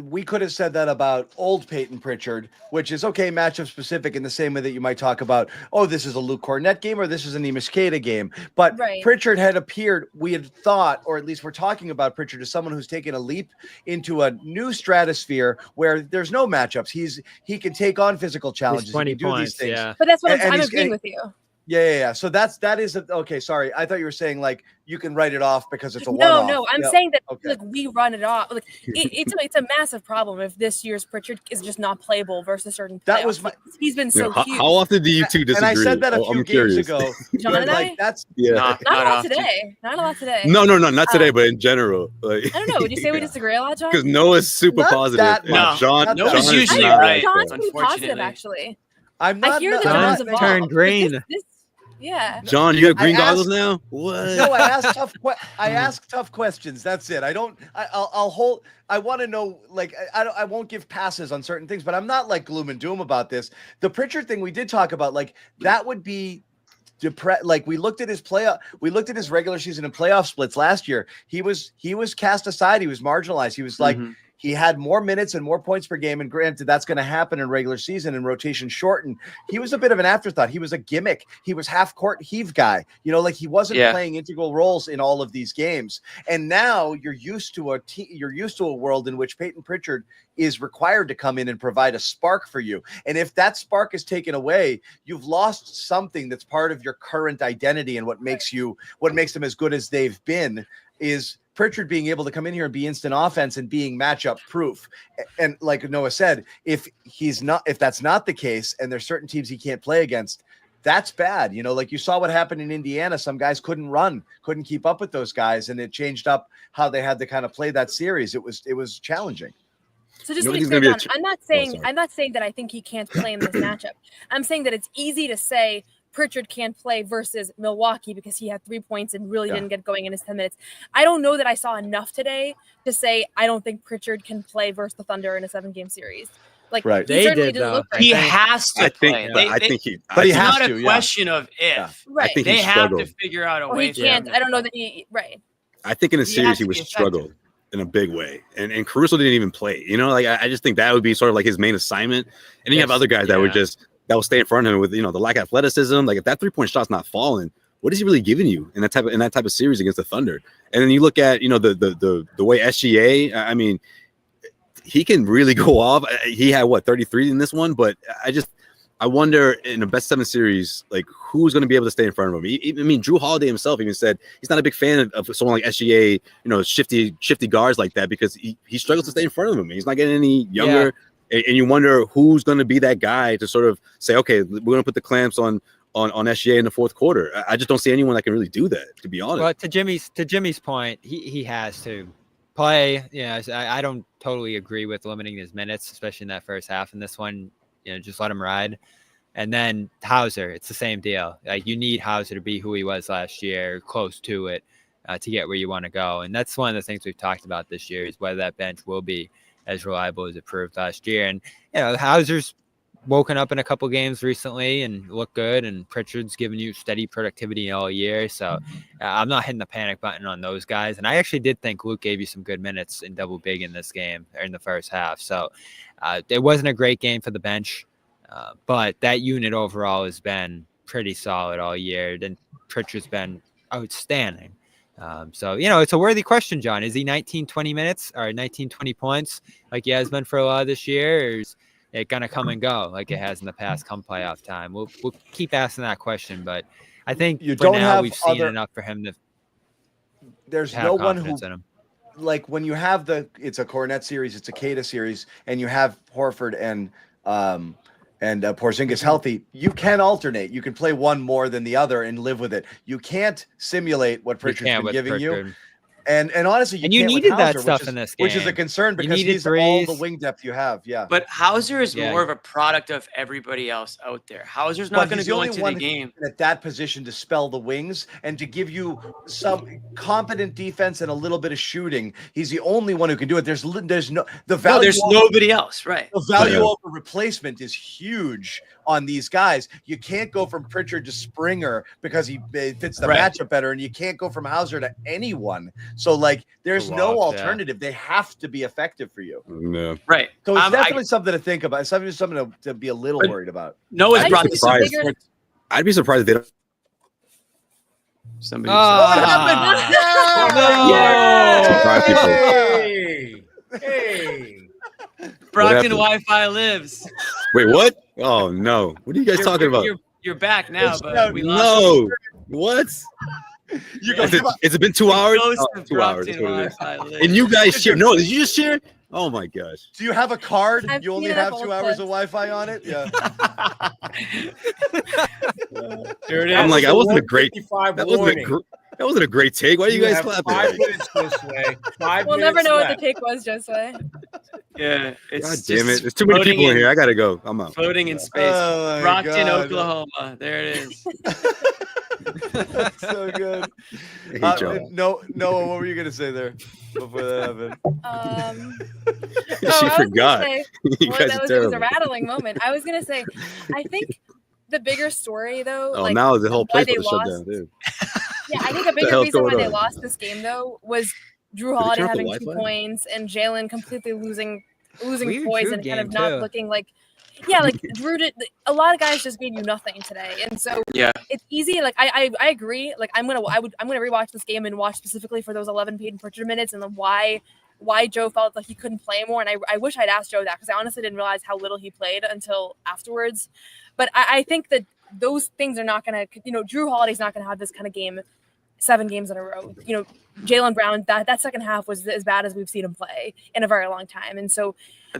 B: we could have said that about old Peyton Pritchard, which is okay, matchup specific in the same way that you might talk about, oh, this is a Luke Cornett game or this is an Emus Queta game. But right. Pritchard had appeared, we had thought, or at least we're talking about Pritchard as someone who's taken a leap into a new stratosphere where there's no matchups. He can take on physical challenges.
J: 20
B: he can do
J: points,
B: these things.
J: yeah.
E: But that's what I'm agreeing with you.
B: Yeah. So that is okay. Sorry, I thought you were saying like you can write it off because it's a one-off.
E: No. I'm saying that like we run it off. Like it's a massive problem if this year's Pritchard is just not playable versus certain.
B: That was my.
E: He's been so huge.
K: How often do you two disagree?
B: And I said that a few games ago.
E: John and I.
B: That's
E: not a lot today. Not a lot today.
K: No, not today, but in general. Like,
E: I don't know. Would you say we disagree a lot, John?
K: Because Noah's super positive.
A: John is usually right.
E: John's pretty positive, actually.
B: I'm not.
E: I hear the John's evolve.
J: Turned green.
E: Yeah.
K: John, you have green goggles now? What?
B: No, I ask tough questions. That's it. I'll hold. I want to know, like, I won't give passes on certain things, but I'm not like gloom and doom about this. The Pritchard thing we did talk about, like, that would be like we looked at his regular season and playoff splits last year. He was cast aside. He was marginalized. He was like, he had more minutes and more points per game. And granted, that's going to happen in regular season and rotation shortened. He was a bit of an afterthought. He was a gimmick. He was half court heave guy. Like he wasn't playing integral roles in all of these games. And now you're used to a world in which Peyton Pritchard is required to come in and provide a spark for you. And if that spark is taken away, you've lost something that's part of your current identity. And what makes them as good as they've been is Pritchard being able to come in here and be instant offense and being matchup proof. And like Noah said, if that's not the case and there's certain teams he can't play against, that's bad. Like you saw what happened in Indiana. Some guys couldn't keep up with those guys, and it changed up how they had to kind of play that series. It was challenging.
E: So just to be clear, John, I'm not saying that I think he can't play in this matchup. I'm saying that it's easy to say Pritchard can't play versus Milwaukee because he had 3 points and really didn't get going in his 10 minutes. I don't know that I saw enough today to say I don't think Pritchard can play versus the Thunder in a 7-game series. Like
B: right.
E: He certainly didn't look right.
A: He has to play.
B: But he has
A: to. It's not a
B: yeah.
A: question of if.
E: Right.
K: I think
A: they have
K: struggled.
A: to figure out a
E: or
A: way.
E: he can't. I don't know that he. Right.
K: I think in a series he was struggled in a big way, and Caruso didn't even play. Like I just think that would be sort of like his main assignment. And then you have other guys that will stay in front of him with the lack of athleticism. Like if that 3-point shot's not falling, what is he really giving you in that type of series against the Thunder? And then you look at the way SGA. I mean, he can really go off. He had 33 in this one, but I wonder in the best 7 series, like who's going to be able to stay in front of him. I mean, Drew Holiday himself even said he's not a big fan of someone like SGA, shifty guards like that because he struggles to stay in front of him. He's not getting any younger. Yeah. And you wonder who's going to be that guy to sort of say, okay, we're going to put the clamps on SGA in the fourth quarter. I just don't see anyone that can really do that, to be honest.
J: Well, to Jimmy's point, he has to play. I don't totally agree with limiting his minutes, especially in that first half. In this one, just let him ride. And then Hauser, it's the same deal. Like you need Hauser to be who he was last year, close to it. to get where you want to go. And that's one of the things we've talked about this year is whether that bench will be as reliable as it proved last year. And, Hauser's woken up in a couple games recently and looked good, and Pritchard's given you steady productivity all year. So I'm not hitting the panic button on those guys. And I actually did think Luke gave you some good minutes in double big in this game, or in the first half. So it wasn't a great game for the bench, but that unit overall has been pretty solid all year. And Pritchard's been outstanding. So, it's a worthy question, John. Is he 19, 20 minutes or 19, 20 points like he has been for a lot of this year? Or is it going to come and go like it has in the past come playoff time? We'll keep asking that question, but I think we've seen enough for him to
B: There's
J: have
B: no one who,
J: confidence in him.
B: like when you have it's a Cornet series, it's a Queta series, and you have Horford and Porzingis healthy, you can alternate. You can play one more than the other and live with it. You can't simulate what Pritchard's been giving you. And honestly, you can't
J: needed
B: with Hauser,
J: that stuff in this game,
B: which is a concern because he's all the wing depth you have. Yeah,
A: but Hauser is more of a product of everybody else out there. Hauser's not going to go into the game
B: at that position to spell the wings and to give you some competent defense and a little bit of shooting. He's the only one who can do it. There's no the value.
A: There's nobody else, right?
B: The value over replacement is huge on these guys. You can't go from Pritchard to Springer because he fits the matchup better, and you can't go from Hauser to anyone. So, there's no alternative. They have to be effective for you.
K: No.
A: Right.
B: So it's definitely something to think about. It's something to be a little worried about.
A: Noah's brought this up.
K: I'd be surprised if they don't.
A: Somebody.
B: What happened?
F: Hey.
A: Brockton Wi-Fi lives.
K: Wait, what? Oh, no. What are you guys talking about?
A: You're back now, but we lost.
K: No. What? Has it been 2 hours? 2 hours. That's what it is. And you guys share. No, did you just share? Oh my gosh.
B: Do you have a card? You only have 2 hours of Wi-Fi on it? Yeah.
F: There it is.
K: I'm like, that wasn't a great take. Why are you guys clapping?
F: 5 minutes this way.
E: We'll never know what the take was, Josue.
A: Yeah.
K: God damn it. There's too many people in here. I got to go. I'm out.
A: Floating in space. Brockton, Oklahoma. There it is.
B: That's so good. Noah, what were you gonna say there before that happened?
K: She forgot.
E: It was a rattling moment. I was gonna say, I think the bigger story though.
K: Oh, now the whole place was shut down, dude.
E: Yeah, I think a bigger reason why they lost this game though was Drew Holiday having 2 points and Jaylen completely losing poise and kind of not looking like. Yeah, Drew did. A lot of guys just gave you nothing today, and so it's easy. I agree. I'm gonna rewatch this game and watch specifically for those 11 Peyton Pritchard minutes and then why Joe felt like he couldn't play more. And I wish I'd asked Joe that because I honestly didn't realize how little he played until afterwards. But I think that those things are not gonna. Drew Holiday's not gonna have this kind of game 7 games in a row. Jaylen Brown, that second half was as bad as we've seen him play in a very long time. And so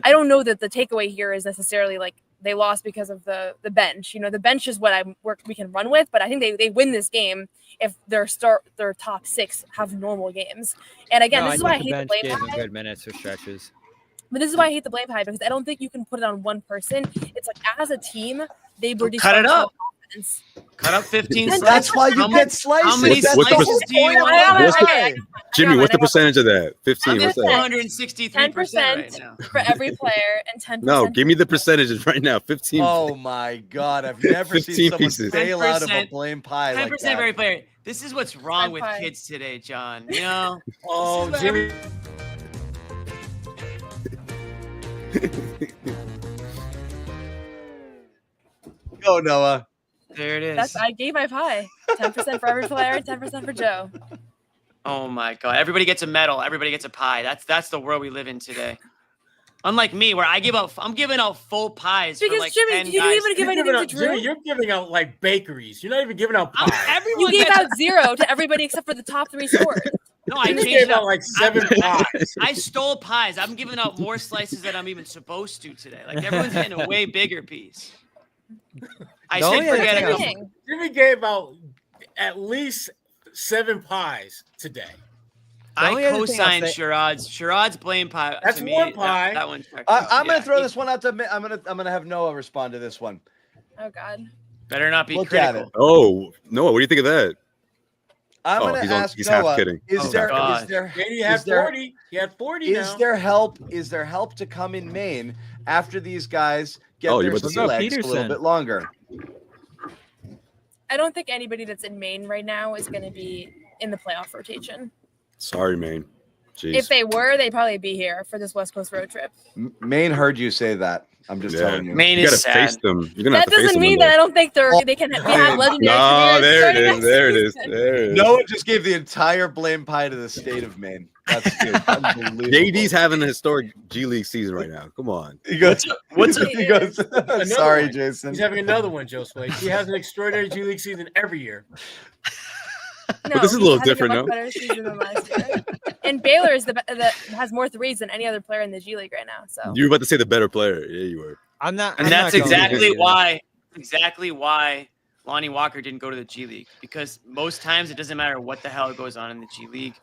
E: I don't know that the takeaway here is necessarily they lost because of the bench. The bench is what we can run with, but I think they win this game if their top 6 have normal games. And again, this is why I hate the blame high.
J: Good minutes or stretches.
E: But this is why I hate the blame high because I don't think you can put it on one person. It's as a team, they were
A: cut it up. Cut up 15 slices.
B: That's why you get slices.
A: How many slices do you want?
K: Jimmy, what's the percentage of that? 15. What's that?
A: 163% right now.
E: For every player and 10%.
K: No, give me the percentages right now. 15.
B: Oh my God, I've never seen someone bail out of a blame pie 10% like that.
A: 10% every player. This is what's wrong with kids today, John.
F: Oh, Jimmy.
B: Go, Noah.
A: There it is.
E: I gave my pie. 10% for every player, 10% for Joe.
A: Oh my God! Everybody gets a medal. Everybody gets a pie. That's the world we live in today. Unlike me, where I'm giving out full pies
E: because
A: for
E: Jimmy,
A: 10
E: you didn't even give anything to Drew.
F: Jimmy, you're giving out bakeries. You're not even giving out pies.
E: You gave out 0 to everybody except for the top 3 scorers.
A: No, I
F: gave out 7 pies.
A: I stole pies. I'm giving out more slices than I'm even supposed to today. Everyone's getting a way bigger piece. I should forget it.
F: Jimmy gave out at least 7 pies today.
A: I co-signed Sherod's blame pie.
F: That's
A: to me,
F: one pie.
A: That one.
B: I'm gonna throw this one out to. I'm gonna have Noah respond to this one.
E: Oh God.
A: Better not be critical.
K: Oh, Noah, what do you think of that?
B: I'm going to ask
K: he's half
B: Noah,
K: kidding.
B: is there
F: He had 40. He had 40
B: is
F: now.
B: there help? Is there help to come in Maine after these guys get their sea legs a little bit longer?
E: I don't think anybody that's in Maine right now is going to be in the playoff rotation.
K: Sorry, Maine. Jeez.
E: If they were, they'd probably be here for this West Coast road trip.
B: Maine heard you say that. I'm just telling you.
A: Maine is sad.
K: Face them. You're gonna
E: that
K: have to face
E: doesn't
K: them
E: mean that I don't think they can have legendary.
K: No,
E: careers
K: there it
E: starting
K: is.
E: next
K: There it is.
E: season.
K: There it is.
B: Noah just gave the entire blame pie to the state of Maine. That's good. Unbelievable.
K: JD's having a historic G League season right now. Come on.
B: He goes,
A: What's up?
B: he goes, sorry,
F: one.
B: Jason.
F: He's having another one, Joe Sway. He has an extraordinary G League season every year.
E: No,
K: But this is a little
E: he's having
K: different,
E: much
K: no?
E: better season than last year. And Baylor is that has more threes than any other player in the G League right now. So
K: You were about to say the better player. Yeah, you were.
J: I'm not.
A: And
J: I'm
A: that's
J: not going
A: exactly why Lonnie Walker didn't go to the G League, because most times it doesn't matter what the hell goes on in the G League.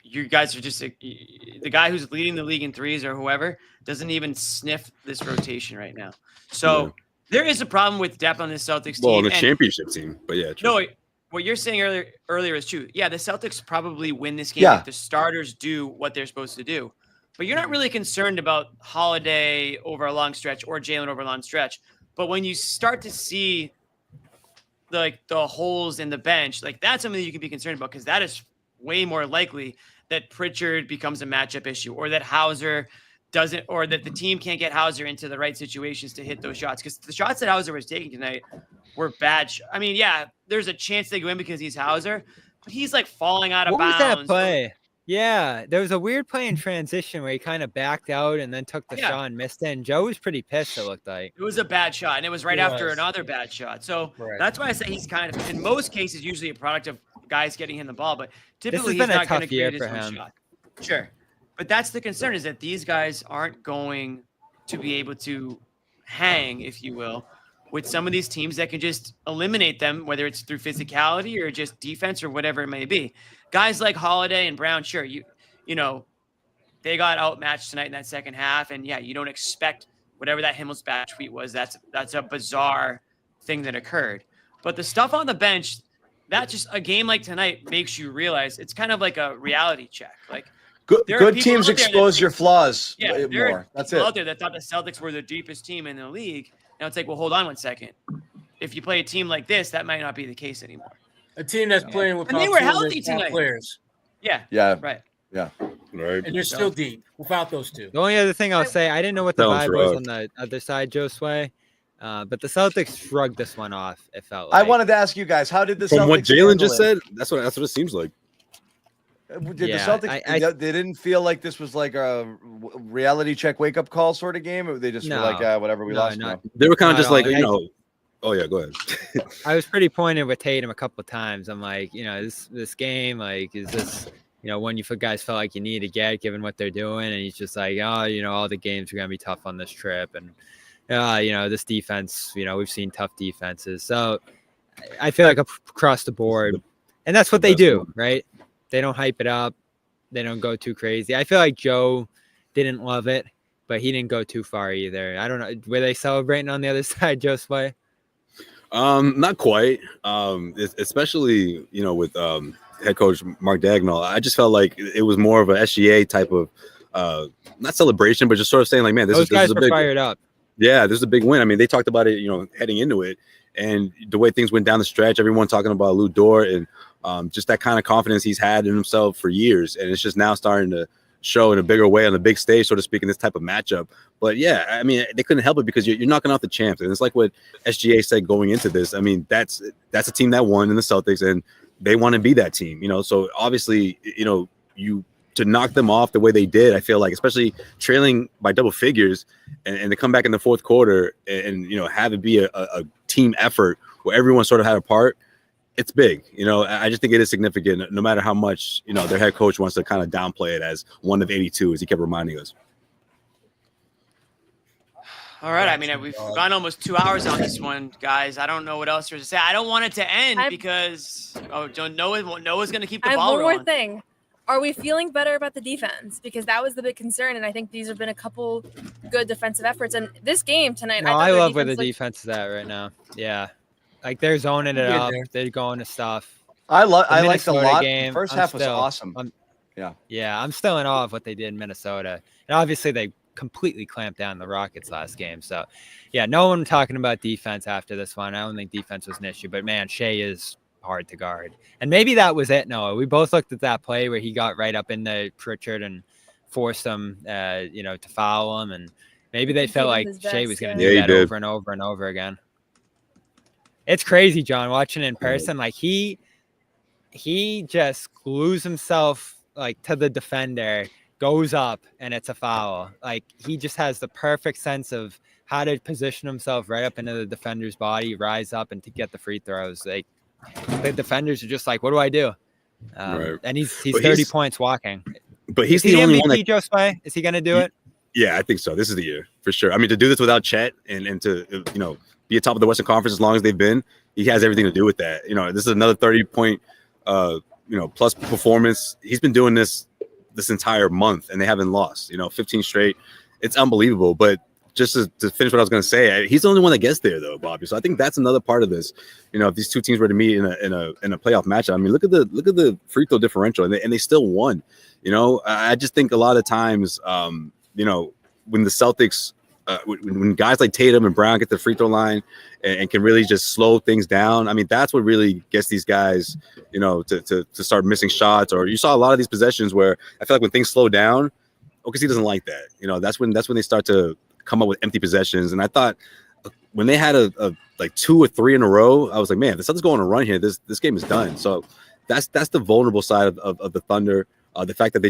A: You guys are just the guy who's leading the league in threes or whoever doesn't even sniff this rotation right now. So there is a problem with depth on this Celtics team.
K: Well, the
A: and-
K: championship team. But yeah, true.
A: No, what you're saying earlier is true. Yeah, the Celtics probably win this game
B: Yeah.
A: if the starters do what they're supposed to do. But you're not really concerned about Holiday over a long stretch or Jaylen over a long stretch. But when you start to see the holes in the bench, like that's something that you can be concerned about, because that is way more likely that Pritchard becomes a matchup issue, or that Hauser doesn't, or that the team can't get Hauser into the right situations to hit those shots. Because the shots that Hauser was taking tonight were bad. I mean, yeah, there's a chance they go in because he's Hauser, but he's like falling out of
J: What was
A: bounds.
J: that play? Yeah, there was a weird play in transition where he kind of backed out and then took the
A: Yeah.
J: shot and missed it. And Joe was pretty pissed, it looked like.
A: It was a bad shot, and it was right
F: It
A: after
F: was.
A: another bad shot. So
F: Right.
A: that's why I say he's kind of, in most cases, usually a product of guys getting him the ball, but typically
J: has
A: he's
J: been a
A: not going to
J: tough year
A: create his
J: for
A: own
J: him.
A: shot. Sure. But that's the concern, is that these guys aren't going to be able to hang, if you will, with some of these teams that can just eliminate them, whether it's through physicality or just defense or whatever it may be. Guys like Holiday and Brown, sure, you know, they got outmatched tonight in that second half, and yeah, you don't expect whatever that Himmelsbach tweet was. That's a bizarre thing that occurred. But the stuff on the bench, that just a game like tonight makes you realize it's kind of like a reality check. Like, there are
B: Good
A: people
B: teams
A: out there that
B: expose
A: think-
B: your flaws
A: Yeah, there
B: more.
A: are
B: That's
A: people
B: it.
A: out there that thought the Celtics were the deepest team in the league. Now it's like, well, hold on one second. If you play a team like this, that might not be the case anymore.
F: A team that's playing with
A: And they were
F: two of their
A: healthy
F: top
A: tonight.
F: players,
A: Yeah.
B: Yeah.
A: Right.
B: Yeah.
K: Right.
F: and they're still deep without those two.
J: The only other thing I'll say, I didn't know what the
K: Tell him,
J: vibe was
K: Shrug.
J: on the other side, Joe Sway. But the Celtics shrugged this one off, it felt
B: I
J: like.
B: wanted to ask you guys, how did the
K: From
B: Celtics
K: what Jaylen just
B: handle
K: said, that's what it seems like.
B: it? Did
J: Yeah,
B: the Celtics, they didn't feel like this was like a reality check wake-up call sort of game? Or they just were
J: No.
B: like, whatever, we
J: No,
B: lost
J: not-
B: now?
K: They were kind of
J: Not
K: just
J: at all.
K: like,
J: Like,
K: you know. Oh yeah, go ahead.
J: I was pretty pointed with Tatum a couple of times. I'm like, you know, this game, like, is this, you know, one you guys felt like you need to get given what they're doing? And he's just like, oh, you know, all the games are gonna be tough on this trip, and you know, this defense, you know, we've seen tough defenses. So I feel like across the board, and that's what they do, right? They don't hype it up, they don't go too crazy. I feel like Joe didn't love it, but he didn't go too far either. I don't know, were they celebrating on the other side, Joe Sway?
K: Not quite. Especially, you know, with head coach Mark Dagnall. I just felt like it was more of a SGA type of not celebration, but just sort of saying like, man, this
J: Those guys
K: is a
J: were
K: big
J: fired up.
K: Yeah, this is a big win. I mean, they talked about it, you know, heading into it, and the way things went down the stretch, everyone talking about Lou Dort and just that kind of confidence he's had in himself for years, and it's just now starting to show in a bigger way on the big stage, so to speak, in this type of matchup. But yeah, I mean, they couldn't help it because you're knocking out the champs, and it's like what SGA said going into this. I mean, that's a team that won in the Celtics, and they want to be that team, you know. So obviously, you know, to knock them off the way they did, I feel like, especially trailing by double figures, and to come back in the fourth quarter and you know, have it be a team effort where everyone sort of had a part. It's big, you know. I just think it is significant, no matter how much, you know, their head coach wants to kind of downplay it as one of 82, as he kept reminding us.
A: All right. I mean, we've gone almost 2 hours on this one, guys. I don't know what else there's to say. I don't want it to end because Noah's going to keep the
E: I have
A: ball
E: one
A: rolling.
E: more thing. Are we feeling better about the defense? Because that was the big concern, and I think these have been a couple good defensive efforts. And this game tonight,
J: No,
E: thought
J: I
E: their
J: love where the
E: looked-
J: defense is at right now. Yeah. Like they're zoning it
F: Good
J: up.
F: there.
J: They're going to stuff.
B: I liked a lot.
J: Game,
B: First half was awesome.
J: Yeah, I'm still in awe of what they did in Minnesota. And obviously they completely clamped down the Rockets last game. So, yeah, no one talking about defense after this one. I don't think defense was an issue. But, man, Shea is hard to guard. And maybe that was it, Noah. We both looked at that play where he got right up into Pritchard and forced him, to foul him. And maybe they felt like Shea was going to do that over and over and over again. It's crazy, John, watching in person. Like, he just glues himself like to the defender, goes up, and it's a foul. Like, he just has the perfect sense of how to position himself right up into the defender's body, rise up, and to get the free throws. Like, the defenders are just like, what do I do?
K: Right.
J: And he's 30 points walking.
K: But he's the only one that
J: Josue? Is he going to do it?
K: Yeah, I think so. This is the year for sure. I mean, to do this without Chet and to be atop of the Western Conference as long as they've been, he has everything to do with that. This is another 30-point plus performance. He's been doing this entire month and they haven't lost, 15 straight. It's unbelievable. But just to finish what I was going to say, he's the only one that gets there though, Bobby. So I think that's another part of this. If these two teams were to meet in a playoff matchup, I mean, look at the free throw differential and they still won. I just think a lot of times, when the Celtics, when guys like Tatum and Brown get the free throw line and can really just slow things down, I mean, that's what really gets these guys, to start missing shots. Or you saw a lot of these possessions where I feel like when things slow down, OKC doesn't like that. That's when they start to come up with empty possessions. And I thought when they had a like 2 or 3 in a row, I was like, man, if the Celtics go on a run here, this game is done. So that's the vulnerable side of the Thunder. The fact that they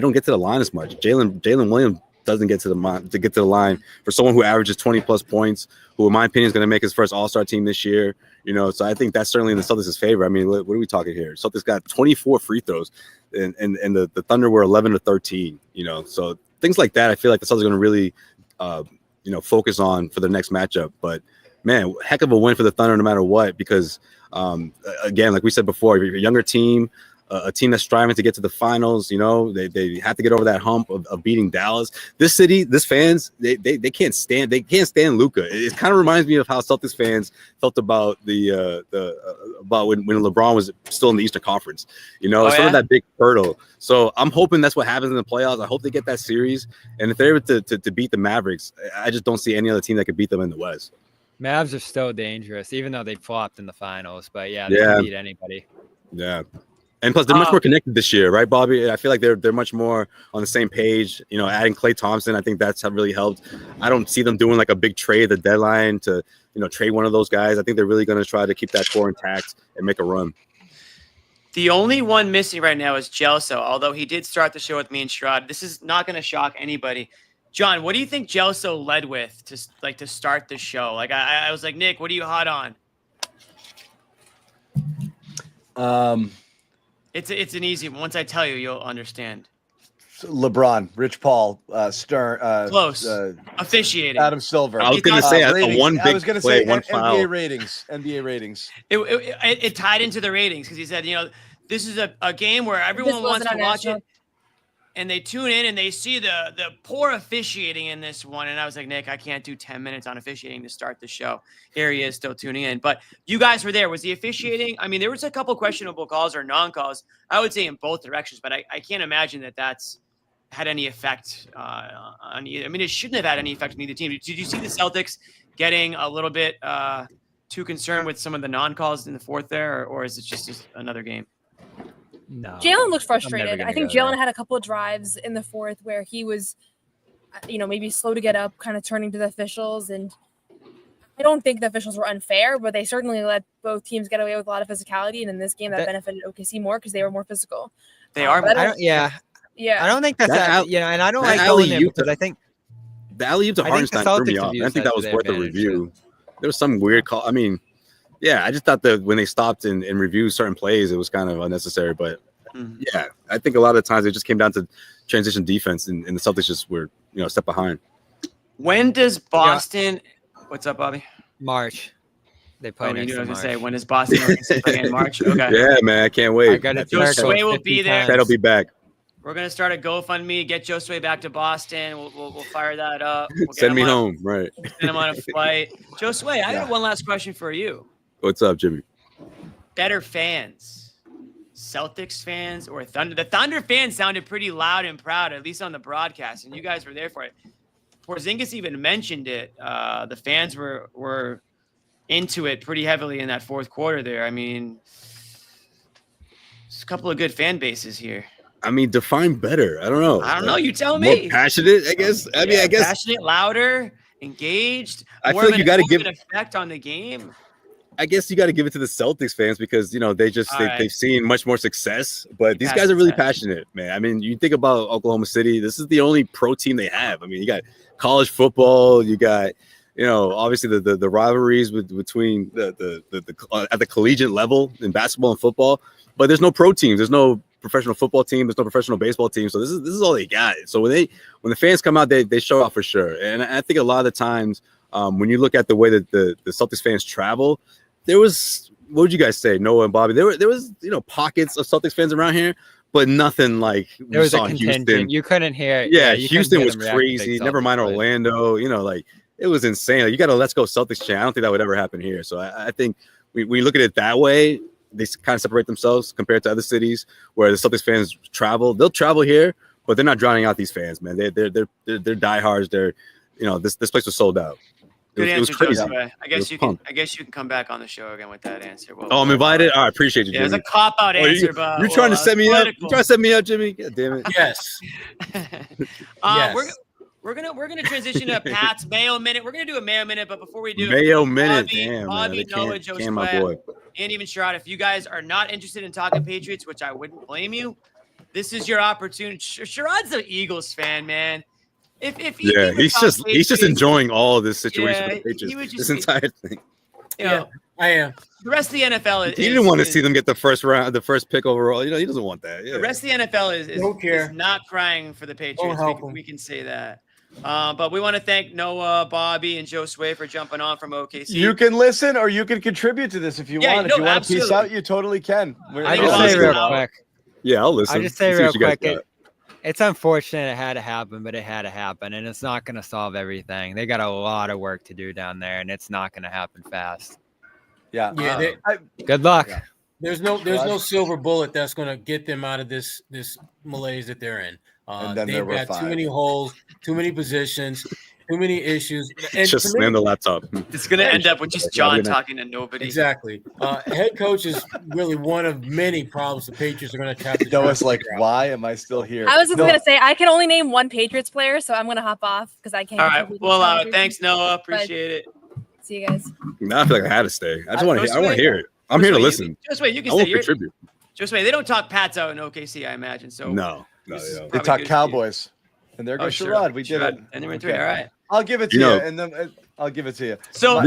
K: don't get to the line as much. Jaylen Williams doesn't get to the line for someone who averages 20 plus points, who in my opinion is going to make his first All-Star team this year. So I think that's certainly in the Celtics' favor. I mean, what are we talking here? Celtics got 24 free throws, and the Thunder were 11 to 13. So things like that, I feel like the Celtics are going to really, focus on for the next matchup. But man, heck of a win for the Thunder, no matter what, because again, like we said before, if you're a younger team, a team that's striving to get to the finals, they have to get over that hump of beating Dallas. This city, this fans, they can't stand Luka. It kind of reminds me of how Celtics fans felt about about when LeBron was still in the Eastern Conference. Sort of that big hurdle. So I'm hoping that's what happens in the playoffs. I hope they get that series, and if they're able to beat the Mavericks, I just don't see any other team that could beat them in the West.
J: Mavs are still dangerous, even though they flopped in the finals. But yeah, they can beat anybody.
K: Yeah. And plus, they're much more connected this year, right, Bobby? I feel like they're much more on the same page. Adding Klay Thompson, I think that's really helped. I don't see them doing like a big trade at the deadline to, trade one of those guys. I think they're really going to try to keep that core intact and make a run.
A: The only one missing right now is Gelso, although he did start the show with me and Sherrod. This is not going to shock anybody. John, what do you think Gelso led with to start the show? Like I was like, Nick, what are you hot on? It's an easy one. Once I tell you, you'll understand.
B: LeBron, Rich Paul, Stern,
A: close, officiating,
B: Adam Silver.
K: I was going to say one big play, one foul.
B: NBA ratings.
A: It tied into the ratings because he said, this is a game where everyone wants to watch it, and they tune in and they see the poor officiating in this one. And I was like, Nick, I can't do 10 minutes on officiating to start the show. Here he is still tuning in. But you guys were there. Was the officiating? I mean, there was a couple questionable calls or non-calls. I would say in both directions, but I can't imagine that's had any effect on either. I mean, it shouldn't have had any effect on either team. Did you see the Celtics getting a little bit too concerned with some of the non-calls in the fourth there, or is it just another game?
J: No.
E: Jaylen looked frustrated. I think Jaylen had a couple of drives in the fourth where he was, maybe slow to get up, kind of turning to the officials. And I don't think the officials were unfair, but they certainly let both teams get away with a lot of physicality. And in this game, that benefited OKC more because they were more physical.
A: They are.
J: I don't think that's that. And I don't like going there because I think
K: the alley-oop to Hartenstein threw me off. I think that was worth a review. There was some weird call. I mean, yeah, I just thought that when they stopped and reviewed certain plays, it was kind of unnecessary. But yeah, I think a lot of times it just came down to transition defense, and the Celtics just were, a step behind.
A: When does Boston? What's up, Bobby?
J: March. They play next
A: I was
J: March.
A: gonna say, when is Boston play in March? Okay.
K: Yeah, man, I can't wait.
A: Josue will be there.
K: That'll be back.
A: We're gonna start a GoFundMe, get Josue back to Boston. We'll fire that up.
K: Send me home, right?
A: Send him on a flight. Josue, I got one last question for you.
K: What's up, Jimmy?
A: better fans, Celtics fans or Thunder? The Thunder fans sounded pretty loud and proud, at least on the broadcast, and you guys were there for it. Porzingis even mentioned it. The fans were into it pretty heavily in that fourth quarter there. I mean, there's a couple of good fan bases here.
K: I mean, define better. I don't know.
A: You tell me.
K: More passionate, I guess. I mean, I guess
A: passionate, louder, engaged.
K: I feel like you got to give
A: an effect on the game.
K: I guess you got to give it to the Celtics fans because they've seen much more success. But these guys are really passionate, man. I mean, you think about Oklahoma City. This is the only pro team they have. I mean, you got college football. You got obviously the rivalries between the at the collegiate level in basketball and football. But there's no pro teams. There's no professional football team. There's no professional baseball team. So this is all they got. So when the fans come out, they show out for sure. And I think a lot of the times when you look at the way that the Celtics fans travel, there was, what would you guys say, Noah and Bobby? There was pockets of Celtics fans around here, but nothing like
J: there was
K: saw
J: a
K: in
J: contingent.
K: Houston.
J: You couldn't hear.
K: Yeah, Houston was crazy. Never mind Orlando. It was insane. Like, you got a "Let's Go Celtics" chant. I don't think that would ever happen here. So I think we look at it that way. They kind of separate themselves compared to other cities where the Celtics fans travel. They'll travel here, but they're not drowning out these fans, man. They're diehards. This place was sold out.
A: Good
K: it was
A: answer,
K: crazy.
A: Joseph. I guess you can come back on the show again with that answer.
K: I'm invited. I appreciate you.
A: Yeah,
K: Jimmy.
A: it's a cop out answer, but
K: you're trying to set me up. You trying to set me up, Jimmy? God damn it.
F: Yes.
A: Yes. We're gonna transition to Pat's Mayo Minute. We're gonna do a Mayo Minute, but before we do,
K: Mayo Minute,
A: Bobby, Noah, Joseph, and even Jerod, if you guys are not interested in talking Patriots, which I wouldn't blame this is your opportunity. Jerod's an Eagles fan, man. If
K: he's just enjoying all of this situation with the Patriots. This entire thing.
F: I am.
A: The rest of the NFL is.
K: He didn't want to see them get the first pick overall. He doesn't want that. Yeah.
A: The rest of the NFL is not crying for the Patriots. We can say that. But we want to thank Noah, Bobby, and Joe Sway for jumping on from OKC.
B: You can listen or you can contribute to this if you want. If you want to peace out, you totally can.
J: I just say real quick.
K: Yeah, I'll listen.
J: I just say real quick. It's unfortunate it had to happen, but it had to happen, and it's not going to solve everything. They got a lot of work to do down there, and it's not going to happen fast.
B: Yeah.
J: Good luck.
B: Yeah.
F: There's no silver bullet that's going to get them out of this malaise that they're in. They've got too many holes, too many positions, too many issues. And
K: just slam the laptop.
A: It's going to end up with just John talking to nobody.
F: Exactly. Head coach is really one of many problems the Patriots are going to have to.
B: Noah's like, why am I still here?
E: I was just going to say, I can only name one Patriots player, so I'm going to hop off because I can't.
A: All right. Well, thanks, Noah. Appreciate it.
E: See you guys.
K: Now I feel like I had to stay. I want to hear it. I'm here to listen.
A: Just wait. You can
K: stay. Contribute.
A: Just wait. They don't talk Pats out in OKC, I imagine. So
K: no.
B: They talk Cowboys. And there goes Jerod. We did it.
A: And there were three. All right.
B: I'll give it to you, and then I'll give it to you.
A: So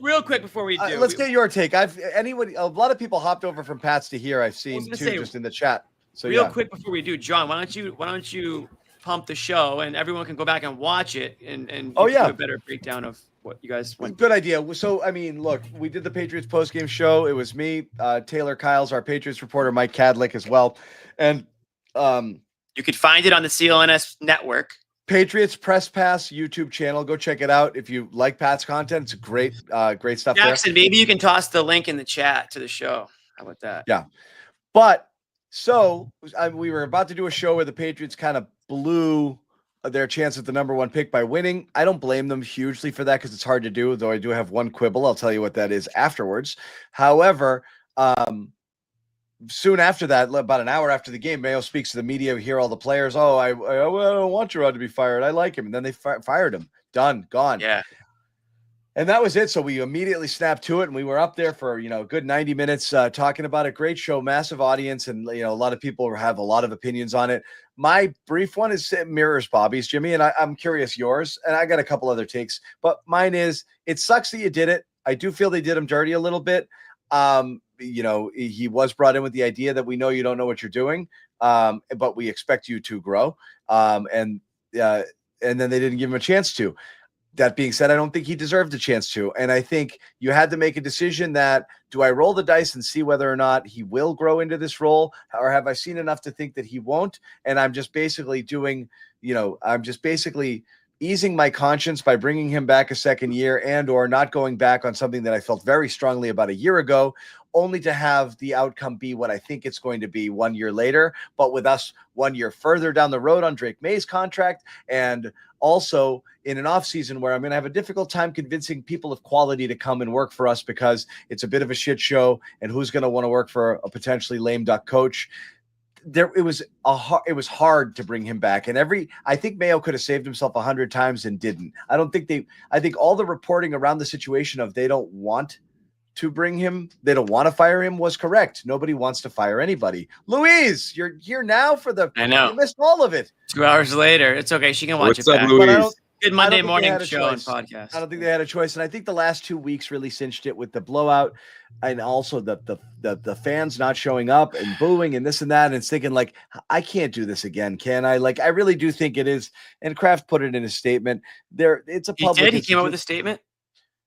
A: real quick before we do,
B: let's get your take. A lot of people hopped over from Pats to here. I've seen too, just in the chat. So
A: real quick before we do, John, why don't you pump the show and everyone can go back and watch it and do a better breakdown of what you guys went.
B: Good idea. So, I mean, look, we did the Patriots postgame show. It was me, Taylor Kyles, our Patriots reporter, Mike Cadlick as well. And
A: you could find it on the CLNS network.
B: Patriots Press Pass YouTube channel. Go check it out. If you like Pat's content, it's great stuff.
A: Jackson, maybe you can toss the link in the chat to the show. How about that?
B: Yeah. But so we were about to do a show where the Patriots kind of blew their chance at the number one pick by winning. I don't blame them hugely for that because it's hard to do, though I do have one quibble. I'll tell you what that is afterwards. However, soon after that, about an hour after the game, Mayo speaks to the media. We hear all the players. Oh, I don't want Jerod to be fired. I like him. And then they fired him. Done. Gone.
A: Yeah.
B: And that was it. So we immediately snapped to it, and we were up there for a good 90 minutes talking about it. Great show, massive audience, and a lot of people have a lot of opinions on it. My brief one is mirrors Bobby's, Jimmy, and I'm curious yours. And I got a couple other takes, but mine is it sucks that you did it. I do feel they did him dirty a little bit. He was brought in with the idea that we know you don't know what you're doing, but we expect you to grow. And then they didn't give him a chance to. That being said, I don't think he deserved a chance to. And I think you had to make a decision that, do I roll the dice and see whether or not he will grow into this role? Or have I seen enough to think that he won't? And I'm just basically easing my conscience by bringing him back a second year and or not going back on something that I felt very strongly about a year ago, only to have the outcome be what I think it's going to be 1 year later, but with us 1 year further down the road on Drake May's contract, and also in an offseason where I'm going to have a difficult time convincing people of quality to come and work for us because it's a bit of a shit show, and who's going to want to work for a potentially lame duck coach. It was hard to bring him back, and I think Mayo could have saved himself 100 times and didn't. I think all the reporting around the situation of they don't want to bring him, they don't want to fire him, was correct. Nobody wants to fire anybody. Louise, you're here now for
A: I know.
B: You missed all of it.
A: 2 hours later. It's okay. She can watch
K: What's
A: it
K: up,
A: back.
K: Louise?
A: Good Monday morning show and
B: choice.
A: podcast.
B: I don't think they had a choice. And I think the last 2 weeks really cinched it with the blowout and also the fans not showing up and booing and this and that. And it's thinking like, I can't do this again. Can I? Like, I really do think it is. And Kraft put it in his statement there. It's a public.
A: He came up with a statement.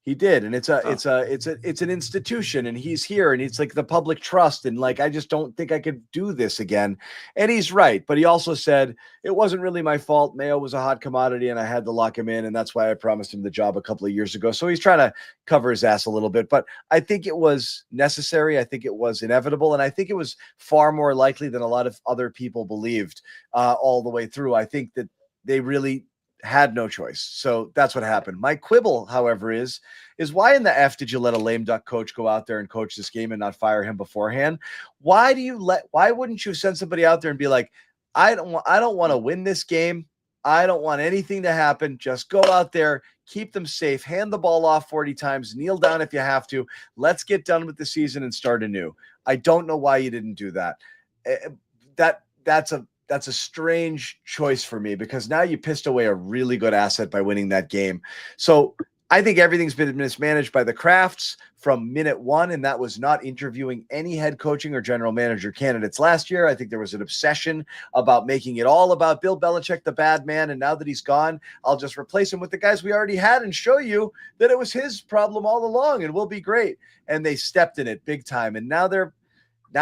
B: He did, and it's an institution, and he's here, and it's like the public trust, and like I just don't think I could do this again. And he's right, but he also said it wasn't really my fault. Mayo was a hot commodity, and I had to lock him in, and that's why I promised him the job a couple of years ago. So he's trying to cover his ass a little bit, but I think it was necessary. I think it was inevitable, and I think it was far more likely than a lot of other people believed all the way through. I think that they really had no choice. So that's what happened. My quibble, however, is why in the F did you let a lame duck coach go out there and coach this game and not fire him beforehand? Why wouldn't you send somebody out there and be like, I don't want to win this game. I don't want anything to happen. Just go out there, keep them safe, hand the ball off 40 times, kneel down if you have to. Let's get done with the season and start anew. I don't know why you didn't do that. That's a strange choice for me, because now you pissed away a really good asset by winning that game. So I think everything's been mismanaged by the Crafts from minute one, and that was not interviewing any head coaching or general manager candidates last year. I think there was an obsession about making it all about Bill Belichick, the bad man, and now that he's gone, I'll just replace him with the guys we already had and show you that it was his problem all along and we'll be great. And they stepped in it big time, and now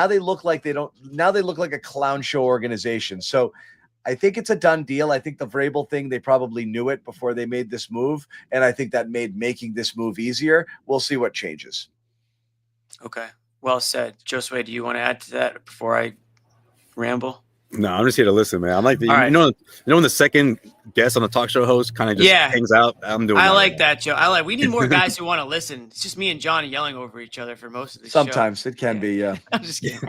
B: they look like a clown show organization. So I think it's a done deal. I think the Vrabel thing, they probably knew it before they made this move. And I think that made making this move easier. We'll see what changes.
A: Okay. Well said. Josue, do you want to add to that before I ramble?
K: No, I'm just here to listen, man. I'm like,
A: right.
K: when the second guest on the talk show host kind of just hangs out.
A: I like that, Joe. We need more guys who want to listen. It's just me and John yelling over each other for most of the
B: Sometimes
A: show.
B: It can be, yeah.
A: I'm just kidding.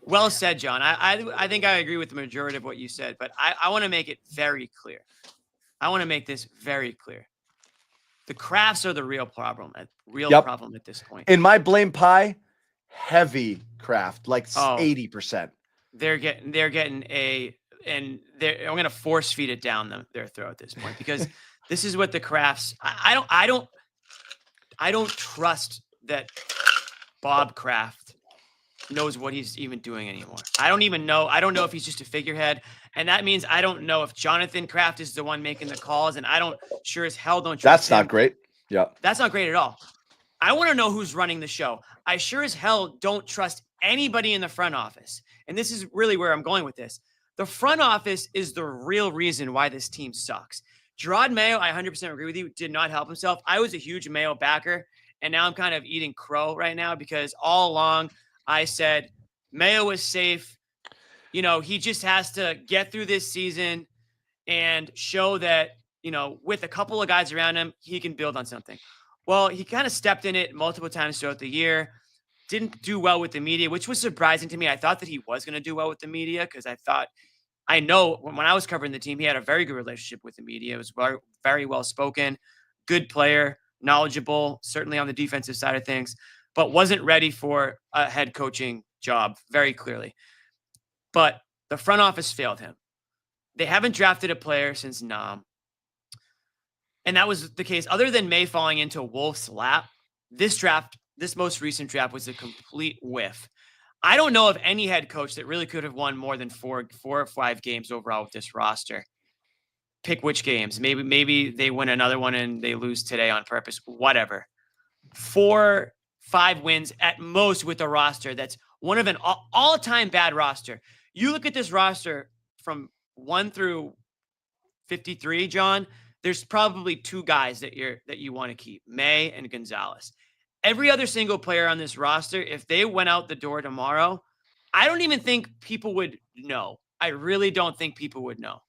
A: Well said, John. I think I agree with the majority of what you said, but I want to make it very clear. I want to make this very clear. The Crafts are the real problem at this point.
B: In my blame pie, heavy Kraft, like 80%.
A: They're getting I'm going to force feed it down their throat at this point, because this is what the Crafts. I don't trust that Bob Kraft knows what he's even doing anymore. I don't know if he's just a figurehead, and that means I don't know if Jonathan Kraft is the one making the calls, and I don't sure as hell don't trust
B: That's
A: him.
B: not great. Yeah,
A: that's not great at all. I want to know who's running the show. I sure as hell don't trust anybody in the front office. And this is really where I'm going with this. The front office is the real reason why this team sucks. Jerod Mayo, I 100% agree with you, did not help himself. I was a huge Mayo backer, and now I'm kind of eating crow right now, because all along I said Mayo was safe. He just has to get through this season and show that, with a couple of guys around him, he can build on something. Well, he kind of stepped in it multiple times throughout the year. Didn't do well with the media, which was surprising to me. I thought that he was going to do well with the media, because I know when I was covering the team, he had a very good relationship with the media. It was very, very well spoken, good player, knowledgeable, certainly on the defensive side of things, but wasn't ready for a head coaching job very clearly. But the front office failed him. They haven't drafted a player since Nam. And that was the case. Other than May falling into Wolf's lap, this most recent draft was a complete whiff. I don't know of any head coach that really could have won more than four or five games overall with this roster. Pick which games. Maybe they win another one and they lose today on purpose. Whatever. 4-5 wins at most with a roster that's one of an all-time bad roster. You look at this roster from 1 through 53, John, there's probably two guys that you want to keep, May and Gonzalez. Every other single player on this roster, if they went out the door tomorrow, I don't even think people would know. I really don't think people would know.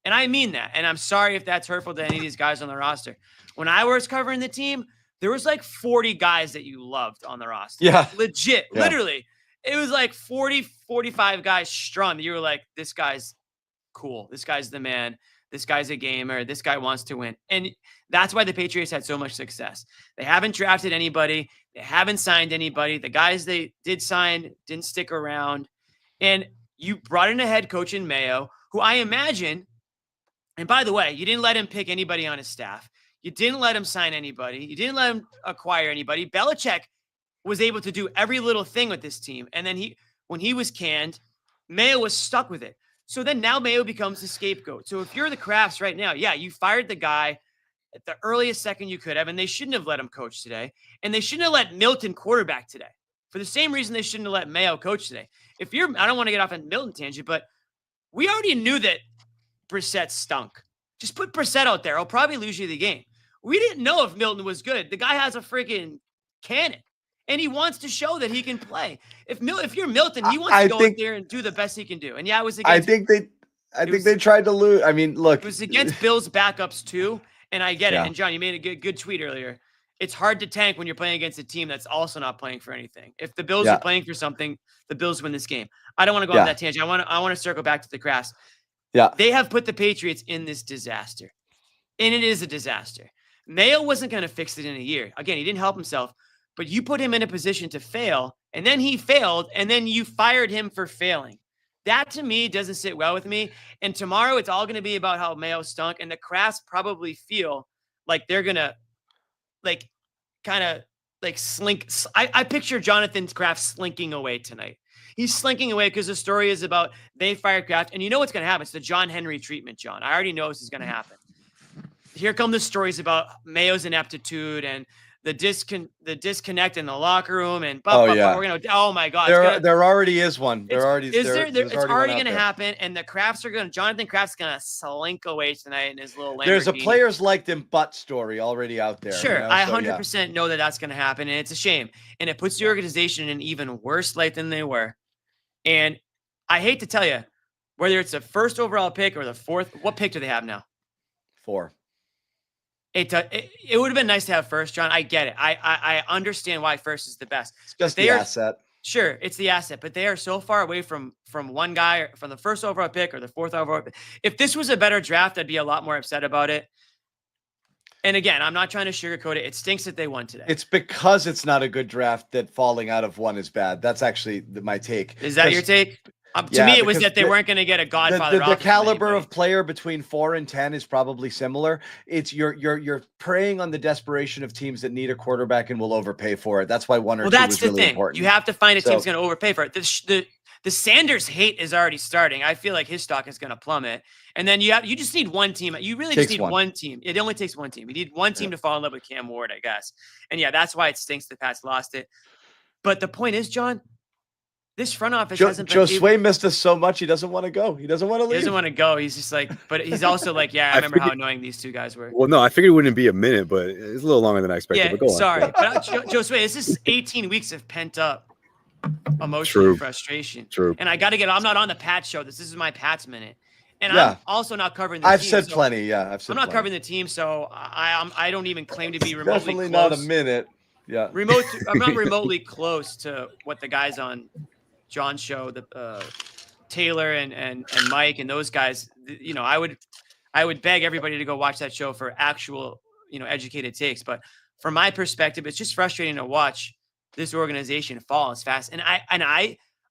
A: And I mean that. And I'm sorry if that's hurtful to any of these guys on the roster. When I was covering the team, there was like 40 guys that you loved on the roster.
B: Yeah.
A: Legit.
B: Yeah.
A: Literally. It was like 40, 45 guys strong. You were like, this guy's cool. This guy's the man. This guy's a gamer. This guy wants to win. And that's why the Patriots had so much success. They haven't drafted anybody. They haven't signed anybody. The guys they did sign didn't stick around. And you brought in a head coach in Mayo, who I imagine, and by the way, you didn't let him pick anybody on his staff. You didn't let him sign anybody. You didn't let him acquire anybody. Belichick was able to do every little thing with this team. And then when he was canned, Mayo was stuck with it. So then now Mayo becomes the scapegoat. So if you're the Crafts right now, yeah, you fired the guy at the earliest second you could have, and they shouldn't have let him coach today. And they shouldn't have let Milton quarterback today for the same reason they shouldn't have let Mayo coach today. I don't want to get off on Milton tangent, but we already knew that Brissett stunk. Just put Brissett out there. He'll probably lose you the game. We didn't know if Milton was good. The guy has a freaking cannon, and he wants to show that he can play. If you're Milton, he wants to go out there and do the best he can do. And yeah, it was against.
B: I think they tried to lose. I mean, look,
A: it was against Bills backups too, and I get it.
B: Yeah.
A: And John, you made a good tweet earlier. It's hard to tank when you're playing against a team that's also not playing for anything. If the Bills are playing for something, the Bills win this game. I don't want to go on that tangent. I want to circle back to the Crafts.
B: Yeah,
A: they have put the Patriots in this disaster, and it is a disaster. Mayo wasn't going to fix it in a year. Again, he didn't help himself, but you put him in a position to fail, and then he failed, and then you fired him for failing. That, to me, doesn't sit well with me. And tomorrow, it's all going to be about how Mayo stunk, and the Crafts probably feel like they're going to, like, kind of, like, slink. I picture Jonathan Kraft slinking away tonight. He's slinking away because the story is about they fired Kraft, and you know what's going to happen. It's the John Henry treatment, John. I already know this is going to happen. Here come the stories about Mayo's ineptitude and the disconnect in the locker room, and we're gonna. Oh my God!
B: There already is one. It's already
A: going to happen, and the Crafts are going to. Jonathan Kraft's going to slink away tonight in his little Lamborghini.
B: There's a players liked him butt story already out there.
A: Sure, I 100% know that that's going to happen, and it's a shame, and it puts the organization in an even worse light than they were. And I hate to tell you, whether it's the first overall pick or the fourth, what pick do they have now?
B: 4.
A: It would have been nice to have first, John. I get it. I understand why first is the best.
B: It's just the asset.
A: Sure, it's the asset, but they are so far away from one guy, from the first overall pick or the fourth overall pick. If this was a better draft, I'd be a lot more upset about it. And again, I'm not trying to sugarcoat it. It stinks that they won today.
B: It's because it's not a good draft that falling out of 1 is bad. That's actually my take.
A: Is that your take? To me, it was that they weren't going to get a Godfather.
B: The caliber of player between 4 and 10 is probably similar. It's you're preying on the desperation of teams that need a quarterback and will overpay for it. That's why 1 or 2 is really important.
A: You have to find a team that's going to overpay for it. The Sanders hate is already starting. I feel like his stock is going to plummet. And then you just need one team. You really just need one team. It only takes one team. You need one team to fall in love with Cam Ward, I guess. And yeah, that's why it stinks the Pats lost it. But the point is, John, this front office hasn't been.
B: Josue missed us so much. He doesn't want to go. He doesn't want to leave.
A: He doesn't want to go. He's just like, but he's also like, yeah, I remember how annoying these two guys were.
K: Well, no, I figured it wouldn't be a minute, but it's a little longer than I expected.
A: Yeah,
K: but go on.
A: sorry. But Josue, this is 18 weeks of pent up emotion and frustration.
K: True.
A: And I got to I'm not on the Pats show. This is my Pats minute. And I'm also not covering the team.
B: I've said plenty. Yeah,
A: I'm not covering the team, so I don't even claim to be remotely
B: definitely
A: close.
B: Not a minute. Yeah.
A: I'm not remotely close to what the guys on John's show, the Taylor and Mike and those guys. You know, I would beg everybody to go watch that show for actual, educated takes. But from my perspective, it's just frustrating to watch this organization fall as fast. And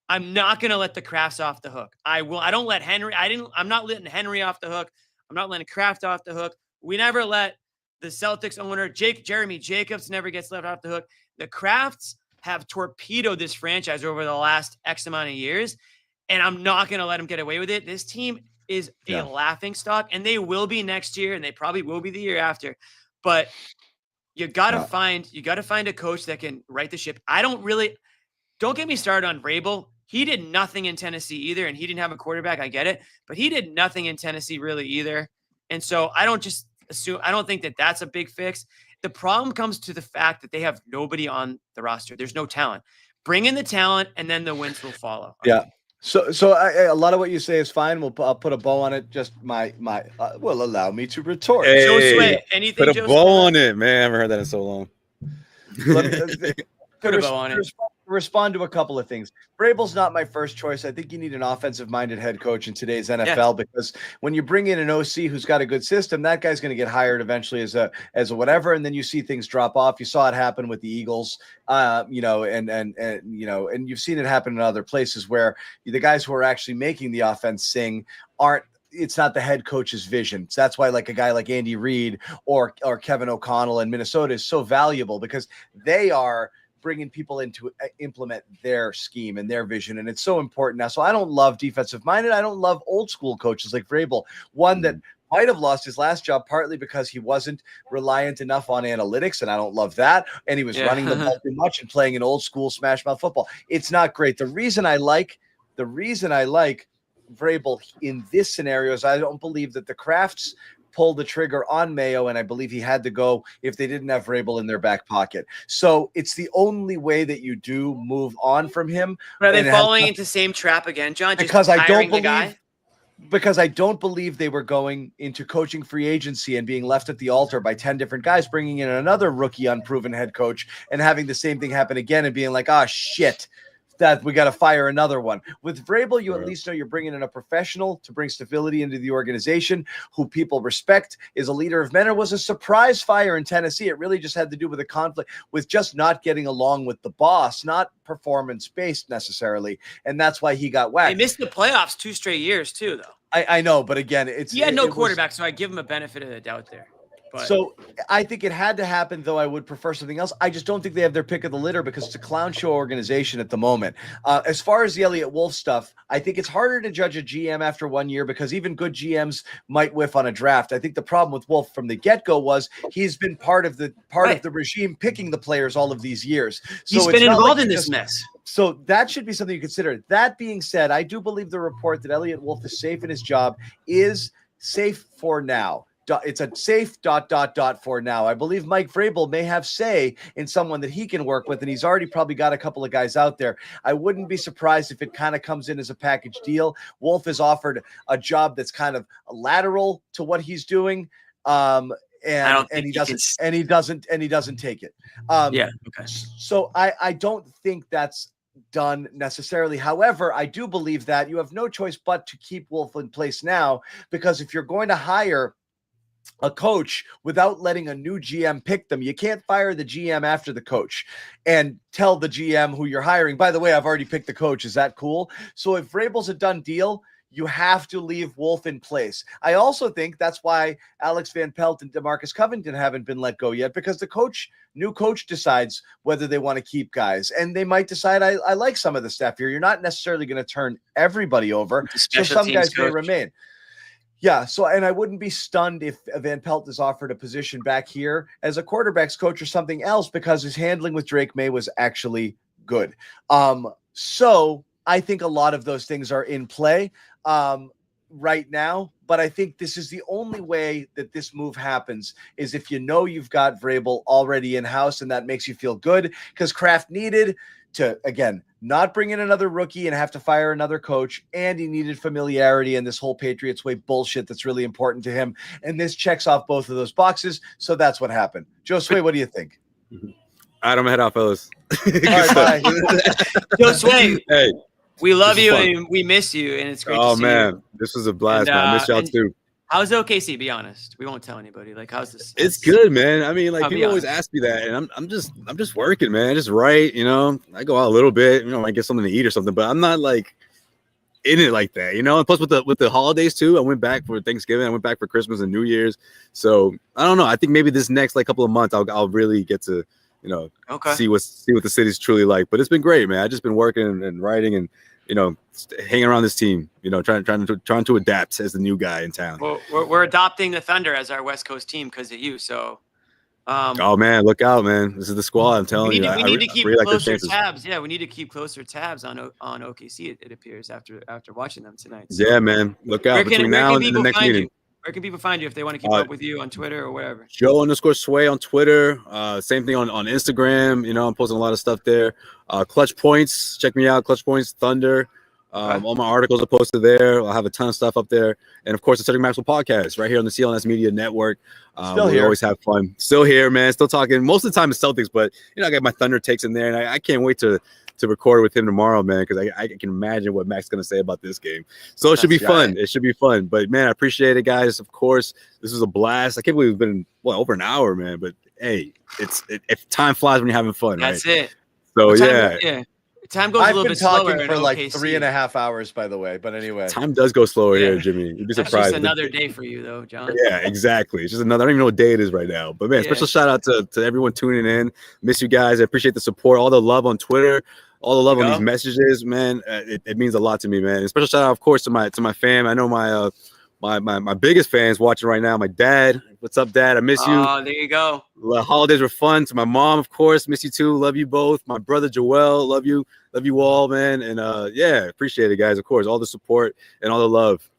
A: I'm not going to let the Crafts off the hook. I'm not letting Henry off the hook. I'm not letting Kraft off the hook. We never let the Celtics owner, Jeremy Jacobs, never gets left off the hook. The Crafts have torpedoed this franchise over the last X amount of years, and I'm not going to let them get away with it. This team is a laughing stock, and they will be next year, and they probably will be the year after. But you got to find a coach that can right the ship. Don't get me started on Vrabel. He did nothing in Tennessee either, and he didn't have a quarterback. I get it, but he did nothing in Tennessee really either. And so I don't think that that's a big fix. The problem comes to the fact that they have nobody on the roster. There's no talent. Bring in the talent, and then the wins will follow.
B: Yeah. So a lot of what you say is fine. I'll put a bow on it. Just my will allow me to retort.
K: Hey,
A: Joe Sway, anything?
K: Put a
A: Joe
K: bow
A: Sway?
K: on it, man. I haven't heard that in so long.
A: Put a bow on it.
B: Respond to a couple of things. Vrabel's not my first choice. I think you need an offensive-minded head coach in today's NFL because when you bring in an OC who's got a good system, that guy's going to get hired eventually as a whatever, and then you see things drop off. You saw it happen with the Eagles, and you've seen it happen in other places where the guys who are actually making the offense sing aren't. It's not the head coach's vision. So that's why like a guy like Andy Reid or Kevin O'Connell in Minnesota is so valuable because they are bringing people in to implement their scheme and their vision. And it's so important now. So I don't love defensive minded. I don't love old school coaches like Vrabel, one that might have lost his last job partly because he wasn't reliant enough on analytics. And I don't love that. And he was running the ball too much and playing an old school smash mouth football. It's not great. The reason I like Vrabel in this scenario is I don't believe that the Crafts pulled the trigger on Mayo, and I believe he had to go if they didn't have Vrabel in their back pocket. So it's the only way that you do move on from him.
A: But are they falling into the same trap again, John? Just
B: because I don't believe they were going into coaching free agency and being left at the altar by 10 different guys, bringing in another rookie, unproven head coach and having the same thing happen again and being like, shit, that we got to fire another one. With Vrabel, you at least know you're bringing in a professional to bring stability into the organization who people respect, is a leader of men. It was a surprise fire in Tennessee. It really just had to do with a conflict with just not getting along with the boss, not performance-based necessarily. And that's why he got whacked.
A: They missed the playoffs 2 straight years too, though.
B: I know, but again,
A: he had no quarterback, so I give him a benefit of the doubt there. But.
B: So I think it had to happen, though I would prefer something else. I just don't think they have their pick of the litter because it's a clown show organization at the moment. As far as the Elliott Wolf stuff, I think it's harder to judge a GM after 1 year because even good GMs might whiff on a draft. I think the problem with Wolf from the get-go was he's been part of the regime picking the players all of these years. So
A: he's been involved in this mess.
B: So that should be something you consider. That being said, I do believe the report that Elliott Wolf is safe in his job is safe for now. It's a safe ... for now. I believe Mike Vrabel may have say in someone that he can work with, and he's already probably got a couple of guys out there. I wouldn't be surprised if it kind of comes in as a package deal. Wolf is offered a job that's kind of lateral to what he's doing. And he doesn't take it.
A: Okay.
B: So I don't think that's done necessarily. However, I do believe that you have no choice but to keep Wolf in place now, because if you're going to hire a coach without letting a new GM pick them, you can't fire the GM after the coach and tell the GM who you're hiring, by the way, I've already picked the coach. Is that cool? So if Vrabel's a done deal, you have to leave Wolf in place. I also think that's why Alex Van Pelt and DeMarcus Covington haven't been let go yet, because the new coach decides whether they want to keep guys. And they might decide, I like some of the staff here. You're not necessarily going to turn everybody over. So some guys may remain. Yeah, and I wouldn't be stunned if Van Pelt is offered a position back here as a quarterbacks coach or something else, because his handling with Drake May was actually good. So I think a lot of those things are in play right now, but I think this is the only way that this move happens is if you know you've got Vrabel already in-house, and that makes you feel good, because Kraft needed to, again, not bring in another rookie and have to fire another coach, and he needed familiarity and this whole Patriots way bullshit that's really important to him. And this checks off both of those boxes, so that's what happened. Joe Sway, what do you think?
K: All right, I'm head out, fellas.
B: All right, bye.
A: Joe Sway,
K: hey,
A: we love you and we miss you, and it's great to see you.
K: Oh, man, this was a blast, man. I miss y'all too.
A: How's OKC? Be honest. We won't tell anybody. Like, how's this?
K: It's good, man. I mean, like, people always ask me that, and I'm just working, man. I just write, I go out a little bit, I get something to eat or something, but I'm not like in it like that, And plus with the holidays too, I went back for Thanksgiving, I went back for Christmas and New Year's. So I don't know. I think maybe this next couple of months I'll really get to, see what the city's truly like. But it's been great, man. I've just been working and writing and hanging around this team, trying to adapt as the new guy in town.
A: Well, we're adopting the Thunder as our West Coast team because of you. So,
K: oh man, look out, man! This is the squad. I'm telling you.
A: We need to keep closer tabs. Yeah, we need to keep closer tabs on OKC. It appears after watching them tonight. So.
K: Yeah, man. Look out between now and the next meeting.
A: Where can people find you if they want to keep up with you on Twitter or whatever?
K: Joe_Sway on Twitter. Same thing on Instagram. You know, I'm posting a lot of stuff there. Clutch Points. Check me out. Clutch Points Thunder. All my articles are posted there. I'll have a ton of stuff up there. And of course, the Cedric Maxwell podcast right here on the CLNS Media Network.
B: Still
K: we
B: here.
K: always have fun. Still here, man. Still talking. Most of the time it's Celtics, but I got my Thunder takes in there, and I can't wait to record with him tomorrow, man, because I can imagine what Mac's going to say about this game. So it should be fun. It should be fun. But, man, I appreciate it, guys. Of course, this was a blast. I can't believe it's been, over an hour, man. But, hey, if time flies when you're having fun,
A: That's
K: right?
A: it.
K: So,
A: yeah. Time goes a little bit slower.
B: I've been talking for like 3.5 hours, by the way. But anyway,
K: time does go slower here, Jimmy. You'd be surprised.
A: It's just another day for you, though, John.
K: Yeah, exactly. It's just another. I don't even know what day it is right now. But man, special shout out to everyone tuning in. Miss you guys. I appreciate the support, all the love on Twitter, all the love on these messages, man. It means a lot to me, man. And special shout out, of course, to my fam. I know my biggest fans watching right now. My dad. What's up, Dad? I miss you.
A: Oh, there you go.
K: The holidays were fun. To my mom, of course, miss you too. Love you both. My brother Joel, love you all, man. And appreciate it, guys. Of course, all the support and all the love.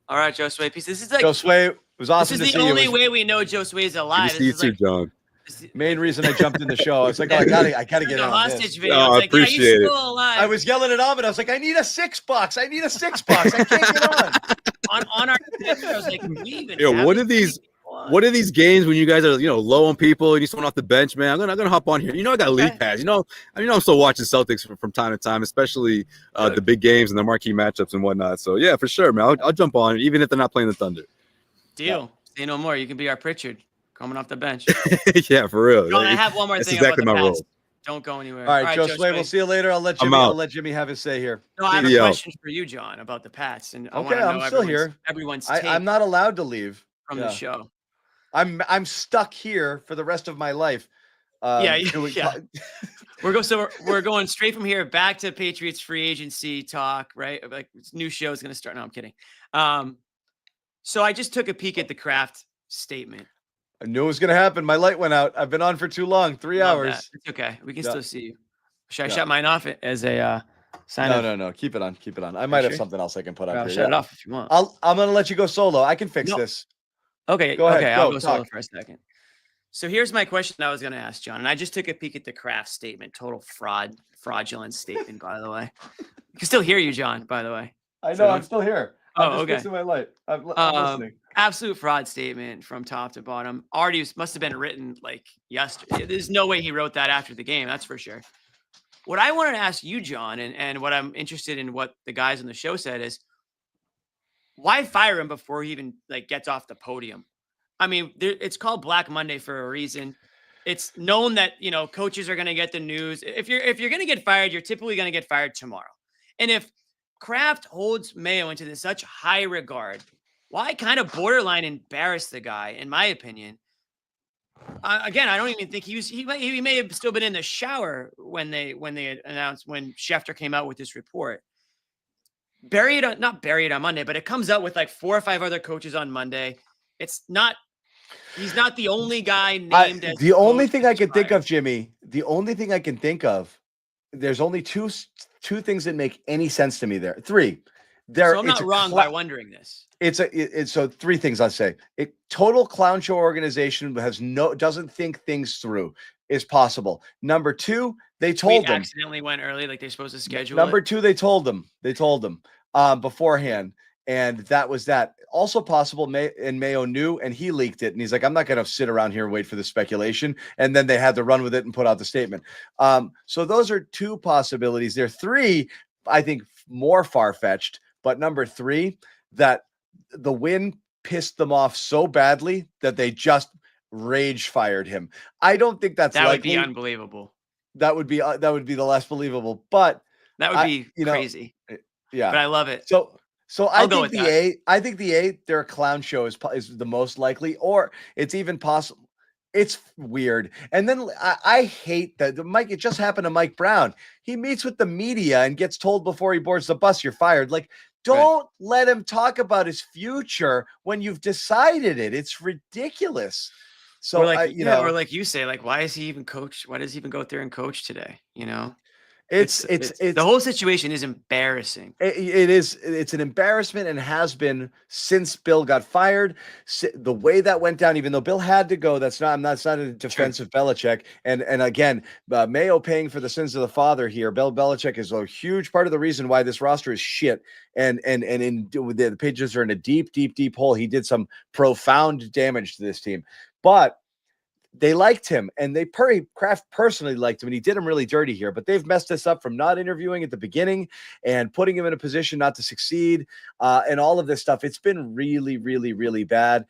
A: All right, Joe Sway. Peace. This is like
B: Joe Sway. It was awesome.
A: This is the only way we know Joe Sway is alive.
K: Good to see you too, John.
B: Main reason I jumped in the show. I was like, I gotta get on
A: hostage
B: this.
A: video.
K: I
A: like,
K: appreciate it.
A: I
B: was yelling at Ahmed. I was like, I need a $6. I need a $6. I can't get
A: on our. I was like, we even
K: what are these games when you guys are low on people and you someone off the bench, man? I'm gonna hop on here. I got a league pass. I'm still watching Celtics from time to time, especially the big games and the marquee matchups and whatnot. So yeah, for sure, man. I'll jump on even if they're not playing the Thunder.
A: Deal. Say no more. You can be our Pritchard coming off the bench.
K: Yeah, for real.
A: John, I have one more thing.
K: Exactly
A: about
K: my
A: the
K: role.
A: Don't go anywhere.
B: All right, Joe Sway. We'll see you later. I'll let Jimmy have his say here.
A: No, I have a question for you, John, about the Pats. And
B: I'm still here.
A: Everyone's take
B: I'm not allowed to leave
A: from the show.
B: I'm stuck here for the rest of my life.
A: We're going straight from here back to Patriots free agency talk, right? Like new show is going to start. No, I'm kidding. So I just took a peek at the Kraft statement.
B: I knew it was going to happen. My light went out. I've been on for too long. 3 hours.
A: That. It's okay. We can still see you. Should I shut mine off as a sign?
B: No. Keep it on. Keep it on. I might have something else I can put up here.
A: Shut it off if you want.
B: I'm going to let you go solo. I can fix this.
A: Okay.
B: Go ahead.
A: I'll go solo for a second. So here's my question I was going to ask, John. And I just took a peek at the Kraft statement. Total fraudulent statement, by the way. I can still hear you, John, by the way.
B: I know. I'm still here. I'm
A: okay.
B: fixing my light. I'm listening.
A: Absolute fraud statement from top to bottom. Already must have been written like yesterday. There's no way he wrote that after the game. That's for sure. What I wanted to ask you, John, and what I'm interested in what the guys on the show said is, why fire him before he even gets off the podium? I mean, it's called Black Monday for a reason. It's known that, coaches are going to get the news. If you're going to get fired, you're typically going to get fired tomorrow. And if Kraft holds Mayo into such high regard, why kind of borderline embarrass the guy, in my opinion? Again, I don't even think he may have still been in the shower when they announced, when Schefter came out with this report. Not buried on Monday, but it comes out with 4 or 5 other coaches on Monday. He's not the only guy named as
B: the only thing I can think of, Jimmy. The only thing I can think of. There's only two things that make any sense to me there. 3.
A: So I'm not wrong by wondering this.
B: So 3 things I'll say. Total clown show organization doesn't think things through. Is possible. Number 2, they told them
A: accidentally went early, like they're supposed to schedule.
B: Number 2, they told them beforehand, and that was that. Also possible, Mayo knew, and he leaked it, and he's like, I'm not going to sit around here and wait for the speculation. And then they had to run with it and put out the statement. So those are 2 possibilities. There are 3, I think, more far-fetched. But number 3, that the win pissed them off so badly that they just rage fired him. I don't think that
A: would be unbelievable.
B: That would be the less believable, but
A: that would be crazy.
B: Yeah,
A: but I love it.
B: So I think the A, their clown show is the most likely, or it's even possible. It's weird. And then I hate that it just happened to Mike Brown. He meets with the media and gets told before he boards the bus, you're fired. Don't let him talk about his future when you've decided it. It's ridiculous. So
A: or like you say, why is he even coach? Why does he even go out there and coach today?
B: It's
A: the whole situation is embarrassing.
B: It is. It's an embarrassment and has been since Bill got fired. The way that went down, even though Bill had to go, that's not a defense of Belichick. And again, Mayo paying for the sins of the father here. Bill Belichick is a huge part of the reason why this roster is shit. And the Patriots are in a deep hole. He did some profound damage to this team, but they liked him, and Kraft personally liked him, and he did him really dirty here. But they've messed us up from not interviewing at the beginning and putting him in a position not to succeed, and all of this stuff. It's been really, really, really bad.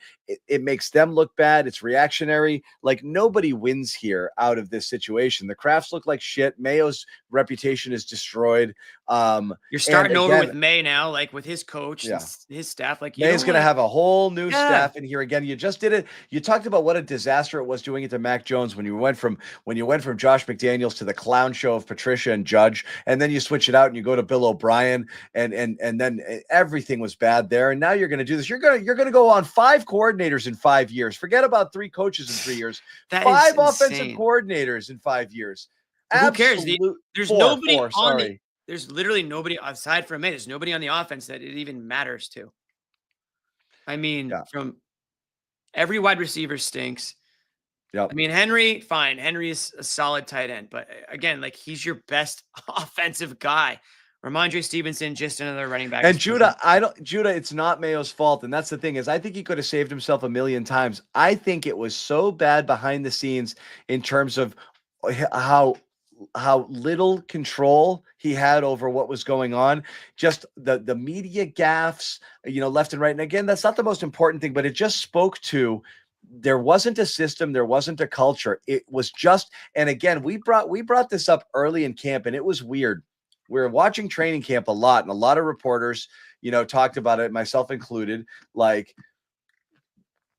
B: It makes them look bad. It's reactionary. Like, nobody wins here out of this situation. The Krafts look like shit. Mayo's reputation is destroyed.
A: You're starting over with May now, like with his coach, and his staff. Like,
B: May's going to have a whole new staff in here again. You just did it. You talked about what a disaster it was doing it to Mac Jones when you went from Josh McDaniels to the clown show of Patricia and Judge, and then you switch it out and you go to Bill O'Brien, and then everything was bad there. And now you're going to do this. You're going to go on 5 coordinators in 5 years. Forget about 3 coaches in 3 years. 5 offensive coordinators in 5 years.
A: Who cares? There's nobody on the. There's literally nobody aside from May. There's nobody on the offense that it even matters to. I mean, from every wide receiver stinks.
B: Yep.
A: I mean, Henry, fine. Henry is a solid tight end, but again, like, he's your best offensive guy. Ramondre Stevenson, just another running back.
B: And Judah, it's not Mayo's fault. And that's the thing, is I think he could have saved himself a million times. I think it was so bad behind the scenes in terms of how little control he had over what was going on. Just the media gaffes, left and right. And again, that's not the most important thing, but it just spoke to, there wasn't a system, there wasn't a culture. It was just, and again, we brought this up early in camp, and it was weird. We were watching training camp a lot, and a lot of reporters, talked about it, myself included, like,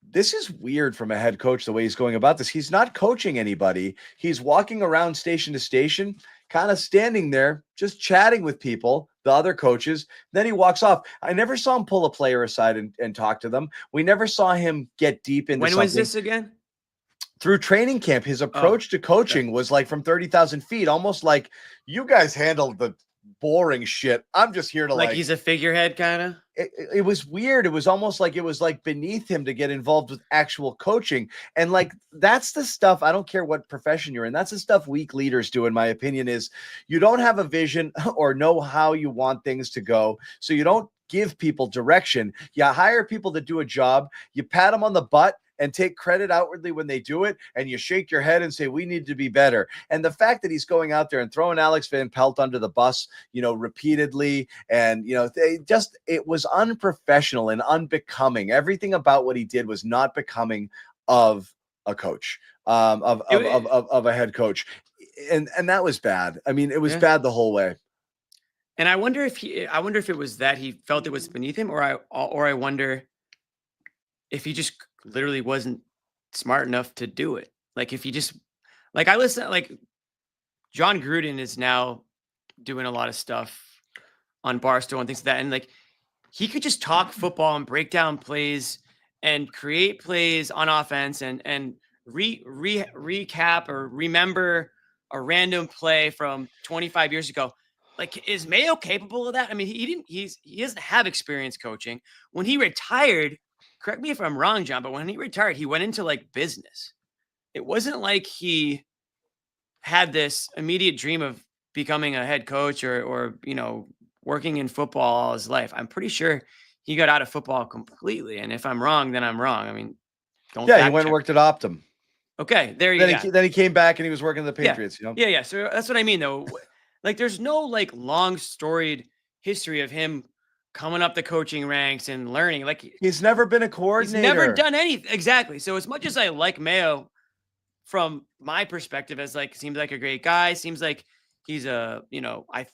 B: this is weird from a head coach, the way he's going about this. He's not coaching anybody. He's walking around station to station, kind of standing there, just chatting with people, the other coaches. Then he walks off. I never saw him pull a player aside and talk to them. We never saw him get deep into something.
A: When was this again?
B: Through training camp. His approach to coaching was like from 30,000 feet, almost like, you guys handled the boring shit. I'm just here to
A: like he's a figurehead kind of.
B: It was weird. It was almost like it was like beneath him to get involved with actual coaching. And like, that's the stuff, I don't care what profession you're in, that's the stuff weak leaders do, in my opinion, is you don't have a vision or know how you want things to go. So you don't give people direction. You hire people to do a job. You pat them on the butt and take credit outwardly when they do it, and you shake your head and say, we need to be better. And the fact that he's going out there and throwing Alex Van Pelt under the bus, repeatedly, and, it was unprofessional and unbecoming. Everything about what he did was not becoming of a coach, of a head coach. And that was bad. I mean, it was bad the whole way.
A: And I wonder if it was that he felt it was beneath him, or I wonder if he just literally wasn't smart enough to do it. Like, if he just, like, I listen, like, John Gruden is now doing a lot of stuff on Barstool and things like that. And like, he could just talk football and break down plays and create plays on offense and recap or remember a random play from 25 years ago. Like, is Mayo capable of that? I mean, he doesn't have experience coaching. When he retired, correct me if I'm wrong, John, but when he retired, he went into like business. It wasn't like he had this immediate dream of becoming a head coach or working in football all his life. I'm pretty sure he got out of football completely. And if I'm wrong, then I'm wrong. I mean,
B: he went and worked at Optum.
A: Okay, there you go.
B: Then he came back and he was working at the Patriots.
A: Yeah. So that's what I mean, though. Like, there's no like long storied history of him coming up the coaching ranks and learning. Like,
B: he's never been a coordinator.
A: He's never done anything. Exactly. So as much as I like Mayo, from my perspective, as like, seems like a great guy, seems like he's I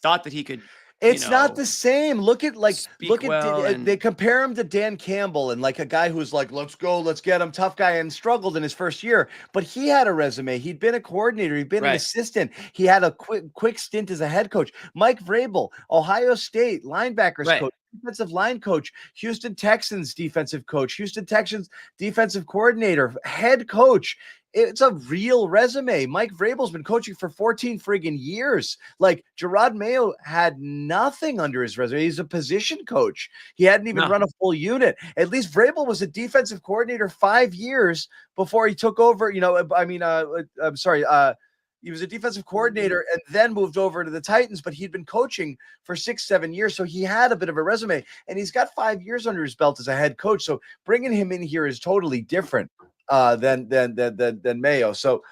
A: thought that he could.
B: It's not the same. They compare him to Dan Campbell and like a guy who's like, let's go, let's get him, tough guy, and struggled in his first year. But he had a resume. He'd been a coordinator. He'd been an assistant. He had a quick stint as a head coach. Mike Vrabel, Ohio State linebackers coach, defensive line coach, Houston Texans defensive coach, Houston Texans defensive coordinator, head coach. It's a real resume. Mike Vrabel's been coaching for 14 friggin' years. Like, Jerod Mayo had nothing under his resume. He's a position coach. He hadn't even run a full unit. At least Vrabel was a defensive coordinator 5 years before he took over. You know, I mean, I'm sorry. He was a defensive coordinator and then moved over to the Titans, but he'd been coaching for 6-7 years. So he had a bit of a resume, and he's got 5 years under his belt as a head coach. So bringing him in here is totally different than Mayo. So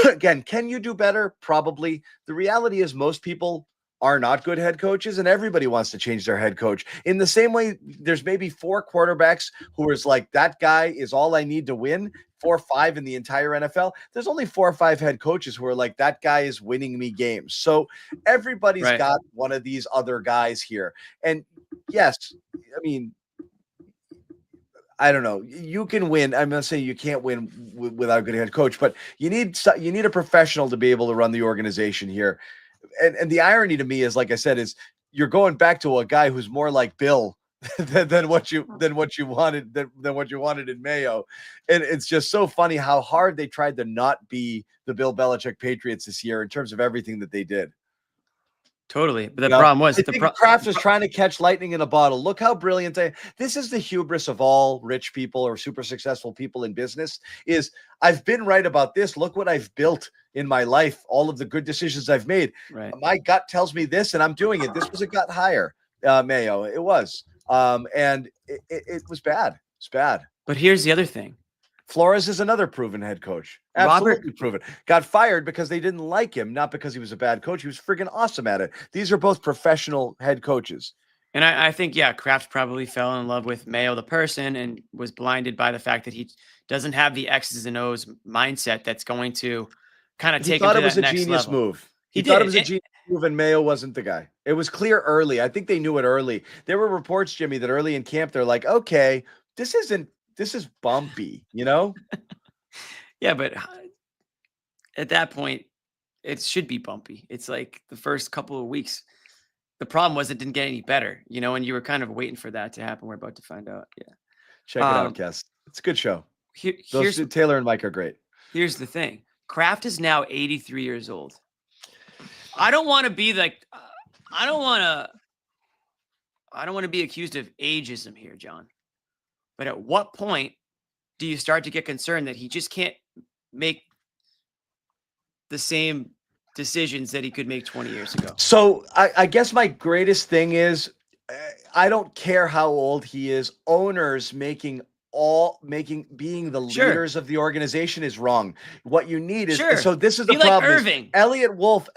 B: again, can you do better? Probably. The reality is most people are not good head coaches, and everybody wants to change their head coach. In the same way, there's maybe 4 quarterbacks who is like, that guy is all I need to win. 4 or 5 in the entire NFL. There's only 4 or 5 head coaches who are like, that guy is winning me games. So everybody's got one of these other guys here. And yes, I mean, I don't know. You can win. I'm not saying you can't win without a good head coach, but you need a professional to be able to run the organization here. And the irony to me is, like I said, is you're going back to a guy who's more like Bill than what you wanted in Mayo. And it's just so funny how hard they tried to not be the Bill Belichick Patriots this year in terms of everything that they did.
A: Totally. But the problem was
B: Kraft was trying to catch lightning in a bottle. Look how brilliant this is. The hubris of all rich people or super successful people in business is, I've been right about this. Look what I've built in my life. All of the good decisions I've made.
A: Right.
B: My gut tells me this and I'm doing it. This was a gut hire, Mayo. It was. And it was bad. It's bad.
A: But here's the other thing.
B: Flores is another proven head coach. Absolutely proven. Got fired because they didn't like him, not because he was a bad coach. He was friggin' awesome at it. These are both professional head coaches.
A: And I think, Kraft probably fell in love with Mayo, the person, and was blinded by the fact that he doesn't have the X's and O's mindset that's going to kind of take him to that next level.
B: He thought it was a genius move. He thought it was a genius move, and Mayo wasn't the guy. It was clear early. I think they knew it early. There were reports, Jimmy, that early in camp, they're like, okay, this is bumpy, you know?
A: Yeah, but at that point, it should be bumpy. It's like the first couple of weeks. The problem was it didn't get any better, you know, and you were kind of waiting for that to happen. We're about to find out. Yeah.
B: Check it out, Kes. It's a good show. Taylor and Mike are great. Here's
A: the thing. Kraft is now 83 years old. I don't want to be like, I don't want to be accused of ageism here, John. But at what point do you start to get concerned that he just can't make the same decisions that he could make 20 years ago?
B: So I guess my greatest thing is, I don't care how old he is. Owners being the leaders of the organization is wrong. What you need is, so this is the problem.
A: Like Irving.
B: Elliot Wolf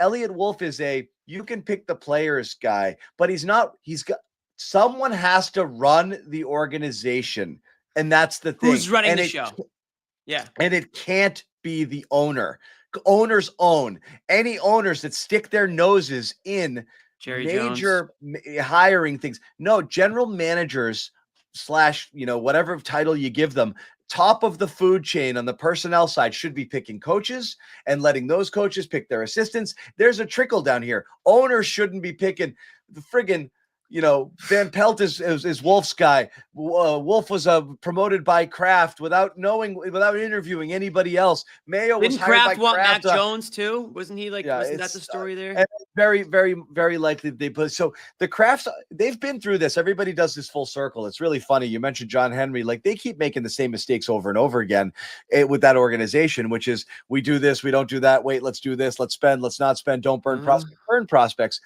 B: is you can pick the players guy, but someone has to run the organization. And that's the thing.
A: Who's running the show? Yeah.
B: And it can't be the owner. Owners own. Any owners that stick their noses in major hiring things. No, general managers / whatever title you give them, top of the food chain on the personnel side should be picking coaches and letting those coaches pick their assistants. There's a trickle down here. Owners shouldn't be picking the friggin', Van Pelt is Wolf's guy. Wolf was promoted by Kraft without interviewing anybody else. Mayo was hired by Kraft.
A: Want Mac Jones too? Wasn't he like? Wasn't that the story there?
B: And very, very, very likely they put. So the Krafts, they've been through this. Everybody does this full circle. It's really funny. You mentioned John Henry. Like, they keep making the same mistakes over and over again with that organization, which is, we do this, we don't do that. Wait, let's do this. Let's spend. Let's not spend. Don't burn prospects. Burn prospects.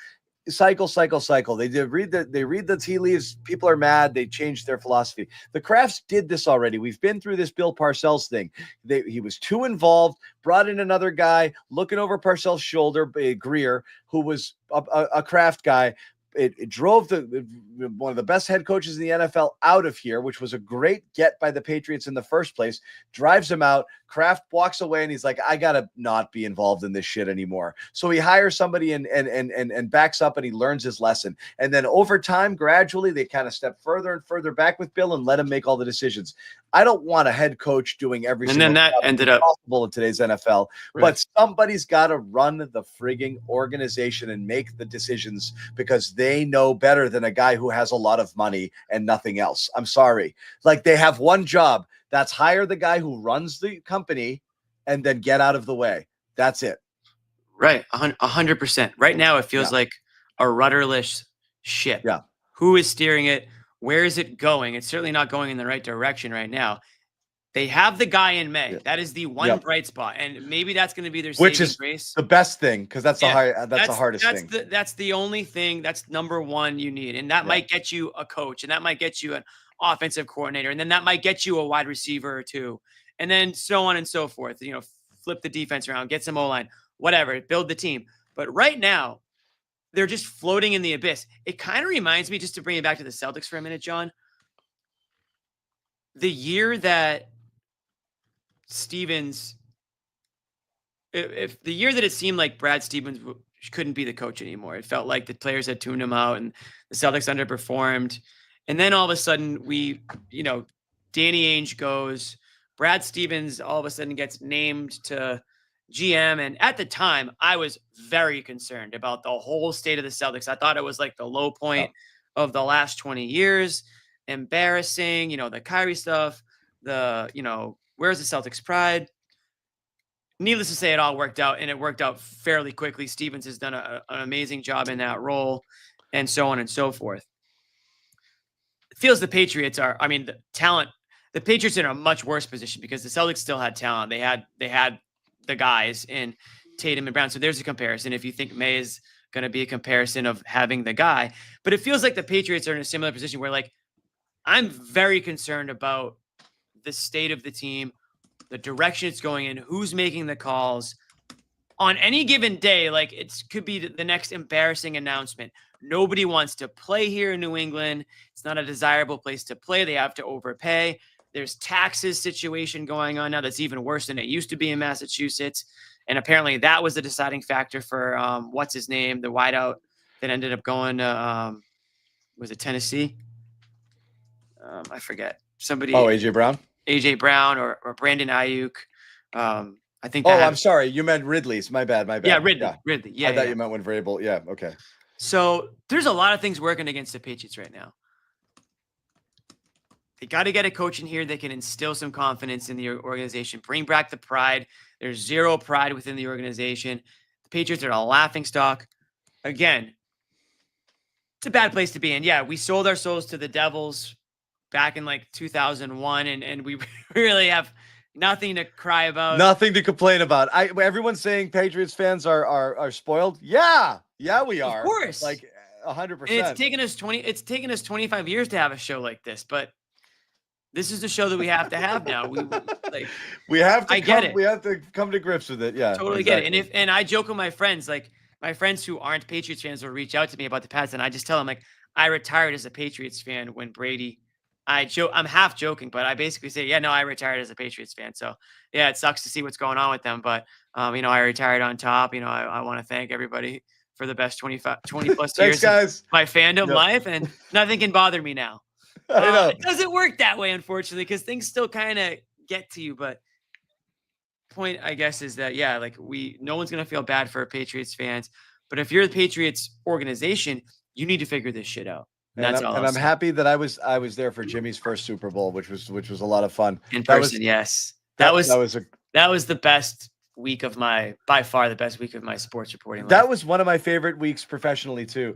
B: Cycle. They read the tea leaves. People are mad. They changed their philosophy. The Krafts did this already. We've been through this Bill Parcells thing. He was too involved, brought in another guy, looking over Parcells' shoulder, Greer, who was a Kraft guy. It drove one of the best head coaches in the NFL out of here, which was a great get by the Patriots in the first place. Drives him out. Kraft walks away and he's like, I gotta not be involved in this shit anymore. So he hires somebody and backs up, and he learns his lesson. And then over time, gradually, they kind of step further and further back with Bill and let him make all the decisions. I don't want a head coach doing everything.
A: And then that ended up
B: possible in today's NFL. Right. But somebody's got to run the frigging organization and make the decisions, because they know better than a guy who has a lot of money and nothing else. I'm sorry. Like, they have one job. That's hire the guy who runs the company and then get out of the way. That's it.
A: Right. 100%. Right now, it feels like a rudderless ship.
B: Yeah.
A: Who is steering it? Where is it going? It's certainly not going in the right direction right now. They have the guy in May. That is the one bright spot, and maybe that's going to be their saving grace.
B: The best thing, because that's the hardest thing.
A: That's the only thing. That's number one you need, and that might get you a coach, and that might get you an offensive coordinator, and then that might get you a wide receiver or two, and then so on and so forth. You know, flip the defense around, get some O-line, whatever, build the team. But right now, they're just floating in the abyss. It kind of reminds me, just to bring it back to the Celtics for a minute, John, the year that Stevens, if the year that it seemed like Brad Stevens couldn't be the coach anymore, it felt like the players had tuned him out and the Celtics underperformed. And then all of a sudden Danny Ainge goes, Brad Stevens all of a sudden gets named to GM. And at the time, I was very concerned about the whole state of the Celtics. I thought it was like the low point of the last 20 years. Embarrassing, the Kyrie stuff, where's the Celtics pride? Needless to say, it all worked out, and it worked out fairly quickly. Stevens has done an amazing job in that role, and so on and so forth. It feels the Patriots the talent. The Patriots are in a much worse position because the Celtics still had talent. They had the guys in Tatum and Brown. So there's a comparison. If you think May is going to be a comparison of having the guy, but it feels like the Patriots are in a similar position where, like, I'm very concerned about the state of the team, the direction it's going in, who's making the calls on any given day. Like, it could be the next embarrassing announcement. Nobody wants to play here in New England. It's not a desirable place to play. They have to overpay. There's taxes situation going on now that's even worse than it used to be in Massachusetts. And apparently that was the deciding factor for what's his name, the wideout that ended up going to was it Tennessee? I forget. Somebody.
B: Oh, AJ Brown.
A: AJ Brown or Brandon Ayuk. I think.
B: I'm sorry. You meant Ridley's. My bad.
A: Yeah, Ridley. Yeah.
B: I thought you meant when Vrabel. Yeah. Okay.
A: So there's a lot of things working against the Patriots right now. They got to get a coach in here that can instill some confidence in the organization, bring back the pride. There's zero pride within the organization. The Patriots are a laughingstock. Again, it's a bad place to be in. Yeah, we sold our souls to the Devils back in like 2001, and we really have nothing to cry about.
B: Nothing to complain about. Everyone's saying Patriots fans are spoiled. Yeah, we are.
A: Of course.
B: Like 100%.
A: It's taken us 25 years to have a show like this, but this is the show that we have to have now. We have to come to grips with it. Yeah. Totally exactly. Get it. And I joke with my friends, like my friends who aren't Patriots fans will reach out to me about the Pats, and I just tell them, like, I retired as a Patriots fan when Brady. I'm half joking, but I basically say, yeah, no, I retired as a Patriots fan. So yeah, it sucks to see what's going on with them, but I retired on top. I want to thank everybody for the best 20 plus years
B: guys.
A: of my fandom life, and nothing can bother me now. It doesn't work that way, unfortunately, because things still kind of get to you. But point, I guess, is that, yeah, like no one's going to feel bad for Patriots fans, but if you're the Patriots organization, you need to figure this shit out. And
B: I'm happy that I was there for Jimmy's first Super Bowl, which was a lot of fun
A: in person. Yes, that was the best week of by far the best week of my sports reporting life.
B: That was one of my favorite weeks professionally too,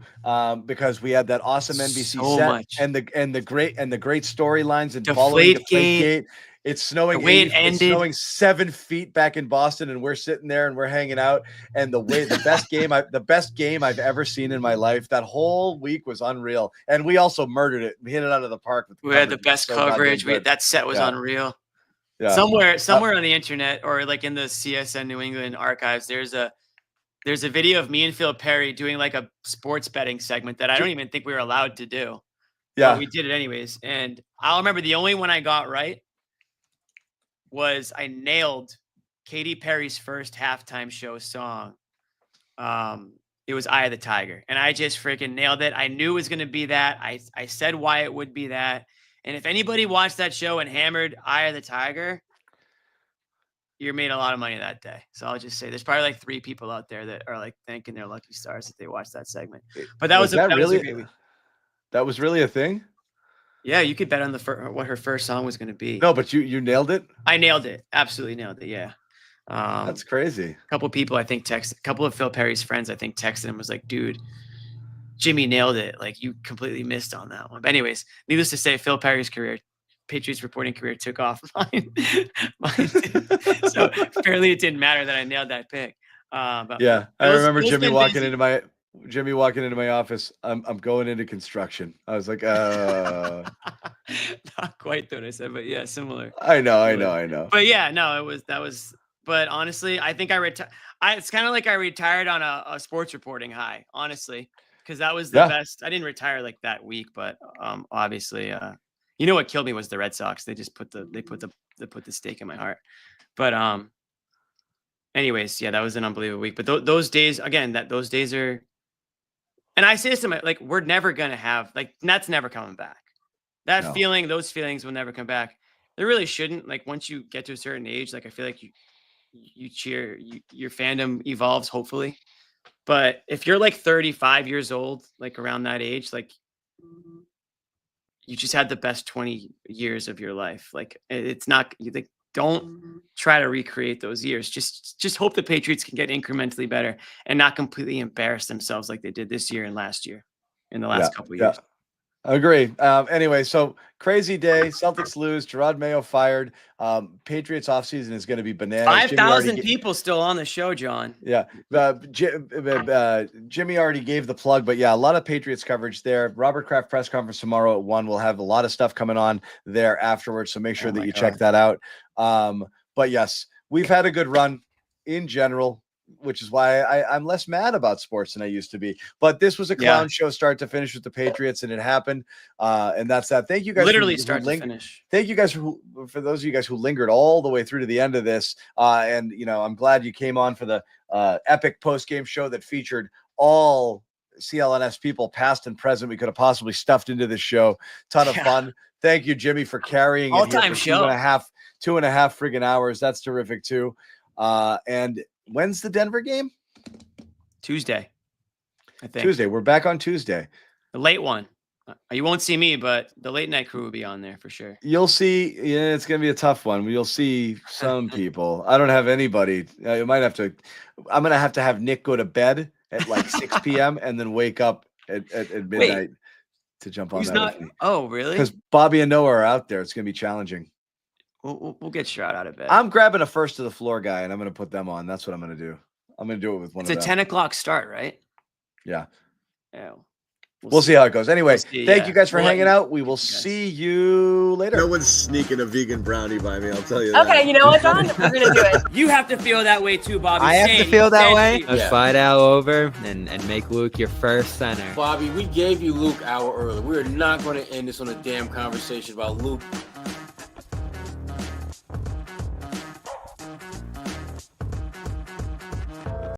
B: because we had that awesome NBC set and the great storylines and following the Deflategate. It's snowing. It's snowing 7 feet back in Boston, and we're sitting there and we're hanging out. And the best game I've ever seen in my life. That whole week was unreal, and we also murdered it. We hit it out of the park.
A: We had the best coverage. That set was unreal. Yeah. Somewhere on the internet or like in the CSN New England archives, there's a video of me and Phil Perry doing like a sports betting segment that I don't even think we were allowed to do. Yeah, but we did it anyways. And I'll remember the only one I got right was I nailed Katy Perry's first halftime show song. It was Eye of the Tiger, and I just freaking nailed it. I knew it was going to be that. I said why it would be that. And if anybody watched that show and hammered Eye of the Tiger, you made a lot of money that day. So I'll just say there's probably like 3 people out there that are like thanking their lucky stars that they watched that segment. But that was a great week.
B: That was really a thing?
A: Yeah, you could bet on what her first song was going to be.
B: No, but you nailed it?
A: I nailed it. Absolutely nailed it, yeah.
B: That's crazy.
A: A couple people, I think, a couple of Phil Perry's friends, I think, texted him, was like, dude, Jimmy nailed it. Like, you completely missed on that one. But anyways, needless to say, Phil Perry's Patriots reporting career took off. Mine didn't. So apparently it didn't matter that I nailed that pick. But
B: yeah, I remember Jimmy walking
A: busy.
B: into my office. I'm going into construction. I was like,
A: not quite though, I said, but yeah, similar.
B: I know.
A: But yeah, no, that was. But honestly, I think it's kind of like I retired on a sports reporting high, honestly, because that was the best. I didn't retire like that week, but obviously, you know what killed me was the Red Sox. They just put the stake in my heart. But anyways, yeah, that was an unbelievable week. But those days, again, those days are, and I say this to like, we're never gonna have, like, that's never coming back. That feeling, those feelings will never come back. They really shouldn't. Like, once you get to a certain age, like, I feel like you cheer, your fandom evolves, hopefully. But if you're like 35 years old, like around that age, like, you just had the best 20 years of your life. Like, it's not, like, don't try to recreate those years. Just hope the Patriots can get incrementally better and not completely embarrass themselves like they did this year and last year in the last couple of years.
B: I agree. Anyway, so crazy day. Celtics lose. Jerod Mayo fired. Patriots offseason is going to be bananas.
A: 5,000 people still on the show, John.
B: Yeah. Jimmy already gave the plug, but yeah, a lot of Patriots coverage there. Robert Kraft press conference tomorrow at 1. We'll have a lot of stuff coming on there afterwards, so make sure that you check that out. But yes, we've had a good run in general, which is why I'm less mad about sports than I used to be. But this was a clown show start to finish with the Patriots, and it happened. And that's that. Thank you guys.
A: Literally start to finish.
B: Thank you guys for those of you guys who lingered all the way through to the end of this. And, I'm glad you came on for the epic post-game show that featured all CLNS people, past and present, we could have possibly stuffed into this show. Ton of fun. Thank you, Jimmy, for carrying
A: all-time show.
B: 2.5 friggin' hours. That's terrific, too. And when's the Denver game?
A: Tuesday, I think.
B: Tuesday. We're back on Tuesday.
A: The late one. You won't see me, but the late night crew will be on there for sure.
B: You'll see. Yeah, it's going to be a tough one. You'll see some people. I don't have anybody. I'm going to have Nick go to bed at like 6 p.m. and then wake up at midnight to jump on that.
A: Oh, really?
B: Because Bobby and Noah are out there. It's going to be challenging.
A: We'll get Stroud out of bed.
B: I'm grabbing a first to the floor guy, and I'm going to put them on. That's what I'm going to do. I'm going to do it with one of them.
A: It's a 10 o'clock start, right?
B: Yeah.
A: Yeah.
B: We'll see how it goes. Anyway, thank you guys for hanging out. We will see you later.
K: No one's sneaking a vegan brownie by me, I'll tell you that.
E: Okay, you know what, John? We're going to do it.
A: You have to feel that way too, Bobby.
J: I have to feel that way? Let's fly out over and make Luke your first center.
F: Bobby, we gave you Luke an hour early. We're not going to end this on a damn conversation about Luke